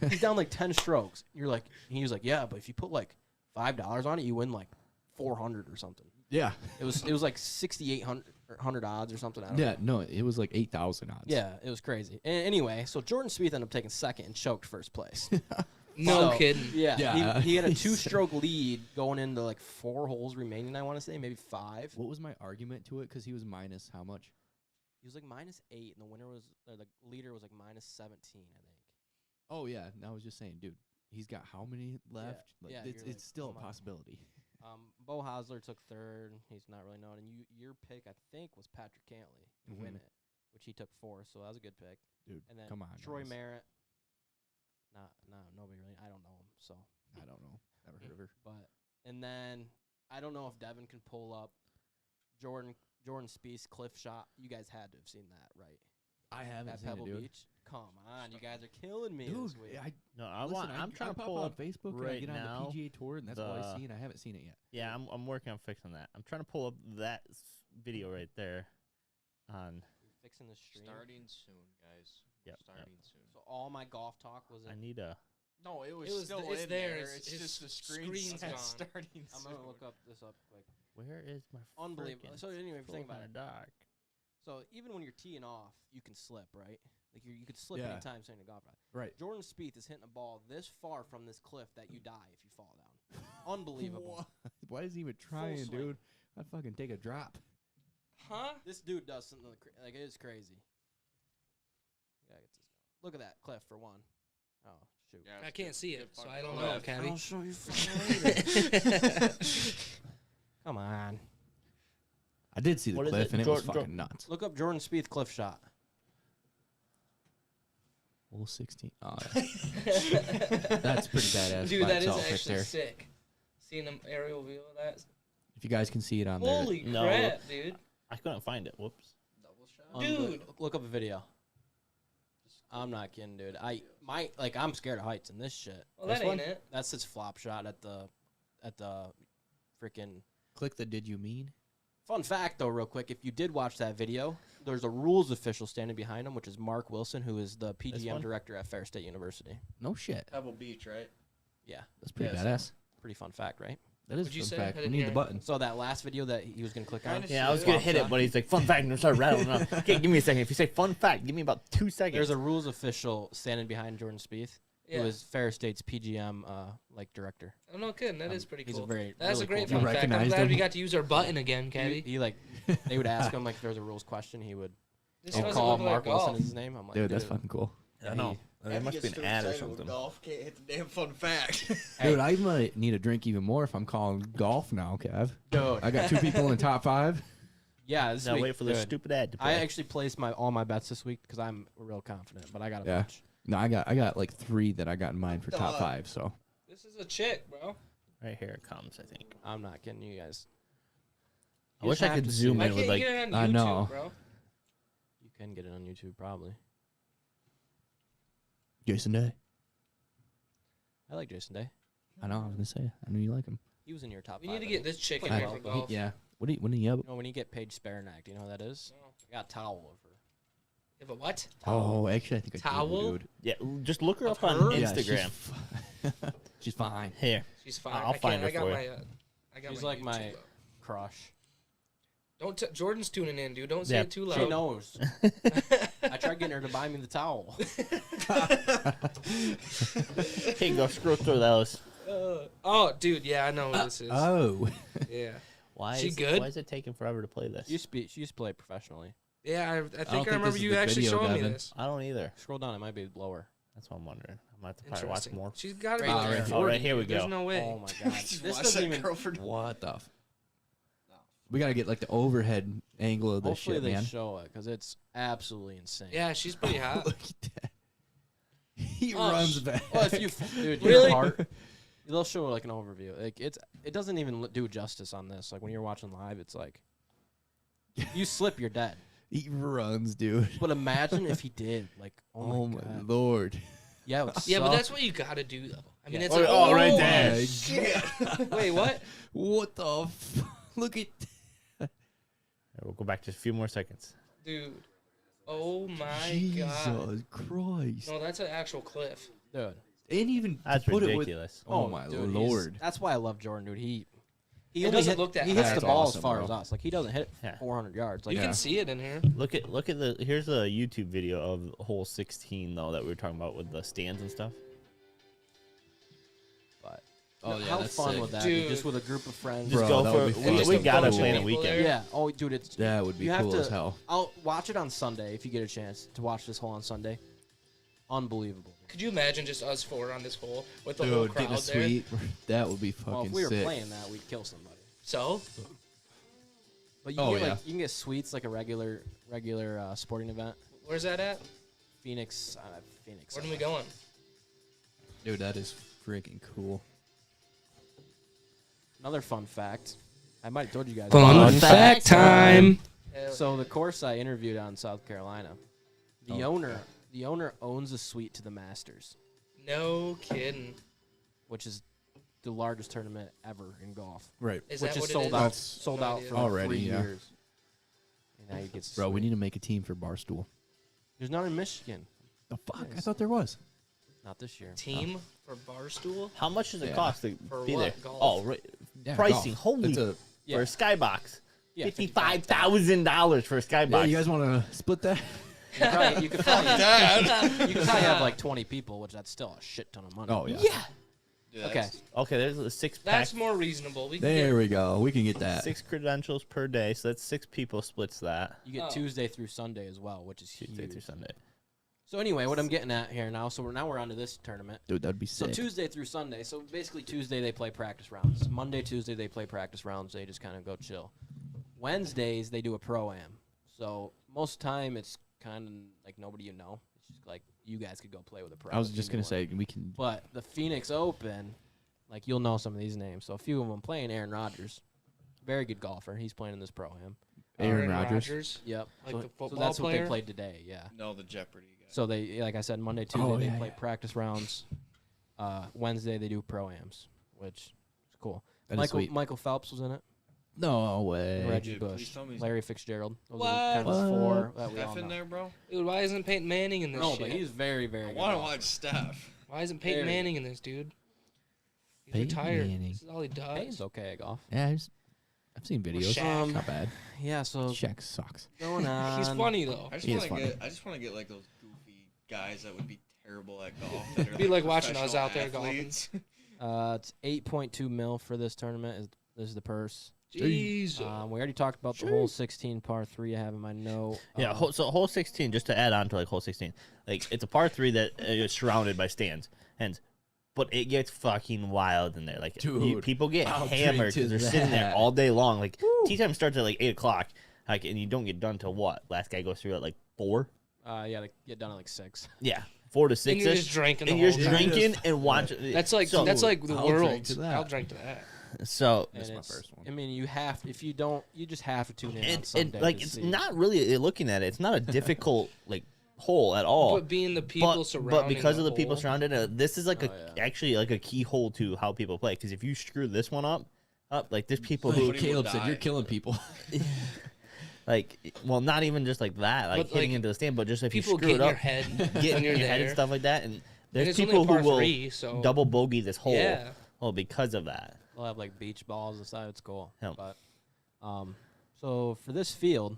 Speaker 4: He's down like 10 strokes. You're like, he was like, yeah, but if you put like $5 on it, you win like 400 or something.
Speaker 3: Yeah.
Speaker 4: It was like 6,800 odds or something. I don't know.
Speaker 3: Yeah. No, it was like 8,000 odds.
Speaker 4: Yeah, it was crazy. Anyway, so Jordan Spieth ended up taking second and choked first place.
Speaker 2: No
Speaker 4: So,
Speaker 2: kidding.
Speaker 4: Yeah,
Speaker 3: Yeah.
Speaker 4: he had a 2-stroke lead going into like 4 holes remaining. I want to say maybe 5.
Speaker 3: What was my argument to it? Because he was minus how much?
Speaker 4: He was like -8, and the winner was or the leader was like -17, I think.
Speaker 3: Oh yeah. And I was just saying, dude, he's got how many left? Like,
Speaker 4: yeah,
Speaker 3: it's
Speaker 4: you're like,
Speaker 3: still a
Speaker 4: come on.
Speaker 3: possibility.
Speaker 4: Bo Hosler took 3rd. He's not really known, and your pick I think was Patrick Cantley to win
Speaker 3: Mhm.
Speaker 4: it, which he took 4th, so that was a good pick.
Speaker 3: Dude,
Speaker 4: And then
Speaker 3: come on.
Speaker 4: Troy
Speaker 3: guys.
Speaker 4: Merritt. Nobody really. I don't know him, so.
Speaker 3: I don't know. Never heard of her.
Speaker 4: But and then I don't know if Devin can pull up Jordan Spieth's cliff shot. You guys had to have seen that, right?
Speaker 3: I haven't
Speaker 4: At
Speaker 3: seen
Speaker 4: Pebble
Speaker 3: it, dude.
Speaker 4: Beach. Come on, you guys are killing me
Speaker 3: Dude,
Speaker 4: this week.
Speaker 1: No, I'm trying to
Speaker 3: pop
Speaker 1: pull
Speaker 3: on
Speaker 1: up.
Speaker 3: Facebook and I
Speaker 1: right
Speaker 3: get on
Speaker 1: now
Speaker 3: the PGA Tour, and that's all I
Speaker 1: the-
Speaker 3: see, and I haven't seen it yet.
Speaker 1: Yeah, I'm working on fixing that. I'm trying to pull up that video right there. On
Speaker 4: Fixing the stream.
Speaker 5: Starting soon, guys.
Speaker 1: Yep,
Speaker 5: Starting soon.
Speaker 4: So all my golf talk was
Speaker 1: I
Speaker 4: in.
Speaker 1: need a.
Speaker 5: No, it was,
Speaker 2: It was
Speaker 5: still
Speaker 2: it's
Speaker 5: in
Speaker 2: there.
Speaker 5: there.
Speaker 2: It's-
Speaker 5: It's,
Speaker 2: his
Speaker 5: just the
Speaker 2: screen's
Speaker 5: says
Speaker 2: gone.
Speaker 5: starting
Speaker 4: I'm
Speaker 5: soon.
Speaker 4: gonna look this up quick.
Speaker 1: Where is my?
Speaker 4: Unbelievable.
Speaker 1: frickin'
Speaker 4: So anyway, think about it.
Speaker 1: dock?
Speaker 4: So even when you're teeing off, you can slip, right? Like you could slip
Speaker 3: Yeah.
Speaker 4: anytime swinging a golf rod.
Speaker 3: Right.
Speaker 4: Jordan Spieth is hitting a ball this far from this cliff that you die if you fall down. Unbelievable.
Speaker 3: Why is he even trying,
Speaker 4: swing.
Speaker 3: dude? I'd fucking take a drop.
Speaker 2: Huh?
Speaker 4: This dude does something like it is crazy. Gotta get this going. Look at that cliff for one. Oh shoot.
Speaker 5: Yeah,
Speaker 2: I
Speaker 5: it's
Speaker 2: can't
Speaker 5: good-
Speaker 2: see
Speaker 5: good
Speaker 2: it, so
Speaker 5: fucking
Speaker 2: I don't
Speaker 5: cliff.
Speaker 2: know, Cabby.
Speaker 4: I'll show you later. Come on.
Speaker 3: I did see the
Speaker 1: What is
Speaker 3: cliff,
Speaker 1: it?
Speaker 3: and it was
Speaker 1: Jor-
Speaker 3: fucking nuts.
Speaker 4: Look up Jordan Spieth cliff shot.
Speaker 3: Hole 16. Oh, yeah. That's pretty badass.
Speaker 2: Dude,
Speaker 3: by
Speaker 2: that is
Speaker 3: itself right
Speaker 2: actually
Speaker 3: there.
Speaker 2: sick. Seeing an aerial view of that.
Speaker 3: If you guys can see it on there.
Speaker 2: Holy
Speaker 1: No.
Speaker 2: crap, dude.
Speaker 1: I couldn't find it. Whoops.
Speaker 5: Double shot.
Speaker 2: Dude.
Speaker 4: Look up a video. I'm not kidding, dude. I'm scared of heights and this shit.
Speaker 2: Well,
Speaker 4: This
Speaker 2: that ain't
Speaker 4: one?
Speaker 2: it.
Speaker 4: That's his flop shot at the freaking.
Speaker 3: Click the did you mean?
Speaker 4: Fun fact, though, real quick, if you did watch that video, there's a rules official standing behind him, which is Mark Wilson, who is the PGM
Speaker 1: one?
Speaker 4: director at Fair State University.
Speaker 3: No shit.
Speaker 5: Pebble Beach, right?
Speaker 4: Yeah,
Speaker 3: That's pretty
Speaker 5: Yes.
Speaker 3: badass.
Speaker 4: pretty fun fact, right?
Speaker 3: That is
Speaker 2: What'd you
Speaker 3: fun
Speaker 2: say?
Speaker 3: fact.
Speaker 2: I
Speaker 3: We
Speaker 2: didn't
Speaker 3: need
Speaker 2: hear
Speaker 3: the
Speaker 2: it.
Speaker 3: button.
Speaker 4: So that last video that he was going to click on,
Speaker 5: Kinda
Speaker 1: Yeah, I was gonna
Speaker 4: flop
Speaker 1: hit it,
Speaker 4: shot.
Speaker 1: but he's like, fun fact, and start rattling off. Okay, give me a second. If you say fun fact, give me about 2 seconds.
Speaker 4: there's a rules official standing behind Jordan Spieth,
Speaker 2: Yeah.
Speaker 4: who is Fair State's PGM director.
Speaker 2: I'm not kidding. That is pretty
Speaker 4: He's
Speaker 2: cool.
Speaker 4: a very
Speaker 2: That's
Speaker 4: really
Speaker 2: a great
Speaker 4: cool
Speaker 2: fun
Speaker 3: guy. You
Speaker 2: fact. I'm
Speaker 3: recognized
Speaker 2: glad we
Speaker 3: him?
Speaker 2: got to use our button again,
Speaker 4: He,
Speaker 2: Cabby.
Speaker 4: he like they would ask him like if there was a rules question, he would
Speaker 2: This
Speaker 4: he'd
Speaker 2: doesn't
Speaker 4: call
Speaker 2: look like
Speaker 4: Mark Wilson
Speaker 2: golf.
Speaker 4: is his name. I'm like,
Speaker 3: Dude, that's fucking cool.
Speaker 1: I know. There must be an ad or something.
Speaker 5: Golf can't hit the damn fun fact.
Speaker 4: Hey.
Speaker 3: Dude, I might need a drink even more if I'm calling golf now, Kev.
Speaker 4: Dude.
Speaker 3: I got 2 people in the top 5.
Speaker 4: Yeah, this
Speaker 1: Now
Speaker 4: week,
Speaker 1: wait for the
Speaker 4: dude.
Speaker 1: stupid ad to
Speaker 4: I
Speaker 1: play.
Speaker 4: actually placed all my bets this week because I'm real confident, but I got a
Speaker 3: Yeah.
Speaker 4: bunch.
Speaker 3: No, I got like 3 that I got in mind for top
Speaker 5: Dog.
Speaker 3: 5. So
Speaker 2: This is a chick, bro.
Speaker 1: Right here it comes, I think.
Speaker 4: I'm not kidding you guys.
Speaker 1: I
Speaker 4: You
Speaker 1: wish
Speaker 4: just
Speaker 1: I
Speaker 4: have
Speaker 1: could
Speaker 4: to
Speaker 1: zoom
Speaker 4: see
Speaker 2: Why
Speaker 1: in
Speaker 2: can't
Speaker 1: with
Speaker 2: you
Speaker 1: like.
Speaker 2: get it on
Speaker 3: I
Speaker 2: YouTube,
Speaker 3: know.
Speaker 2: bro?
Speaker 4: You can get it on YouTube probably.
Speaker 3: Jason Day.
Speaker 4: I like Jason Day.
Speaker 3: I know. I was gonna say. I knew you like him.
Speaker 4: He was in your top
Speaker 2: We
Speaker 4: 5.
Speaker 2: need to get this chick in
Speaker 4: Pretty
Speaker 2: here
Speaker 4: well,
Speaker 2: for
Speaker 4: but
Speaker 2: golf.
Speaker 3: Yeah. What do you have?
Speaker 4: You know, when you get Paige Sparanack, do you know who that is?
Speaker 2: No.
Speaker 4: I got a towel of her.
Speaker 2: Yeah, but what?
Speaker 3: Oh, actually, I think I
Speaker 2: Towel?
Speaker 3: do, dude.
Speaker 1: Yeah, just look her
Speaker 2: Of
Speaker 1: up on
Speaker 2: her?
Speaker 3: Yeah,
Speaker 1: Instagram.
Speaker 3: she's fine.
Speaker 1: Here.
Speaker 2: She's fine.
Speaker 1: I'll
Speaker 2: I
Speaker 1: find
Speaker 2: can't-
Speaker 1: her
Speaker 2: I got
Speaker 1: for you.
Speaker 2: my, I got
Speaker 4: She's
Speaker 2: my
Speaker 4: like my
Speaker 2: YouTube up.
Speaker 4: crush.
Speaker 2: Don't Jordan's tuning in, dude. Don't say
Speaker 1: Yeah,
Speaker 2: it too loud.
Speaker 4: She knows. I tried getting her to buy me the towel.
Speaker 1: Hey, go scroll through those.
Speaker 2: Oh, dude, yeah, I know who this is.
Speaker 3: Oh.
Speaker 2: Yeah,
Speaker 1: Why
Speaker 2: She
Speaker 1: is
Speaker 2: good?
Speaker 1: Why is it taking forever to play this?
Speaker 4: She used to play professionally.
Speaker 2: yeah. I
Speaker 3: think
Speaker 2: think I
Speaker 3: this
Speaker 2: remember
Speaker 3: is
Speaker 2: you
Speaker 3: the
Speaker 2: actually
Speaker 3: video,
Speaker 2: showing me
Speaker 3: Devin.
Speaker 2: this.
Speaker 1: I don't either.
Speaker 4: Scroll down, it might be lower.
Speaker 1: That's what I'm wondering. I'm gonna have to probably watch
Speaker 2: Interesting.
Speaker 1: more.
Speaker 2: She's got to be
Speaker 5: Right
Speaker 2: like
Speaker 5: there.
Speaker 2: 40.
Speaker 1: All right, here we
Speaker 2: There's
Speaker 1: go.
Speaker 2: no way.
Speaker 4: Oh my god,
Speaker 5: Just
Speaker 4: this
Speaker 5: watch
Speaker 4: doesn't
Speaker 5: that
Speaker 4: even.
Speaker 5: girl for
Speaker 3: What the? We gotta get like the overhead angle of this
Speaker 4: Hopefully
Speaker 3: shit,
Speaker 4: they
Speaker 3: man.
Speaker 4: show it because it's absolutely insane.
Speaker 2: Yeah, she's pretty hot.
Speaker 3: Look at that. He
Speaker 2: Oh,
Speaker 3: runs back.
Speaker 4: Well, if you dude,
Speaker 2: Really?
Speaker 4: your heart, they'll show like an overview. Like it doesn't even do justice on this. Like when you're watching live, it's like you slip, you're dead.
Speaker 3: He runs, dude.
Speaker 4: But imagine if he did. Like,
Speaker 3: Oh
Speaker 4: my
Speaker 3: my
Speaker 4: god.
Speaker 3: lord.
Speaker 4: Yeah, it would
Speaker 2: Yeah, but
Speaker 4: suck.
Speaker 2: that's what you got to do, though. I mean,
Speaker 4: Yeah.
Speaker 2: it's
Speaker 1: Oh,
Speaker 2: like,
Speaker 1: oh, right
Speaker 2: oh,
Speaker 1: there.
Speaker 3: my
Speaker 2: shit.
Speaker 3: God.
Speaker 2: Wait, what?
Speaker 3: What the? Look at.
Speaker 1: We'll go back just a few more seconds.
Speaker 2: Dude. Oh, my
Speaker 3: Jesus
Speaker 2: God.
Speaker 3: Christ.
Speaker 2: No, that's an actual cliff.
Speaker 4: dude.
Speaker 3: And even
Speaker 1: That's
Speaker 3: to put
Speaker 1: ridiculous.
Speaker 3: it with. Oh, my
Speaker 4: dude, he's-
Speaker 3: lord.
Speaker 4: That's why I love Jordan, dude. He
Speaker 2: It
Speaker 4: only
Speaker 2: doesn't look that
Speaker 4: he
Speaker 2: high.
Speaker 4: hits the
Speaker 3: That's
Speaker 4: ball
Speaker 3: awesome,
Speaker 4: as far
Speaker 3: bro.
Speaker 4: as us. Like he doesn't hit
Speaker 1: Yeah.
Speaker 4: 400 yards. Like
Speaker 2: You
Speaker 3: Yeah.
Speaker 2: can see it in here.
Speaker 1: Look at the here's a YouTube video of hole 16 though that we were talking about with the stands and stuff.
Speaker 4: but
Speaker 3: Oh, yeah,
Speaker 4: how
Speaker 3: that's
Speaker 4: fun
Speaker 3: sick.
Speaker 4: would that be?
Speaker 2: Dude.
Speaker 4: Just with a group of friends.
Speaker 1: Just
Speaker 3: Bro,
Speaker 1: go
Speaker 3: that
Speaker 1: for
Speaker 3: would be
Speaker 1: we,
Speaker 3: fun.
Speaker 1: we
Speaker 2: Just a
Speaker 1: got a
Speaker 2: bunch of
Speaker 1: plan a
Speaker 2: people
Speaker 1: weekend.
Speaker 2: there.
Speaker 4: yeah. Oh, dude, it's
Speaker 3: That would be
Speaker 4: You have
Speaker 3: cool
Speaker 4: to-
Speaker 3: as hell.
Speaker 4: I'll watch it on Sunday if you get a chance to watch this hole on Sunday. Unbelievable.
Speaker 2: Could you imagine just us four on this hole with the whole
Speaker 3: Dude,
Speaker 2: crowd
Speaker 3: getting a
Speaker 2: there?
Speaker 3: suite. That would be fucking
Speaker 4: Well, if we were
Speaker 3: sick.
Speaker 4: playing that, we'd kill somebody.
Speaker 2: So,
Speaker 4: But you
Speaker 3: Oh,
Speaker 4: can get
Speaker 3: yeah.
Speaker 4: like you can get suites like a regular sporting event.
Speaker 2: where's that at?
Speaker 4: Phoenix.
Speaker 2: Where are we going?
Speaker 3: Dude, that is freaking cool.
Speaker 4: Another fun fact. I might have told you guys.
Speaker 1: Fun fact time.
Speaker 4: So the course I interviewed on South Carolina, the
Speaker 3: Oh,
Speaker 4: owner owns a suite to the Masters,
Speaker 2: No kidding.
Speaker 4: which is the largest tournament ever in golf,
Speaker 3: Right.
Speaker 2: Is
Speaker 4: which
Speaker 2: that
Speaker 4: is
Speaker 2: what
Speaker 4: sold
Speaker 2: it is?
Speaker 4: out.
Speaker 3: That's-
Speaker 4: Sold
Speaker 2: No
Speaker 4: out
Speaker 2: idea.
Speaker 4: for
Speaker 3: Already,
Speaker 4: 3
Speaker 3: yeah.
Speaker 4: years. And now you get.
Speaker 3: Bro, we
Speaker 4: suite.
Speaker 3: need to make a team for Barstool.
Speaker 4: There's none in Michigan.
Speaker 3: The fuck? I
Speaker 4: Yes.
Speaker 3: thought there was.
Speaker 4: Not this year.
Speaker 2: Team for Barstool?
Speaker 1: How much does it
Speaker 3: Yeah.
Speaker 1: cost to
Speaker 2: For
Speaker 1: be
Speaker 2: what,
Speaker 1: there?
Speaker 2: golf?
Speaker 1: Oh, right.
Speaker 3: Yeah,
Speaker 1: Pricing.
Speaker 3: golf.
Speaker 1: Holy
Speaker 3: It's a,
Speaker 4: Yeah.
Speaker 1: for a skybox.
Speaker 4: Yeah,
Speaker 1: $55,000 for a skybox.
Speaker 3: yeah, you guys want to split that?
Speaker 4: You could probably have like 20 people, which that's still a shit ton of money.
Speaker 3: Oh, yeah.
Speaker 1: Yeah.
Speaker 5: Dude,
Speaker 4: Okay.
Speaker 5: that's-
Speaker 1: Okay, there's a 6 pack.
Speaker 2: That's more reasonable. We can
Speaker 3: There
Speaker 2: get,
Speaker 3: we go. We can get that.
Speaker 1: 6 credentials per day, so that's 6 people splits that.
Speaker 4: You get
Speaker 2: Oh.
Speaker 4: Tuesday through Sunday as well, which is
Speaker 1: Tuesday
Speaker 4: huge.
Speaker 1: through Sunday.
Speaker 4: So anyway, what I'm getting at here now, so we're on to this tournament.
Speaker 3: Dude, that'd be
Speaker 4: So
Speaker 3: sick.
Speaker 4: Tuesday through Sunday. So basically Tuesday they play practice rounds. Monday, Tuesday they play practice rounds. They just kind of go chill. Wednesdays they do a pro-am. So most time it's kind of like nobody you know. It's just like you guys could go play with a pro.
Speaker 3: I was
Speaker 4: if
Speaker 3: just
Speaker 4: you
Speaker 3: going to
Speaker 4: want.
Speaker 3: say, we can.
Speaker 4: But the Phoenix Open, like you'll know some of these names. So a few of them playing Aaron Rodgers. Very good golfer. He's playing in this pro-am.
Speaker 3: Aaron Rodgers.
Speaker 4: Yep.
Speaker 2: Like
Speaker 4: so,
Speaker 2: the football
Speaker 4: so that's what
Speaker 2: player?
Speaker 4: they played today, yeah.
Speaker 5: No, the Jeopardy guy.
Speaker 4: So they, like I said, Monday, Tuesday
Speaker 3: Oh,
Speaker 4: they
Speaker 3: yeah,
Speaker 4: play
Speaker 3: yeah.
Speaker 4: practice rounds. Wednesday they do pro-ams, which is cool.
Speaker 3: That is sweet.
Speaker 4: Michael Phelps was in it.
Speaker 3: No way.
Speaker 4: Reggie
Speaker 5: Dude,
Speaker 4: Bush,
Speaker 5: please tell me he's-
Speaker 4: Larry Fitzgerald. Those
Speaker 2: What?
Speaker 4: are kind of the
Speaker 3: What?
Speaker 4: four that we all
Speaker 5: Steph in
Speaker 4: know.
Speaker 5: there, bro?
Speaker 2: Dude, why isn't Peyton Manning in this
Speaker 4: No,
Speaker 2: shit?
Speaker 4: but he's very, very
Speaker 5: I
Speaker 4: good.
Speaker 5: want to
Speaker 4: golfer.
Speaker 5: watch Steph.
Speaker 2: Why isn't Peyton
Speaker 4: Very
Speaker 2: Manning in this, dude? He's
Speaker 3: Peyton
Speaker 2: retired.
Speaker 3: Manning.
Speaker 2: This is all he does.
Speaker 4: Peyton's okay at golf.
Speaker 3: Yeah, I've seen videos.
Speaker 2: Shaq.
Speaker 3: Not bad.
Speaker 4: Yeah, so
Speaker 3: Shaq sucks.
Speaker 4: going on.
Speaker 2: He's funny though.
Speaker 5: I just
Speaker 3: He is
Speaker 5: want to
Speaker 3: funny.
Speaker 5: get. I just want to get like those goofy guys that would be terrible at golf. That are,
Speaker 2: Be like watching us
Speaker 5: professional
Speaker 2: out there golfing.
Speaker 5: athletes.
Speaker 4: It's 8.2 mil for this tournament. Is the purse.
Speaker 2: Jeez.
Speaker 4: We already talked about the whole 16 par 3 I have in my note.
Speaker 1: Yeah, so hole 16, just to add on to like hole 16, like it's a par 3 that is surrounded by stands, and but it gets fucking wild in there. Like
Speaker 3: Dude,
Speaker 1: people get
Speaker 3: I'll drink
Speaker 1: hammered
Speaker 3: to
Speaker 1: because they're sitting there
Speaker 3: that.
Speaker 1: all day long. Like tea time starts at like 8 o'clock, like and you don't get done till what? Last guy goes through at like 4.
Speaker 4: Yeah, they get done at like 6.
Speaker 1: Yeah, 4 to 6.
Speaker 2: and you're just drinking.
Speaker 1: and
Speaker 2: the
Speaker 1: you're
Speaker 2: whole
Speaker 1: just
Speaker 2: time.
Speaker 1: drinking and watching.
Speaker 2: That's like
Speaker 1: so,
Speaker 2: that's like the
Speaker 3: I'll
Speaker 2: world.
Speaker 3: drink to that.
Speaker 2: I'll drink to that.
Speaker 1: so.
Speaker 4: And
Speaker 3: Missed my
Speaker 4: it's,
Speaker 3: first one.
Speaker 4: I mean, you have if you don't, you just have to tune in on
Speaker 1: And
Speaker 4: Sunday.
Speaker 1: like
Speaker 4: to
Speaker 1: it's
Speaker 4: see.
Speaker 1: not really looking at it. It's not a difficult like hole at all.
Speaker 2: But being the people surrounding.
Speaker 1: But because of the people
Speaker 2: hole,
Speaker 1: surrounding it, this is like
Speaker 4: Oh, yeah.
Speaker 1: actually like a key hole to how people play. Because if you screw this one up, like there's people who
Speaker 5: Somebody will
Speaker 3: Caleb said,
Speaker 5: die.
Speaker 3: you're killing people.
Speaker 1: like, well, not even just like that, like
Speaker 2: But,
Speaker 1: hitting
Speaker 2: like,
Speaker 1: into the stand, but just if you
Speaker 2: people
Speaker 1: screw
Speaker 2: get
Speaker 1: it
Speaker 2: in your
Speaker 1: up,
Speaker 2: head
Speaker 1: get
Speaker 2: when
Speaker 1: in
Speaker 2: you're
Speaker 1: your head and
Speaker 2: there.
Speaker 1: stuff like that. And
Speaker 2: And
Speaker 1: there's
Speaker 2: it's
Speaker 1: people
Speaker 2: only a
Speaker 1: who
Speaker 2: par
Speaker 1: will
Speaker 2: 3, so
Speaker 1: double bogey this hole.
Speaker 2: Yeah.
Speaker 1: Oh, because of that.
Speaker 4: They'll have like beach balls and stuff. It's cool.
Speaker 1: Yeah.
Speaker 4: But so for this field,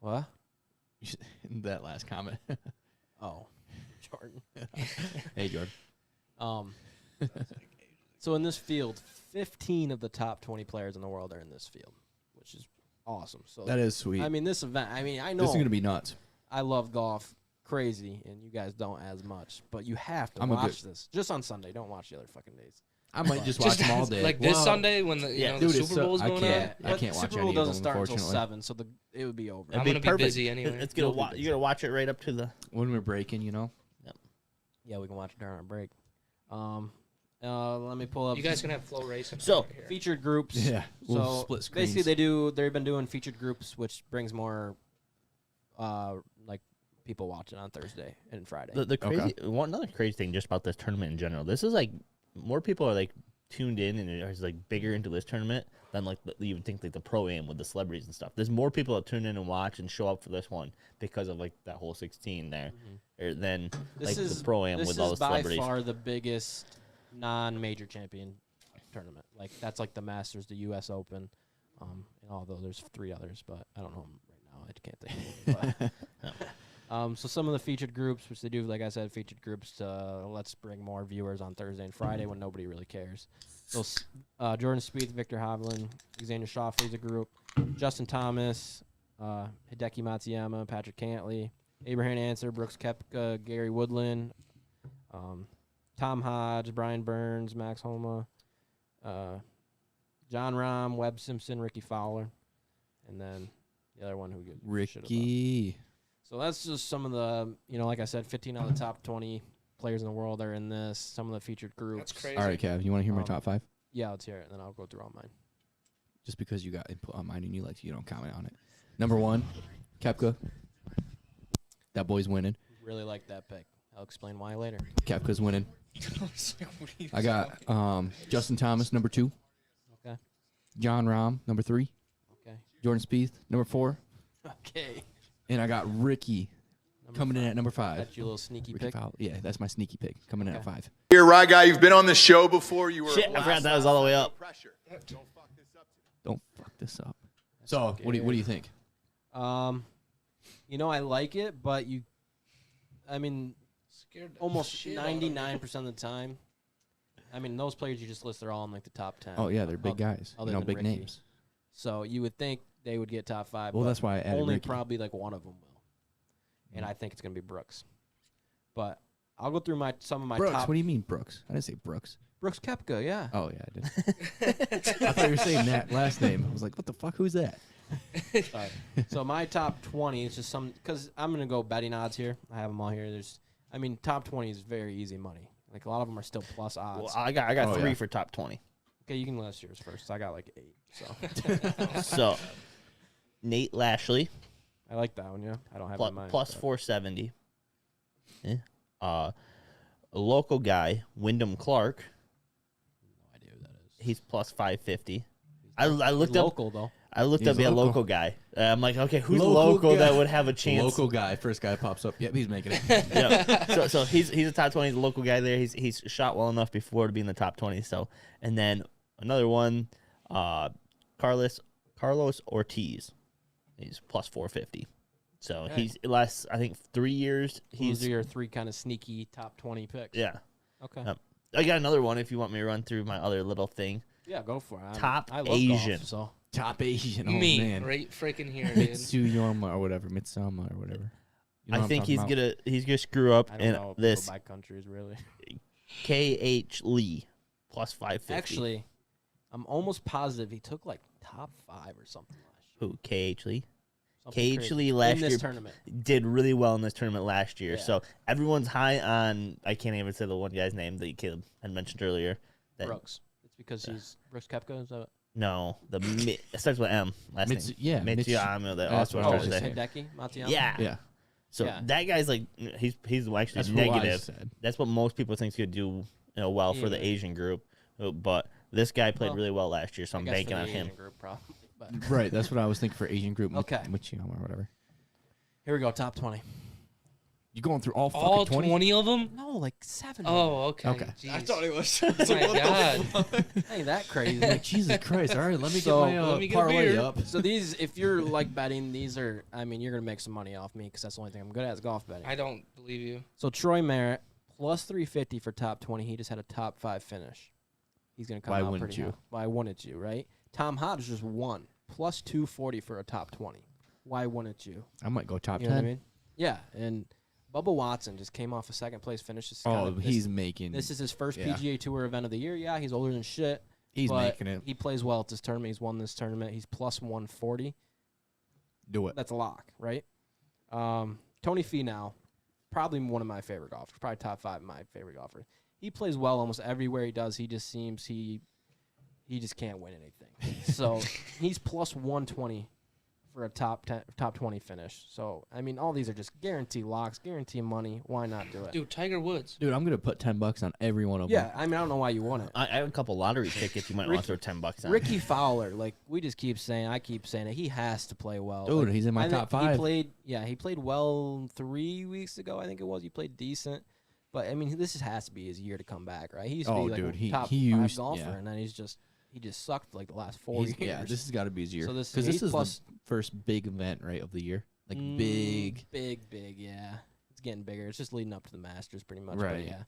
Speaker 4: what?
Speaker 3: That last comment.
Speaker 4: Oh, Jordan.
Speaker 3: Hey, Jordan.
Speaker 4: So in this field, 15 of the top 20 players in the world are in this field, which is awesome. So
Speaker 3: That is sweet.
Speaker 4: I mean, this event. I mean, I know
Speaker 3: this is going to be nuts.
Speaker 4: I love golf. crazy, and you guys don't as much. But you have to
Speaker 3: I'm a
Speaker 4: watch this just on Sunday. Don't watch the other fucking days.
Speaker 3: I might just watch them all day.
Speaker 2: Like this
Speaker 3: Well,
Speaker 2: Sunday when the
Speaker 1: Yeah.
Speaker 2: the
Speaker 3: Dude, it's
Speaker 2: Super Bowl is
Speaker 3: I
Speaker 2: going
Speaker 3: can't-
Speaker 2: on.
Speaker 3: I
Speaker 4: But
Speaker 3: can't watch
Speaker 4: Super
Speaker 3: any
Speaker 4: Bowl
Speaker 3: of them,
Speaker 4: doesn't start until
Speaker 3: unfortunately.
Speaker 4: 7, so it would be over.
Speaker 1: It'd
Speaker 2: I'm
Speaker 1: be
Speaker 2: gonna be
Speaker 1: perfect.
Speaker 2: busy anyway.
Speaker 1: It's
Speaker 3: You'll
Speaker 1: gonna
Speaker 3: be
Speaker 1: you're gonna watch it right up to the.
Speaker 3: when we're breaking, you know.
Speaker 4: Yeah, we can watch it during our break. Let me pull up.
Speaker 2: You guys can have flow racing.
Speaker 1: So,
Speaker 2: over here.
Speaker 4: featured groups.
Speaker 3: Yeah, we'll
Speaker 4: So
Speaker 3: split screens.
Speaker 4: basically, they've been doing featured groups, which brings more, like people watching on Thursday and Friday.
Speaker 1: The crazy one another crazy thing just about this tournament in general. This is like more people are like tuned in and are like bigger into this tournament than like you would think like the pro am with the celebrities and stuff. There's more people that tune in and watch and show up for this one because of like that whole 16 there, or than like the pro am
Speaker 4: this
Speaker 1: with all the
Speaker 4: is by
Speaker 1: celebrities.
Speaker 4: far the biggest non-major champion tournament. Like that's like the Masters, the U.S. Open, and although there's 3 others, but I don't know 'em right now. I can't think. But, so some of the featured groups, which they do, like I said, featured groups. Let's bring more viewers on Thursday and Friday when nobody really cares. So Jordan Spieth, Victor Hovland, Xander Schauffele's a group. Justin Thomas, Hideki Matsuyama, Patrick Cantley, Abraham Answer, Brooks Koepka, Gary Woodland, Tom Hodge, Brian Burns, Max Homa, John Rahm, Webb Simpson, Ricky Fowler, and then the other one who gives a shit about.
Speaker 3: Ricky.
Speaker 4: So that's just some of the, like I said, 15 out of the top 20 players in the world are in this. Some of the featured groups.
Speaker 2: That's crazy.
Speaker 3: All right, Cav, you want to hear my
Speaker 4: Um,
Speaker 3: top 5?
Speaker 4: Yeah, let's hear it, and then I'll go through all mine.
Speaker 3: Just because you got input on mine and you don't comment on it. Number 1, Koepka. That boy's winning.
Speaker 4: Really like that pick. I'll explain why later.
Speaker 3: Koepka's winning.
Speaker 5: What are you
Speaker 3: I got Justin Thomas, number 2.
Speaker 4: Okay.
Speaker 3: John Rahm, number 3.
Speaker 4: Okay.
Speaker 3: Jordan Spieth, number 4.
Speaker 4: Okay.
Speaker 3: And I got Ricky coming in at number 5.
Speaker 4: That's your little sneaky
Speaker 3: Ricky
Speaker 4: pick.
Speaker 3: Fowler. Yeah, that's my sneaky pick. Coming in at
Speaker 4: Okay.
Speaker 3: 5.
Speaker 6: Here, Rye Guy, you've been on the show before. You were
Speaker 1: Shit, I forgot that was all the way up.
Speaker 6: Pressure. Don't fuck this up.
Speaker 3: Don't fuck this up. So, what do you think?
Speaker 4: I like it, but
Speaker 2: Scared the
Speaker 4: almost
Speaker 2: shit out of me.
Speaker 4: 99% of the time, those players you just list, they're all in like the top 10.
Speaker 3: Oh yeah, they're big guys.
Speaker 4: other
Speaker 3: You know,
Speaker 4: than
Speaker 3: big
Speaker 4: Ricky.
Speaker 3: names.
Speaker 4: So you would think they would get top 5.
Speaker 3: Well,
Speaker 4: but
Speaker 3: that's why I added
Speaker 4: only
Speaker 3: Ricky.
Speaker 4: probably like one of them will. And I think it's going to be Brooks. But I'll go through some of my
Speaker 3: Brooks.
Speaker 4: top.
Speaker 3: What do you mean Brooks? I didn't say Brooks.
Speaker 4: Brooks Koepka, yeah.
Speaker 3: Oh yeah, I did. I thought you were saying that last name. I was like, what the fuck? Who's that?
Speaker 4: Sorry. So my top 20 is just because I'm going to go betting odds here. I have them all here. Top 20 is very easy money. Like a lot of them are still plus odds.
Speaker 1: Well, I got
Speaker 3: Oh,
Speaker 1: 3
Speaker 3: yeah.
Speaker 1: for top 20.
Speaker 4: Okay, you can list yours first. I got like 8. So
Speaker 1: So Nate Lashley
Speaker 4: I like that one, yeah. I don't have it in mind.
Speaker 1: plus
Speaker 4: but-
Speaker 1: 470. A local guy, Wyndham Clark.
Speaker 4: No idea who that is.
Speaker 1: He's plus 550. I looked up.
Speaker 4: Local, though.
Speaker 1: I looked
Speaker 3: He's
Speaker 1: up a
Speaker 3: local.
Speaker 1: local guy. I'm like, okay, who's
Speaker 3: Local
Speaker 1: local
Speaker 3: guy.
Speaker 1: that would have a chance?
Speaker 3: Local guy. First guy pops up. Yep, he's making it.
Speaker 1: Yeah. So he's a top 20. He's a local guy there. He's shot well enough before to be in the top 20. So, and then another one, Carlos Ortiz. He's plus 450. So
Speaker 4: Okay.
Speaker 1: he's last, I think, 3 years.
Speaker 4: Those
Speaker 1: He's
Speaker 4: are your 3 kind of sneaky top 20 picks.
Speaker 1: yeah.
Speaker 4: Okay.
Speaker 1: Yep. I got another one if you want me to run through my other little thing.
Speaker 4: Yeah, go for it.
Speaker 1: Top
Speaker 4: I love
Speaker 1: Asian.
Speaker 4: Golf, so
Speaker 3: Top Asian. Oh
Speaker 2: Me,
Speaker 3: man.
Speaker 2: right freaking here, dude.
Speaker 3: Mitsuyama or whatever. Mitsama or whatever. You know
Speaker 1: I
Speaker 3: what I'm
Speaker 1: think
Speaker 3: talking about?
Speaker 1: he's gonna screw up
Speaker 4: I don't
Speaker 1: in
Speaker 4: know
Speaker 1: this
Speaker 4: people by countries really.
Speaker 1: KH Lee plus 550.
Speaker 4: Actually, I'm almost positive he took like top 5 or something last year.
Speaker 1: Who KH Lee?
Speaker 4: Something
Speaker 1: KH
Speaker 4: crazy.
Speaker 1: Lee last
Speaker 4: in this
Speaker 1: year
Speaker 4: tournament.
Speaker 1: did really well in this tournament last year.
Speaker 4: Yeah.
Speaker 1: So everyone's high on. I can't even say the one guy's name that Caleb had mentioned earlier. That,
Speaker 4: Brooks. It's because he's Brooks Koepka. Is that
Speaker 1: No, it starts with M. Last name.
Speaker 3: Yeah,
Speaker 1: Mitsuyama. That
Speaker 3: That's
Speaker 1: also
Speaker 3: what I was
Speaker 1: starts
Speaker 3: just
Speaker 1: with
Speaker 3: saying.
Speaker 4: Hideki Matsuyama?
Speaker 1: Yeah.
Speaker 3: Yeah.
Speaker 1: So
Speaker 4: Yeah.
Speaker 1: that guy's like he's actually
Speaker 3: That's what I
Speaker 1: negative.
Speaker 3: said.
Speaker 1: That's what most people think he'll do well for the
Speaker 4: Yeah.
Speaker 1: Asian group. But this guy played
Speaker 4: Well,
Speaker 1: really well last year, so
Speaker 4: I
Speaker 1: I'm
Speaker 4: guess for
Speaker 1: banking
Speaker 4: the
Speaker 1: on him.
Speaker 4: Asian group, probably. But
Speaker 3: Right. That's what I was thinking for Asian group.
Speaker 4: Okay.
Speaker 3: Mitsuyama or whatever.
Speaker 4: here we go, top 20.
Speaker 3: You going through all fucking
Speaker 2: All
Speaker 3: 20?
Speaker 2: 20 of them?
Speaker 4: No, like 7.
Speaker 2: Oh, okay.
Speaker 3: Okay.
Speaker 2: Jeez.
Speaker 5: I thought it was.
Speaker 2: Oh my God.
Speaker 4: Ain't that crazy.
Speaker 3: Like, Jesus Christ. All right, let me
Speaker 4: So,
Speaker 3: get my
Speaker 2: let me get a
Speaker 3: parlay
Speaker 2: beer.
Speaker 3: up.
Speaker 4: So these, if you're like betting, these are, you're going to make some money off me because that's the only thing I'm good at is golf betting.
Speaker 2: I don't believe you.
Speaker 4: So Troy Merritt, plus 350 for top 20. He just had a top 5 finish. He's going to come
Speaker 3: Why
Speaker 4: out
Speaker 3: wouldn't
Speaker 4: pretty
Speaker 3: you?
Speaker 4: high. Why wouldn't you, right? Tom Hodge just won, plus 240 for a top 20. Why wouldn't you?
Speaker 3: I might go top
Speaker 4: You
Speaker 3: 10.
Speaker 4: know what I mean? Yeah, and Bubba Watson just came off a second place finish.
Speaker 3: He's making.
Speaker 4: This is his first
Speaker 3: yeah.
Speaker 4: PGA Tour event of the year. Yeah, he's older than shit.
Speaker 3: He's
Speaker 4: but
Speaker 3: making it.
Speaker 4: He plays well at this tournament. He's won this tournament. He's plus 140.
Speaker 3: Do it.
Speaker 4: That's a lock, right? Tony Finau, probably one of my favorite golfers. Probably top 5 of my favorite golfers. He plays well almost everywhere he does. He just seems he just can't win anything. So he's plus 120 for a top 20 finish. So I mean, all these are just guarantee locks, guarantee money. Why not do it?
Speaker 2: Dude, Tiger Woods.
Speaker 3: Dude, I'm gonna put $10 on every one of them.
Speaker 4: Yeah, I mean, I don't know why you want it.
Speaker 1: I have a couple lottery tickets you might want to throw $10 on.
Speaker 4: Ricky Fowler, like we just keep saying, I keep saying it. He has to play well.
Speaker 3: Dude,
Speaker 4: Like,
Speaker 3: he's in my
Speaker 4: I think
Speaker 3: top 5.
Speaker 4: He played well 3 weeks ago. I think it was. He played decent, but I mean, this has to be his year to come back, right? He used to be like
Speaker 3: dude,
Speaker 4: a top
Speaker 3: he
Speaker 4: 5
Speaker 3: used-
Speaker 4: golfer,
Speaker 3: yeah.
Speaker 4: and then he just sucked like the last 4 years.
Speaker 3: Yeah, this has got to be his year.
Speaker 4: So this-
Speaker 3: Because
Speaker 4: he's
Speaker 3: this is
Speaker 4: plus-
Speaker 3: the first big event, right, of the year. Like big.
Speaker 4: big, yeah. It's getting bigger. It's just leading up to the Masters, pretty much.
Speaker 3: Right.
Speaker 4: But yeah,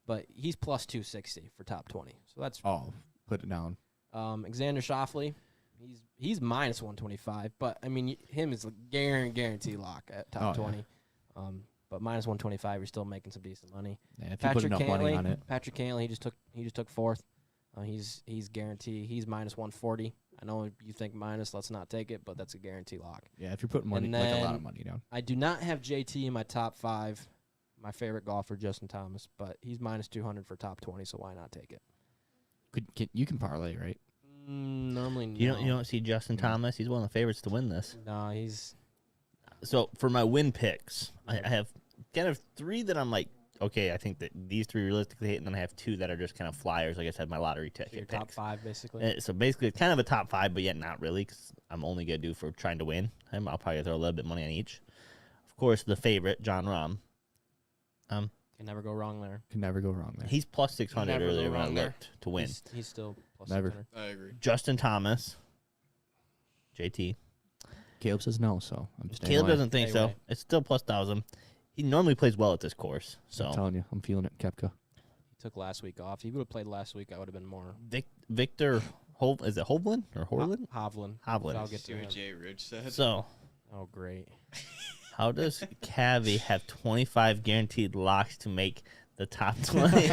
Speaker 4: but he's plus 260 for top 20. So that's
Speaker 3: Oh, put it down.
Speaker 4: Alexander Schauffele. He's minus 125, but I mean him is a guarantee lock at top 20. But minus 125, you're still making some decent money.
Speaker 3: Yeah, if you put enough money on it.
Speaker 4: Patrick Cantley, he just took 4th. He's guaranteed. He's minus 140. I know you think minus, let's not take it, but that's a guarantee lock.
Speaker 3: Yeah, if you're putting money,
Speaker 4: And
Speaker 3: like a lot
Speaker 4: then
Speaker 3: of money down.
Speaker 4: I do not have JT in my top 5. My favorite golfer, Justin Thomas, but he's minus 200 for top 20, so why not take it?
Speaker 3: You can parlay, right?
Speaker 4: Normally, no.
Speaker 1: You don't see Justin Thomas. He's one of the favorites to win this.
Speaker 4: No, he's
Speaker 1: So for my win picks, I have kind of 3 that I'm like, okay, I think that these 3 realistically hit, and then I have 2 that are just kind of flyers. Like I said, my lottery ticket
Speaker 4: your
Speaker 1: picks.
Speaker 4: top 5, basically.
Speaker 1: So basically, it's kind of a top 5, but yet not really, because I'm only gonna do for trying to win. I'll probably throw a little bit of money on each. Of course, the favorite, John Rahm.
Speaker 4: Can never go wrong there.
Speaker 3: Can never go wrong there.
Speaker 1: He's plus 600
Speaker 2: Never go
Speaker 1: earlier when I
Speaker 2: wrong there.
Speaker 1: looked to win.
Speaker 4: He's still plus
Speaker 3: Never.
Speaker 4: 600.
Speaker 5: I agree.
Speaker 1: Justin Thomas, JT.
Speaker 3: Caleb says no, so I'm staying
Speaker 1: Caleb
Speaker 3: away.
Speaker 1: doesn't think
Speaker 4: Stay
Speaker 1: so.
Speaker 4: away.
Speaker 1: It's still plus 1,000. He normally plays well at this course. So
Speaker 3: I'm telling you, I'm feeling it, Kepka.
Speaker 4: He took last week off. If he would have played last week, I would have been more.
Speaker 1: Victor, is it Hovland or Horland?
Speaker 4: Hovland.
Speaker 1: Hovland.
Speaker 4: I'll get to
Speaker 5: See
Speaker 4: him.
Speaker 5: what Jay Rich said.
Speaker 1: So
Speaker 4: Oh, great.
Speaker 1: how does Cavi have 25 guaranteed locks to make the top 20?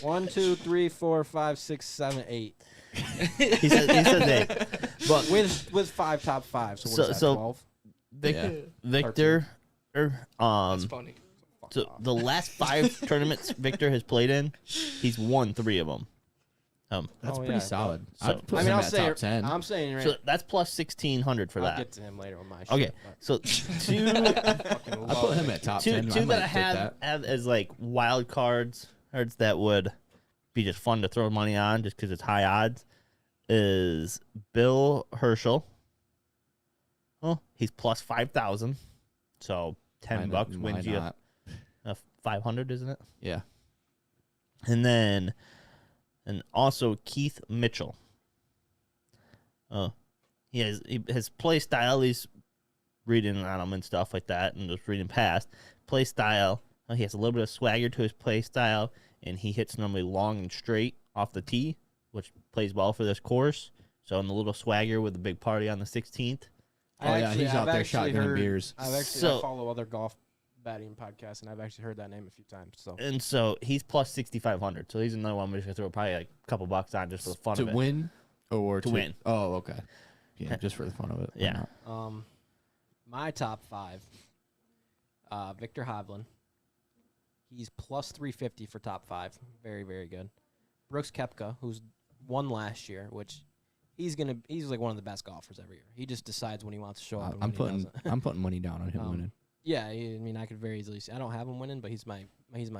Speaker 4: 1, 2, 3, 4, 5, 6, 7, 8.
Speaker 1: he says 8. But
Speaker 4: With 5 top 5. So what is that, 12?
Speaker 1: Victor,
Speaker 2: That's funny.
Speaker 1: so the last 5 tournaments Victor has played in, he's won 3 of them.
Speaker 3: That's
Speaker 4: Oh,
Speaker 3: pretty
Speaker 4: yeah.
Speaker 3: solid.
Speaker 1: So-
Speaker 3: I'd put
Speaker 4: I mean,
Speaker 3: him
Speaker 4: I'll
Speaker 3: at
Speaker 4: say
Speaker 3: top 10.
Speaker 4: I'm saying right.
Speaker 1: So that's plus 1,600 for
Speaker 4: I'll
Speaker 1: that.
Speaker 4: get to him later on my shit.
Speaker 1: Okay,
Speaker 4: but
Speaker 1: so 2
Speaker 3: I'd put him at top 10.
Speaker 1: two
Speaker 3: I might
Speaker 1: that I
Speaker 3: take that.
Speaker 1: have as like wild cards that would be just fun to throw money on just because it's high odds is Bill Herschel. Oh, he's plus 5,000, so $10
Speaker 3: Why
Speaker 1: wins you
Speaker 3: not?
Speaker 1: 500, isn't it?
Speaker 3: Yeah.
Speaker 1: And also Keith Mitchell. His play style. He's reading on him and stuff like that, and just reading past play style. He has a little bit of swagger to his play style, and he hits normally long and straight off the tee, which plays well for this course. So, in the little swagger with the big party on the 16th.
Speaker 3: Oh, yeah, he's out there shotgunning beers.
Speaker 4: I
Speaker 1: So-
Speaker 4: follow other golf batting podcasts, and I've actually heard that name a few times. So
Speaker 1: And so he's plus 6,500. So he's another one we're just gonna throw probably like a couple bucks on just for the fun
Speaker 3: To
Speaker 1: of it.
Speaker 3: win or
Speaker 1: To win.
Speaker 3: Oh, okay. Yeah, just for the fun of it. Why
Speaker 1: Yeah.
Speaker 3: not?
Speaker 4: my top 5, Victor Hovland. He's plus 350 for top 5. Very, very good. Brooks Koepka, who's won last year, which he's like one of the best golfers every year. He just decides when he wants to show up. And
Speaker 3: I'm
Speaker 4: when he
Speaker 3: putting
Speaker 4: doesn't.
Speaker 3: I'm putting money down on him winning.
Speaker 4: Yeah, I mean, I could very easily see. I don't have him winning, but he's my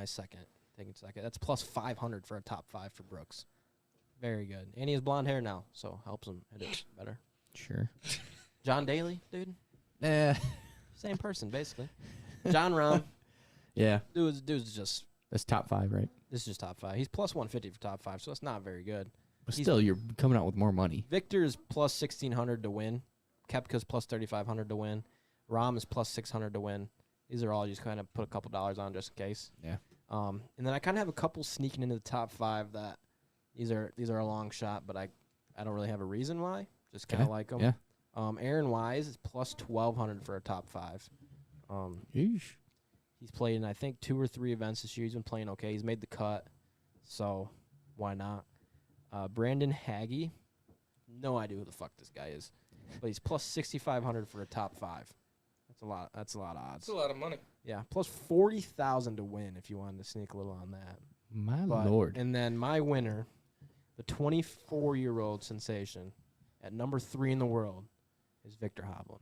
Speaker 4: second. Taking second. That's plus 500 for a top 5 for Brooks. Very good. And he has blonde hair now, so helps him hit it better.
Speaker 3: Sure.
Speaker 4: John Daly, dude.
Speaker 3: Yeah.
Speaker 4: Same person, basically. John Rahm.
Speaker 3: Yeah.
Speaker 4: Dude's just,
Speaker 3: That's top 5, right?
Speaker 4: this is just top 5. He's plus 150 for top 5, so that's not very good.
Speaker 3: But
Speaker 4: He's-
Speaker 3: still, you're coming out with more money.
Speaker 4: Victor is plus 1,600 to win. Kepka's plus 3,500 to win. Rahm is plus 600 to win. These are all just kind of put a couple dollars on just in case.
Speaker 3: Yeah.
Speaker 4: And then I kind of have a couple sneaking into the top 5 that these are a long shot, but I don't really have a reason why. Just kind of
Speaker 3: Okay.
Speaker 4: like them.
Speaker 3: Yeah.
Speaker 4: Aaron Wise is plus 1,200 for a top 5.
Speaker 3: Yeesh.
Speaker 4: He's played in I think 2 or 3 events this year. He's been playing okay. He's made the cut, so why not? Brandon Haggy, no idea who the fuck this guy is, but he's plus 6,500 for a top 5. That's a lot. That's a lot of odds.
Speaker 2: It's a lot of money.
Speaker 4: Yeah, plus 40,000 to win if you wanted to sneak a little on that.
Speaker 3: My
Speaker 4: But-
Speaker 3: lord.
Speaker 4: And then my winner, the 24-year-old sensation at number 3 in the world, is Victor Hovland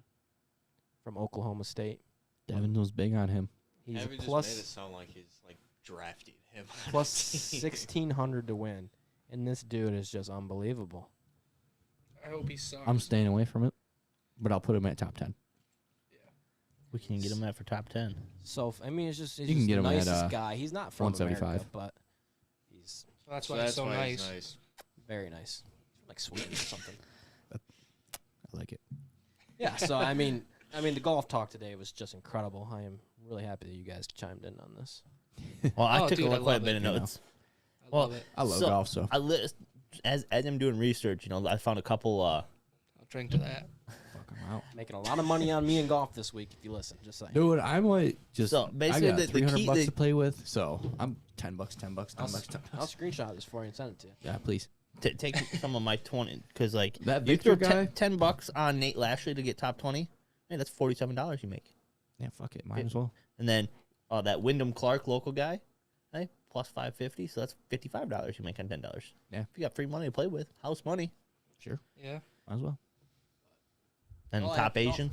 Speaker 4: from Oklahoma State.
Speaker 3: Devin was big on him.
Speaker 4: He's
Speaker 5: Evan just
Speaker 4: plus
Speaker 5: made it sound like he's like drafting him.
Speaker 4: plus 1,600 to win, and this dude is just unbelievable.
Speaker 2: I hope he sucks.
Speaker 3: I'm staying away from it, but I'll put him at top 10.
Speaker 1: We can get him at for top 10.
Speaker 4: So I mean, it's just he's
Speaker 3: You can
Speaker 4: just
Speaker 3: get
Speaker 4: the
Speaker 3: him at,
Speaker 4: nicest guy. He's not from
Speaker 3: 175.
Speaker 4: America, but he's
Speaker 2: That's
Speaker 5: So
Speaker 2: why
Speaker 5: that's
Speaker 2: it's so
Speaker 5: why
Speaker 2: nice.
Speaker 5: he's nice.
Speaker 4: very nice, like Sweden or something.
Speaker 3: I like it.
Speaker 4: Yeah. So I mean, the golf talk today was just incredible. I am really happy that you guys chimed in on this.
Speaker 1: Well, I
Speaker 2: Oh,
Speaker 1: took
Speaker 2: dude, I
Speaker 1: quite a
Speaker 2: love
Speaker 1: bit
Speaker 2: it,
Speaker 1: of
Speaker 3: you know.
Speaker 1: notes.
Speaker 2: I
Speaker 1: Well,
Speaker 2: love it.
Speaker 3: I love
Speaker 1: So,
Speaker 3: golf, so.
Speaker 1: As I'm doing research, I found a couple.
Speaker 2: I'll drink to that.
Speaker 3: Fuck 'em out.
Speaker 4: Making a lot of money on me in golf this week. If you listen, just saying.
Speaker 3: Dude, I might just.
Speaker 1: So, basically,
Speaker 3: I got
Speaker 1: the
Speaker 3: 300
Speaker 1: key-
Speaker 3: bucks
Speaker 1: the-
Speaker 3: to play with, so I'm $10, $10, $10,
Speaker 4: I'll,
Speaker 3: $10.
Speaker 4: I'll screenshot this for you and send it to you.
Speaker 3: Yeah, please.
Speaker 1: Take some of my 20 because like
Speaker 3: That
Speaker 1: you throw
Speaker 3: Victor guy?
Speaker 1: $10 on Nate Lashley to get top 20. Hey, that's $47 you make.
Speaker 3: Yeah, fuck it. Might as well.
Speaker 1: And then that Wyndham Clark local guy, hey, plus 550, so that's $55 you make on $10.
Speaker 3: Yeah.
Speaker 1: If you got free money to play with, house money,
Speaker 3: Sure.
Speaker 2: Yeah.
Speaker 3: Might as well.
Speaker 1: and
Speaker 4: Well,
Speaker 1: top
Speaker 4: I-
Speaker 1: Asian.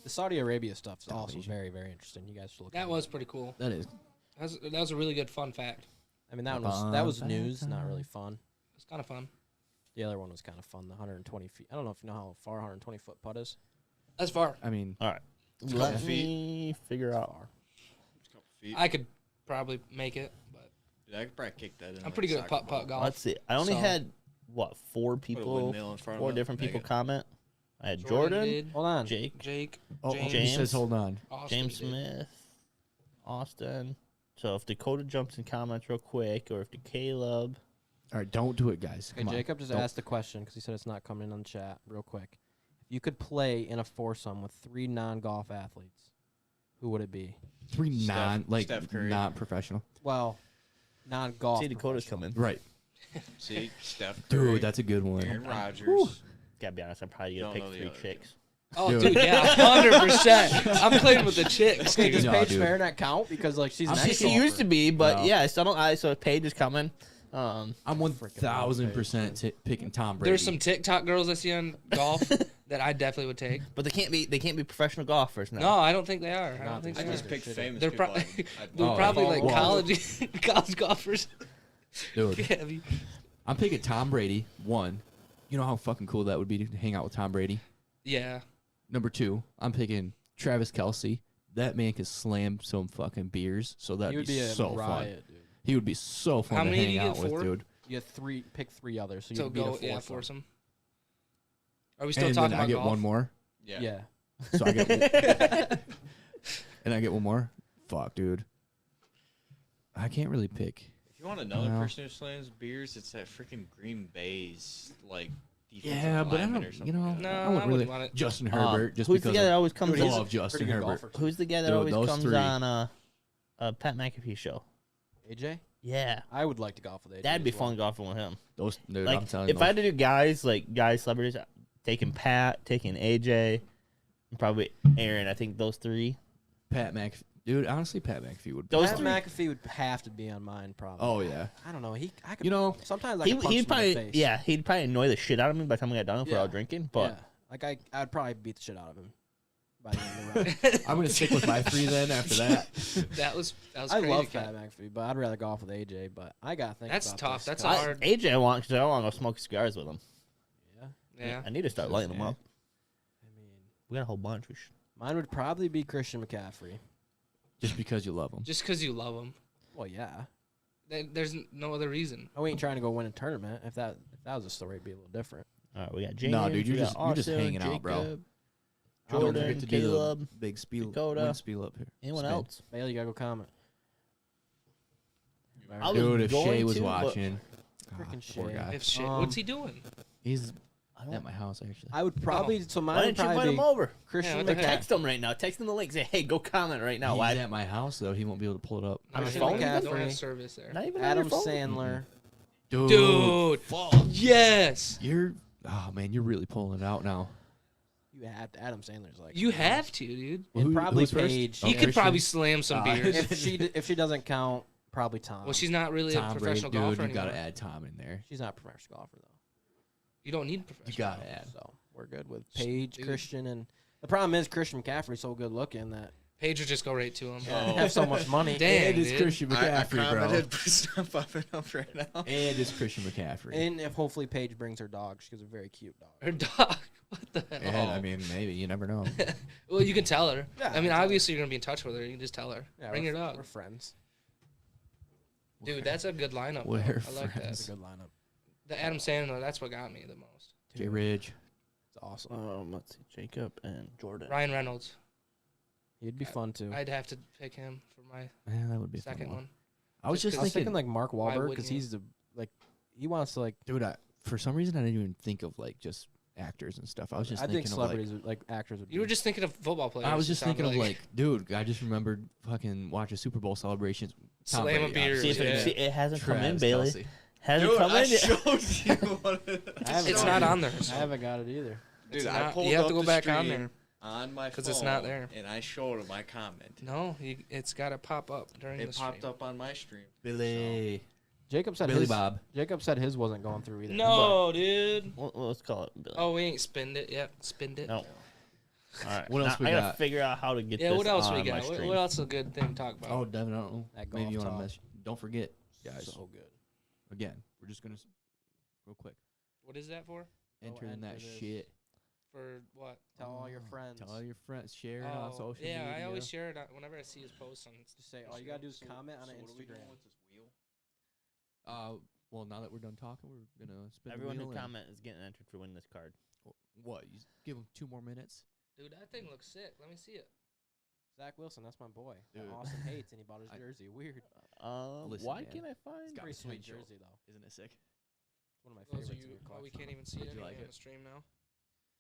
Speaker 4: The Saudi Arabia stuff is
Speaker 3: Top
Speaker 4: also
Speaker 3: Asian.
Speaker 4: very, very interesting. You guys should look.
Speaker 2: That
Speaker 4: into
Speaker 2: was
Speaker 4: it.
Speaker 2: pretty cool.
Speaker 3: That is.
Speaker 2: That was a really good fun fact.
Speaker 4: I mean, that was news, not really fun.
Speaker 2: It's kind of fun.
Speaker 4: The other one was kind of fun. The 120 feet. I don't know if you know how far 120 foot putt is.
Speaker 2: That's far.
Speaker 3: I mean,
Speaker 1: All right,
Speaker 5: couple
Speaker 1: let
Speaker 5: feet.
Speaker 1: me figure out.
Speaker 4: Far.
Speaker 5: It's a couple feet.
Speaker 2: I could probably make it, but
Speaker 5: Dude, I could probably kick that in.
Speaker 2: I'm
Speaker 5: like
Speaker 2: pretty
Speaker 5: a
Speaker 2: good at
Speaker 5: soccer
Speaker 2: putt-putt
Speaker 5: ball.
Speaker 2: golf.
Speaker 1: Let's see. I only
Speaker 2: So-
Speaker 1: had four
Speaker 5: Put a
Speaker 1: people,
Speaker 5: windmill in front of
Speaker 1: four
Speaker 5: it,
Speaker 1: different
Speaker 5: make
Speaker 1: people
Speaker 5: it-
Speaker 1: comment. I had
Speaker 2: Jordan
Speaker 1: Jordan,
Speaker 2: did,
Speaker 4: Hold on.
Speaker 1: Jake,
Speaker 2: Jake,
Speaker 3: oh,
Speaker 2: James,
Speaker 3: he
Speaker 1: James.
Speaker 3: says hold on.
Speaker 2: Austin
Speaker 1: James
Speaker 2: did.
Speaker 1: Smith, Austin. So if Dakota jumps in comments real quick, or if Caleb,
Speaker 3: All right, don't do it, guys.
Speaker 4: Okay,
Speaker 3: Come on.
Speaker 4: Jacob just
Speaker 3: Don't.
Speaker 4: asked a question because he said it's not coming in on the chat. Real quick, if you could play in a foursome with 3 non-golf athletes, who would it be?
Speaker 3: 3
Speaker 5: Steph Curry.
Speaker 3: not professional.
Speaker 4: Well, non-golf.
Speaker 1: see Dakota's
Speaker 4: professional.
Speaker 1: coming.
Speaker 3: Right.
Speaker 5: See, Steph Curry,
Speaker 3: Dude, that's a good one.
Speaker 5: Aaron Rodgers.
Speaker 1: Gotta be honest, I'm probably gonna
Speaker 5: Don't
Speaker 1: pick
Speaker 5: know the
Speaker 1: 3
Speaker 5: other
Speaker 1: chicks.
Speaker 2: Oh,
Speaker 3: Dude.
Speaker 2: dude, yeah, 100%. I'm playing with the chicks.
Speaker 4: Okay, does
Speaker 3: No,
Speaker 4: Paige
Speaker 3: dude.
Speaker 4: Fairnet count because like she's an
Speaker 1: She
Speaker 4: ex-golfer?
Speaker 1: used to be, but
Speaker 3: No.
Speaker 1: yeah, I still don't. So Paige is coming.
Speaker 3: I'm
Speaker 4: Freaking
Speaker 3: 1000% picking Tom Brady.
Speaker 2: There's some TikTok girls I see on golf that I definitely would take.
Speaker 1: but they can't be professional golfers now.
Speaker 2: No, I don't think they are. I
Speaker 4: No,
Speaker 2: don't think
Speaker 5: I
Speaker 2: they
Speaker 5: just
Speaker 2: are.
Speaker 5: picked famous
Speaker 2: They're,
Speaker 5: people.
Speaker 2: they're
Speaker 3: Oh,
Speaker 2: probably
Speaker 3: oh,
Speaker 2: like
Speaker 3: well.
Speaker 2: college golfers.
Speaker 3: Dude,
Speaker 2: Have you-
Speaker 3: I'm picking Tom Brady. 1, you know how fucking cool that would be to hang out with Tom Brady.
Speaker 2: Yeah.
Speaker 3: Number 2, I'm picking Travis Kelce. That man could slam some fucking beers, so
Speaker 4: He
Speaker 3: that'd
Speaker 4: would
Speaker 3: be
Speaker 4: be a
Speaker 3: so fun.
Speaker 4: riot, dude.
Speaker 3: He would be so fun
Speaker 2: How
Speaker 3: to
Speaker 2: many do
Speaker 3: hang
Speaker 2: you
Speaker 3: out
Speaker 2: get,
Speaker 3: with,
Speaker 2: 4?
Speaker 3: dude.
Speaker 4: You have pick 3 others, so
Speaker 2: So
Speaker 4: you beat
Speaker 2: go,
Speaker 4: a
Speaker 2: yeah,
Speaker 4: foursome.
Speaker 2: foursome. Are we still
Speaker 3: And
Speaker 2: talking
Speaker 3: then
Speaker 2: about
Speaker 3: I get
Speaker 2: golf?
Speaker 3: one more.
Speaker 5: Yeah.
Speaker 4: Yeah.
Speaker 3: So I get and I get one more. Fuck, dude. I can't really pick.
Speaker 5: If you want another
Speaker 3: Well.
Speaker 5: person who slams beers, it's that freaking Green Bay's like defensive
Speaker 3: Yeah, but I
Speaker 5: lineman
Speaker 3: don't.
Speaker 5: or something.
Speaker 3: You know,
Speaker 5: like that.
Speaker 2: No,
Speaker 3: I
Speaker 2: I
Speaker 3: wouldn't really.
Speaker 2: wouldn't want it.
Speaker 3: Justin Herbert, just
Speaker 1: who's
Speaker 3: because
Speaker 1: the guy that
Speaker 3: I
Speaker 1: always comes
Speaker 3: love
Speaker 1: on?
Speaker 3: Justin
Speaker 4: Pretty good
Speaker 3: Herbert.
Speaker 4: golfer.
Speaker 1: Who's the guy that
Speaker 3: Dude,
Speaker 1: always
Speaker 3: those
Speaker 1: comes
Speaker 3: 3.
Speaker 1: on Pat McAfee show?
Speaker 4: AJ,
Speaker 1: Yeah,
Speaker 4: I would like to golf with AJ.
Speaker 1: that'd be
Speaker 4: as well.
Speaker 1: fun golfing with him.
Speaker 3: Those, dude,
Speaker 1: Like
Speaker 3: I'm telling
Speaker 1: if
Speaker 3: you.
Speaker 1: I had to do guys celebrities, taking Pat, taking AJ, and probably Aaron. I think those 3.
Speaker 3: Pat McAfee, dude, honestly, Pat McAfee would.
Speaker 1: Those
Speaker 4: Pat
Speaker 1: 3.
Speaker 4: McAfee would have to be on mine, probably.
Speaker 3: Oh yeah.
Speaker 4: I don't know. I could.
Speaker 3: You know,
Speaker 4: sometimes I could punch him
Speaker 1: He'd
Speaker 4: in the
Speaker 1: probably
Speaker 4: face.
Speaker 1: he'd probably annoy the shit out of me by the time we got done if we're
Speaker 4: Yeah.
Speaker 1: all drinking. But
Speaker 4: Yeah. Like I'd probably beat the shit out of him by the end of the round.
Speaker 3: I'm gonna stick with my 3 then. After that,
Speaker 2: That was
Speaker 4: I
Speaker 2: crazy.
Speaker 4: love
Speaker 2: Ken.
Speaker 4: Pat McAfee, but I'd rather golf with AJ. But I got to think
Speaker 2: That's
Speaker 4: about
Speaker 2: tough.
Speaker 4: this.
Speaker 2: That's
Speaker 4: 'cause-
Speaker 2: hard.
Speaker 1: AJ I want because I want to go smoke cigars with him.
Speaker 4: Yeah.
Speaker 2: Yeah.
Speaker 1: I need to start lighting them up.
Speaker 4: I mean,
Speaker 1: We got a whole bunch. We should-
Speaker 4: mine would probably be Christian McCaffrey.
Speaker 3: just because you love him.
Speaker 2: Just because you love them.
Speaker 4: Well, yeah.
Speaker 2: There's no other reason.
Speaker 4: I ain't trying to go win a tournament. If that was the story, it'd be a little different.
Speaker 1: All right, we got James.
Speaker 3: No, dude,
Speaker 1: we
Speaker 3: you're
Speaker 1: got
Speaker 3: just
Speaker 1: Austin,
Speaker 3: hanging out, bro.
Speaker 1: Jacob,
Speaker 3: Don't
Speaker 1: Jordan,
Speaker 3: forget to do
Speaker 1: Caleb,
Speaker 3: the big spiel,
Speaker 1: Dakota.
Speaker 3: wind spiel up here.
Speaker 1: anyone
Speaker 3: Spin.
Speaker 1: else?
Speaker 4: Bailey, you gotta go comment.
Speaker 1: I was
Speaker 3: Dude, if
Speaker 1: going
Speaker 3: Shay was
Speaker 1: to, but
Speaker 3: watching,
Speaker 4: Freaking
Speaker 3: poor
Speaker 4: Shay.
Speaker 3: guy.
Speaker 2: If shit,
Speaker 4: Um,
Speaker 2: what's he doing?
Speaker 3: He's
Speaker 1: I don't.
Speaker 3: At my house, actually.
Speaker 4: I would probably. So
Speaker 1: Why
Speaker 4: mine would
Speaker 1: didn't you invite
Speaker 4: probably
Speaker 1: him
Speaker 4: be
Speaker 1: over?
Speaker 4: Christian
Speaker 2: what the heck?
Speaker 1: Text him right now. Text him the link. Say, hey, go comment right now.
Speaker 3: He's
Speaker 1: Why?
Speaker 3: at my house though. He won't be able to pull it up.
Speaker 1: On
Speaker 2: No,
Speaker 1: his
Speaker 2: you
Speaker 1: phone?
Speaker 2: don't
Speaker 4: McCaffrey.
Speaker 2: have service there.
Speaker 1: Not even
Speaker 4: Adam
Speaker 1: on your phone?
Speaker 4: Sandler.
Speaker 2: Dude, yes,
Speaker 3: You're. Oh man, you're really pulling it out now.
Speaker 4: You have to. Adam Sandler's like.
Speaker 2: you have to, dude.
Speaker 4: And
Speaker 3: Who-
Speaker 4: probably
Speaker 3: who's first?
Speaker 4: Paige.
Speaker 3: Oh,
Speaker 2: He could
Speaker 3: Christian?
Speaker 2: probably slam some beers.
Speaker 4: if she doesn't count, probably Tom.
Speaker 2: Well, she's not really
Speaker 3: Tom
Speaker 2: a
Speaker 3: Brady,
Speaker 2: professional
Speaker 3: dude.
Speaker 2: golfer
Speaker 3: You
Speaker 2: anymore.
Speaker 3: gotta add Tom in there.
Speaker 4: She's not a professional golfer though.
Speaker 2: You don't need professional.
Speaker 3: You gotta
Speaker 2: golf.
Speaker 3: add.
Speaker 4: So we're good with Paige,
Speaker 2: Dude.
Speaker 4: Christian, and the problem is Christian McCaffrey's so good looking that
Speaker 2: Paige would just go right to him.
Speaker 4: they have so much money.
Speaker 2: Dang,
Speaker 3: And it's
Speaker 2: dude.
Speaker 3: Christian McCaffrey, bro.
Speaker 5: commented, but it's not popping up right now.
Speaker 3: And it's Christian McCaffrey.
Speaker 4: And if hopefully Paige brings her dog, she has a very cute dog.
Speaker 2: Her dog. What the hell?
Speaker 3: And I mean, maybe you never know.
Speaker 2: Well, you can tell her.
Speaker 4: Yeah,
Speaker 2: I mean,
Speaker 4: tell her.
Speaker 2: obviously you're gonna be in touch with her. You can just tell her.
Speaker 4: Yeah,
Speaker 2: Bring
Speaker 4: we're,
Speaker 2: your dog.
Speaker 4: We're friends.
Speaker 2: Dude, that's a good lineup.
Speaker 3: We're
Speaker 2: though. I like
Speaker 3: friends.
Speaker 4: That's
Speaker 2: that.
Speaker 4: a good lineup.
Speaker 2: The Adam Sandler. That's what got me the most.
Speaker 3: J Ridge.
Speaker 4: It's awesome.
Speaker 1: Let's see. Jacob and Jordan.
Speaker 2: Ryan Reynolds.
Speaker 4: He'd be fun too.
Speaker 2: I'd have to pick him for my
Speaker 3: Man, that would be a fun
Speaker 2: second one.
Speaker 3: I was
Speaker 2: Just
Speaker 3: just
Speaker 4: I was
Speaker 3: thinking,
Speaker 4: thinking like Mark
Speaker 2: why
Speaker 4: Wahlberg
Speaker 2: wouldn't
Speaker 4: because
Speaker 2: you?
Speaker 4: he's the like he wants to like.
Speaker 3: dude. For some reason, I didn't even think of like just actors and stuff. I was just
Speaker 4: I think
Speaker 3: thinking
Speaker 4: celebrities would, like actors would.
Speaker 2: You were
Speaker 4: be-
Speaker 2: just thinking of football players.
Speaker 3: I was
Speaker 2: it
Speaker 3: just
Speaker 2: sounded
Speaker 3: thinking of like, dude. I just remembered fucking watching Super Bowl celebrations. Tom
Speaker 2: Slam a
Speaker 3: Brady,
Speaker 2: beer.
Speaker 1: See if
Speaker 2: Yeah.
Speaker 1: see, it hasn't come in,
Speaker 3: Travis
Speaker 1: Bailey.
Speaker 3: Kelce.
Speaker 1: Hasn't
Speaker 5: Dude,
Speaker 1: come
Speaker 5: I
Speaker 1: in yet.
Speaker 5: showed you what
Speaker 4: I haven't
Speaker 2: It's
Speaker 4: got
Speaker 2: not
Speaker 4: it.
Speaker 2: on there.
Speaker 4: I haven't got it either.
Speaker 2: It's
Speaker 5: Dude, I
Speaker 2: not-
Speaker 5: pulled
Speaker 2: you have
Speaker 5: up
Speaker 2: to go
Speaker 5: the
Speaker 2: back on
Speaker 5: stream
Speaker 2: there.
Speaker 5: on my phone
Speaker 2: 'Cause it's not there.
Speaker 5: and I showed him my comment.
Speaker 2: No, it's got to pop up during the
Speaker 5: It popped
Speaker 2: stream.
Speaker 5: up on my stream.
Speaker 3: Billy.
Speaker 4: Jacob said
Speaker 3: Billy
Speaker 4: his.
Speaker 3: Bob.
Speaker 4: Jacob said his wasn't going through either.
Speaker 2: No, dude.
Speaker 1: Well, let's call it Billy.
Speaker 2: Oh, we ain't spinned it. Yep, spinned it.
Speaker 1: No. All right.
Speaker 3: What else
Speaker 1: now
Speaker 3: we
Speaker 1: I gotta
Speaker 3: got?
Speaker 1: figure out how to get
Speaker 2: Yeah,
Speaker 1: this
Speaker 2: what else
Speaker 1: on
Speaker 2: we
Speaker 1: my
Speaker 2: got? What,
Speaker 1: stream.
Speaker 2: what else is a good thing to talk about?
Speaker 3: Oh, Devin, I don't know.
Speaker 4: That
Speaker 3: Maybe
Speaker 4: golf
Speaker 3: you want to
Speaker 4: talk.
Speaker 3: mess. Don't forget, guys.
Speaker 4: So good.
Speaker 3: Again, we're just gonna real quick
Speaker 2: What is that for?
Speaker 3: enter in that
Speaker 4: enter this.
Speaker 3: shit.
Speaker 2: For what?
Speaker 4: Tell all your friends.
Speaker 3: Tell all your friends. Share it on social
Speaker 2: yeah,
Speaker 3: media.
Speaker 2: I always share it whenever I see his posts on.
Speaker 4: Just say all you gotta do is comment on an Instagram.
Speaker 3: Well, now that we're done talking, we're gonna spin
Speaker 1: Everyone
Speaker 3: the
Speaker 1: who
Speaker 3: wheel and-
Speaker 1: comment is getting entered to win this card.
Speaker 3: What? You give them 2 more minutes.
Speaker 2: Dude, that thing looks sick. Let me see it.
Speaker 4: Zach Wilson, that's my boy. That
Speaker 3: Dude.
Speaker 4: Austin hates, and he bought his
Speaker 3: I-
Speaker 4: jersey. Weird.
Speaker 3: Listen,
Speaker 1: Why
Speaker 3: man.
Speaker 1: can't I find?
Speaker 3: It's got
Speaker 4: Pretty sweet
Speaker 3: potential.
Speaker 4: jersey though.
Speaker 3: Isn't it sick?
Speaker 4: It's one of my
Speaker 2: Those
Speaker 4: favorites.
Speaker 2: of
Speaker 4: in
Speaker 2: you,
Speaker 4: your
Speaker 2: we
Speaker 4: collection.
Speaker 2: can't even see it
Speaker 3: Did you
Speaker 2: anyway
Speaker 3: like
Speaker 2: on
Speaker 3: it?
Speaker 2: the stream now.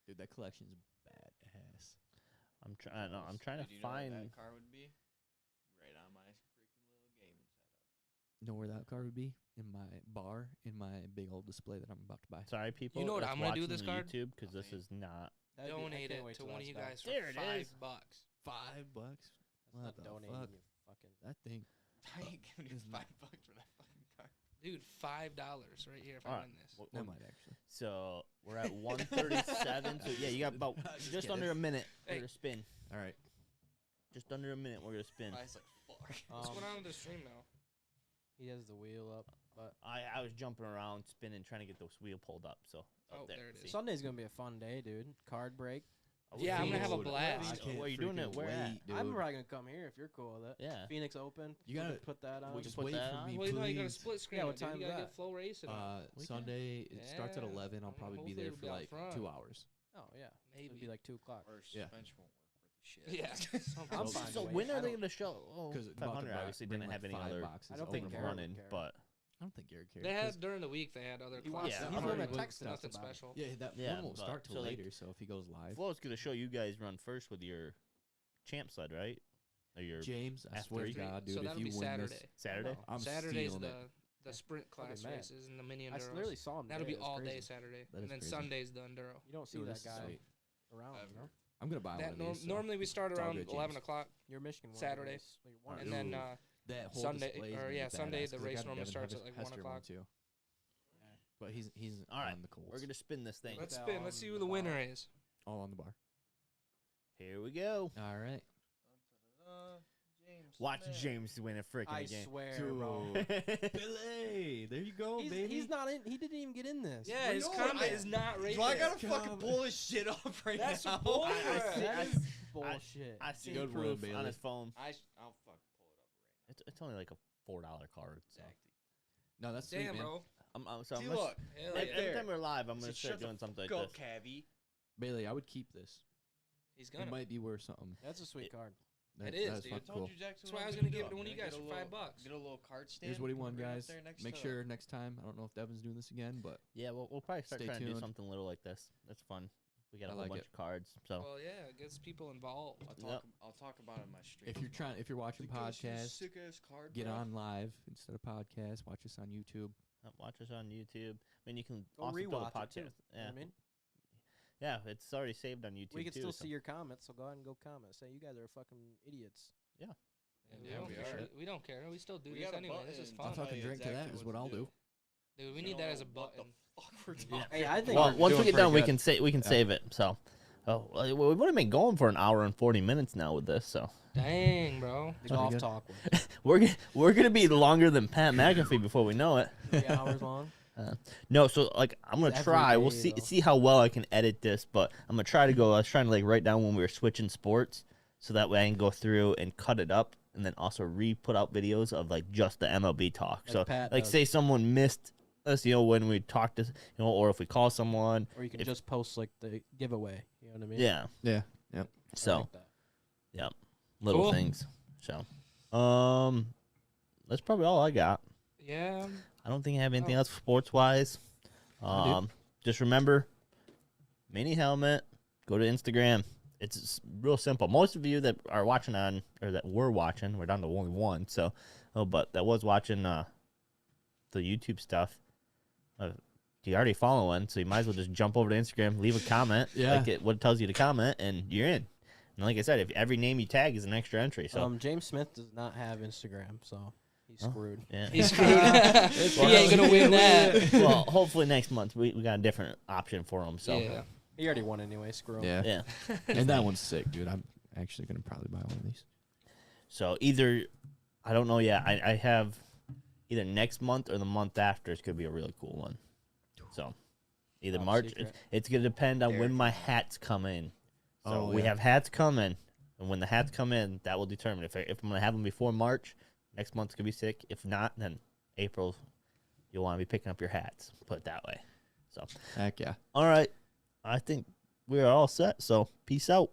Speaker 3: Dude, that collection's badass.
Speaker 1: I'm trying. No, I'm trying to find.
Speaker 5: that car would be right on my freaking little gaming setup.
Speaker 3: You know where that card would be? In my bar, in my big old display that I'm about to buy.
Speaker 1: Sorry, people.
Speaker 2: know what
Speaker 1: that's
Speaker 2: I'm gonna do
Speaker 1: watching
Speaker 2: this
Speaker 1: the
Speaker 2: card?
Speaker 1: YouTube because this
Speaker 5: Nothing.
Speaker 1: is not.
Speaker 4: That'd be- I
Speaker 2: Donate
Speaker 4: can't
Speaker 2: it
Speaker 4: wait
Speaker 2: to
Speaker 4: till
Speaker 2: one of
Speaker 4: that's
Speaker 2: you
Speaker 4: back.
Speaker 2: guys for
Speaker 1: There it is.
Speaker 2: $5.
Speaker 3: $5.
Speaker 4: That's
Speaker 3: What
Speaker 4: not
Speaker 3: the
Speaker 4: donating.
Speaker 3: fuck?
Speaker 4: You fucking.
Speaker 3: That thing.
Speaker 5: I ain't giving you $5 for that fucking car.
Speaker 2: Dude, $5 right here if I
Speaker 1: Alright.
Speaker 2: win this.
Speaker 3: That might actually.
Speaker 1: So we're at 137. So yeah, you got about
Speaker 3: Just
Speaker 1: just
Speaker 3: kidding.
Speaker 1: under a minute.
Speaker 2: Hey.
Speaker 1: We're gonna spin.
Speaker 3: All right.
Speaker 1: Just under a minute. We're gonna spin.
Speaker 5: I was like, fuck.
Speaker 2: What's
Speaker 4: Um,
Speaker 2: going on with the stream now?
Speaker 4: He has the wheel up, but
Speaker 1: I was jumping around, spinning, trying to get this wheel pulled up. So
Speaker 2: Oh, there it is.
Speaker 1: see?
Speaker 4: Sunday's gonna be a fun day, dude. Card break.
Speaker 1: Oh,
Speaker 2: Yeah, I'm gonna have a
Speaker 1: Phoenix.
Speaker 2: blast.
Speaker 3: I
Speaker 1: So
Speaker 3: can't
Speaker 1: where you doing it?
Speaker 3: freaking
Speaker 1: Where at?
Speaker 3: wait, dude.
Speaker 4: I'm probably gonna come here if you're cool with it.
Speaker 1: Yeah.
Speaker 4: Phoenix Open.
Speaker 3: You
Speaker 4: we
Speaker 3: gotta-
Speaker 4: can put that on.
Speaker 1: we
Speaker 3: Just
Speaker 1: put
Speaker 3: wait
Speaker 1: that
Speaker 3: for
Speaker 1: on?
Speaker 3: me,
Speaker 2: Well, you know, you got a
Speaker 3: please.
Speaker 2: split screen.
Speaker 4: Yeah, what
Speaker 2: dude.
Speaker 4: time
Speaker 2: You
Speaker 4: is
Speaker 2: gotta
Speaker 4: that?
Speaker 2: get flow racing. on.
Speaker 1: We
Speaker 3: Sunday, it starts at
Speaker 2: Yeah.
Speaker 3: 11. I'll
Speaker 2: I mean,
Speaker 3: probably be
Speaker 2: hopefully
Speaker 3: there
Speaker 2: it'll
Speaker 3: for
Speaker 2: be out
Speaker 3: like
Speaker 2: front.
Speaker 3: 2 hours.
Speaker 4: Oh yeah.
Speaker 2: Maybe.
Speaker 4: It'd be like 2:00.
Speaker 5: Or
Speaker 3: Yeah.
Speaker 5: suspension won't work worth the shit.
Speaker 2: Yeah. something.
Speaker 4: I'm
Speaker 1: So-
Speaker 4: fine
Speaker 1: So
Speaker 4: to wait.
Speaker 1: when
Speaker 4: I
Speaker 1: are they
Speaker 4: don't-
Speaker 1: gonna show? Oh,
Speaker 3: 'Cause about to
Speaker 1: 500
Speaker 3: buy-
Speaker 1: obviously
Speaker 3: bring,
Speaker 1: didn't
Speaker 3: like,
Speaker 1: have any
Speaker 3: 5
Speaker 1: other
Speaker 3: boxes
Speaker 4: I don't
Speaker 3: over
Speaker 4: think
Speaker 3: and
Speaker 4: Garrett would
Speaker 1: running,
Speaker 4: care.
Speaker 1: but
Speaker 3: I don't think Garrett cares.
Speaker 2: They
Speaker 3: 'cause-
Speaker 2: had during the week. They had other
Speaker 4: He
Speaker 2: classes.
Speaker 4: wants
Speaker 1: to-
Speaker 2: on
Speaker 1: he's the one
Speaker 2: already,
Speaker 1: that
Speaker 2: but
Speaker 4: texted us
Speaker 2: nothing
Speaker 4: about it.
Speaker 2: special.
Speaker 3: Yeah, that
Speaker 1: Yeah,
Speaker 3: one won't
Speaker 1: but-
Speaker 3: start till
Speaker 1: so, like,
Speaker 3: later. So if he goes live,
Speaker 1: Flo's gonna show you guys run first with your champ sled, right? Or your
Speaker 3: James, I swear to
Speaker 1: F3.
Speaker 3: God, dude,
Speaker 2: so
Speaker 3: if
Speaker 2: that'll
Speaker 3: you
Speaker 2: be
Speaker 3: win
Speaker 2: Saturday.
Speaker 3: this,
Speaker 1: Saturday.
Speaker 4: Oh,
Speaker 3: I'm
Speaker 2: Saturday's
Speaker 3: stealing it.
Speaker 2: the sprint class
Speaker 4: mad.
Speaker 2: races and the mini
Speaker 4: I
Speaker 2: enduros.
Speaker 4: literally saw him.
Speaker 2: That'll
Speaker 4: today.
Speaker 2: be
Speaker 4: It was
Speaker 2: all day
Speaker 4: crazy.
Speaker 2: Saturday,
Speaker 3: That is
Speaker 2: and then
Speaker 3: crazy.
Speaker 2: Sunday's the enduro.
Speaker 4: You don't see
Speaker 3: Dude,
Speaker 4: that
Speaker 3: this is
Speaker 4: guy
Speaker 3: sweet.
Speaker 4: around.
Speaker 2: Ever.
Speaker 4: You know?
Speaker 3: I'm gonna buy
Speaker 2: That
Speaker 3: one of these. so
Speaker 2: normally we start
Speaker 3: it's all
Speaker 2: around
Speaker 3: good,
Speaker 2: 11
Speaker 3: James.
Speaker 2: o'clock,
Speaker 4: You're Michigan. one
Speaker 2: Saturday.
Speaker 4: race. Like, one
Speaker 2: and
Speaker 4: race.
Speaker 2: then
Speaker 3: that whole
Speaker 2: Sunday-
Speaker 3: display is
Speaker 2: or
Speaker 3: gonna
Speaker 2: yeah,
Speaker 3: be
Speaker 2: Sunday
Speaker 3: badass,
Speaker 2: the
Speaker 3: 'cause I
Speaker 2: race
Speaker 3: got
Speaker 2: normally
Speaker 3: Devin
Speaker 2: starts at, like, 1
Speaker 3: Hester one,
Speaker 2: o'clock.
Speaker 3: too. But he's
Speaker 1: All right,
Speaker 3: on the Colts.
Speaker 1: we're gonna spin this thing.
Speaker 2: let's
Speaker 4: that
Speaker 2: spin.
Speaker 4: on
Speaker 2: Let's see
Speaker 4: the
Speaker 2: who the winner
Speaker 4: bar.
Speaker 2: is.
Speaker 3: all on the bar.
Speaker 1: Here we go.
Speaker 3: All right.
Speaker 5: James.
Speaker 1: Watch
Speaker 5: man.
Speaker 1: James win a freaking
Speaker 4: I
Speaker 1: game.
Speaker 4: swear, bro.
Speaker 3: Billy, there you go,
Speaker 4: He's not in. He didn't even get in this.
Speaker 2: Yeah, his
Speaker 5: No,
Speaker 2: comment
Speaker 5: I-
Speaker 2: is not right
Speaker 5: Do I
Speaker 2: there.
Speaker 5: gotta fucking pull this shit up right
Speaker 2: That's
Speaker 5: now?
Speaker 2: bullshit.
Speaker 4: That is bullshit.
Speaker 1: I see
Speaker 3: Good one,
Speaker 1: proof
Speaker 3: Bailey.
Speaker 1: on his phone.
Speaker 5: I'll fucking pull it up right
Speaker 1: It's only like a $4 card. So.
Speaker 5: now.
Speaker 3: No, that's sweet,
Speaker 2: Damn,
Speaker 3: man.
Speaker 2: bro.
Speaker 1: So
Speaker 5: See,
Speaker 1: I'm gonna,
Speaker 5: look.
Speaker 2: Hell
Speaker 1: every,
Speaker 2: yeah.
Speaker 1: every
Speaker 5: there.
Speaker 1: time we're live, I'm
Speaker 5: So
Speaker 1: gonna
Speaker 5: shut
Speaker 1: start
Speaker 5: the
Speaker 1: doing something like
Speaker 5: Go,
Speaker 1: this.
Speaker 5: Cabby.
Speaker 3: Bailey, I would keep this.
Speaker 2: He's
Speaker 3: It
Speaker 2: gonna.
Speaker 3: might be worth something.
Speaker 4: That's a sweet card.
Speaker 2: It is,
Speaker 3: that's
Speaker 2: dude.
Speaker 3: fucking
Speaker 2: I
Speaker 3: cool.
Speaker 2: That's why I was gonna give it to one of you guys for $5.
Speaker 5: Get a little cart stand.
Speaker 3: Here's what he won,
Speaker 5: bring it up
Speaker 3: guys.
Speaker 5: there next
Speaker 3: Make
Speaker 5: to-
Speaker 3: sure next time. I don't know if Devin's doing this again, but
Speaker 1: Yeah, we'll probably start
Speaker 3: Stay
Speaker 1: trying to do
Speaker 3: tuned.
Speaker 1: something little like this. That's fun. We got a
Speaker 3: I
Speaker 1: whole
Speaker 3: like
Speaker 1: bunch
Speaker 3: it.
Speaker 1: of cards. So
Speaker 2: Well, yeah, it gets people involved.
Speaker 5: I'll talk about it in my stream.
Speaker 3: if you're watching podcast,
Speaker 5: sick ass card,
Speaker 3: get
Speaker 5: bro.
Speaker 3: on live instead of podcast. Watch us on YouTube.
Speaker 1: watch us on YouTube. I mean, you can
Speaker 4: Go
Speaker 1: also throw a
Speaker 4: rewatch it, too.
Speaker 1: podcast.
Speaker 4: You know
Speaker 1: Yeah,
Speaker 4: what I mean?
Speaker 1: yeah, it's already saved on YouTube
Speaker 4: We can
Speaker 1: too.
Speaker 4: still
Speaker 1: so-
Speaker 4: see your comments, so go ahead and go comment. Say you guys are fucking idiots.
Speaker 2: Yeah, we
Speaker 5: Yeah,
Speaker 2: don't
Speaker 5: we
Speaker 2: care.
Speaker 5: are.
Speaker 2: We don't care. We still do
Speaker 5: We
Speaker 2: this
Speaker 5: got a
Speaker 2: anyway. This is
Speaker 5: button.
Speaker 2: fun.
Speaker 3: I'll fucking drink to that is what I'll do.
Speaker 2: Dude, we need that as a
Speaker 5: What
Speaker 2: button.
Speaker 5: the fuck we're talking
Speaker 4: Hey, I think
Speaker 1: Well,
Speaker 4: we're
Speaker 1: once we
Speaker 4: doing
Speaker 1: get done,
Speaker 4: pretty
Speaker 1: we
Speaker 4: good.
Speaker 1: can save it. So, we've only been going for an hour and 40 minutes now with this. So
Speaker 2: Dang, bro.
Speaker 4: The golf
Speaker 3: good.
Speaker 4: talk was
Speaker 1: we're gonna be longer than Pat McAfee before we know it.
Speaker 4: 3 hours long.
Speaker 1: No, so like I'm gonna
Speaker 4: Every
Speaker 1: try. We'll
Speaker 4: day, though.
Speaker 1: see how well I can edit this, but I'm gonna try to go. I was trying to like write down when we were switching sports, so that way I can go through and cut it up, and then also re-put out videos of like just the MLB talk.
Speaker 4: Like
Speaker 1: so
Speaker 4: Pat
Speaker 1: like
Speaker 4: does.
Speaker 1: say someone missed us, when we talked to, or if we call someone.
Speaker 4: Or you can
Speaker 1: If-
Speaker 4: just post like the giveaway. You know what I mean?
Speaker 1: Yeah.
Speaker 3: Yeah. Yep.
Speaker 4: I
Speaker 1: So
Speaker 4: like that.
Speaker 1: little
Speaker 2: Cool.
Speaker 1: things. So, that's probably all I got.
Speaker 2: Yeah.
Speaker 1: I don't think I have anything
Speaker 2: Oh.
Speaker 1: else sports wise.
Speaker 3: I do.
Speaker 1: Just remember, mini helmet. Go to Instagram. It's real simple. Most of you that are watching or that were watching, we're down to only one. So, but that was watching the YouTube stuff. You already following, so you might as well just jump over to Instagram, leave a comment,
Speaker 3: Yeah.
Speaker 1: like what it tells you to comment, and you're in. And like I said, if every name you tag is an extra entry, so
Speaker 4: James Smith does not have Instagram, so he's screwed.
Speaker 1: yeah.
Speaker 2: He's screwed. He ain't gonna win that.
Speaker 1: Well, hopefully next month we got a different option for him. So
Speaker 2: Yeah.
Speaker 4: He already won anyway. Screw him.
Speaker 3: Yeah.
Speaker 1: yeah.
Speaker 3: And that one's sick, dude. I'm actually gonna probably buy one of these.
Speaker 1: So either I don't know yet. I have either next month or the month after is gonna be a really cool one. So either
Speaker 4: Top
Speaker 1: March.
Speaker 4: secret.
Speaker 1: It's gonna depend on when
Speaker 5: Derek.
Speaker 1: my hats come in. So
Speaker 3: Oh,
Speaker 1: we
Speaker 3: yeah.
Speaker 1: have hats coming, and when the hats come in, that will determine if I'm gonna have them before March. Next month's gonna be sick. If not, then April, you'll want to be picking up your hats. Put it that way. So
Speaker 3: Heck yeah.
Speaker 1: all right, I think we're all set. So peace out.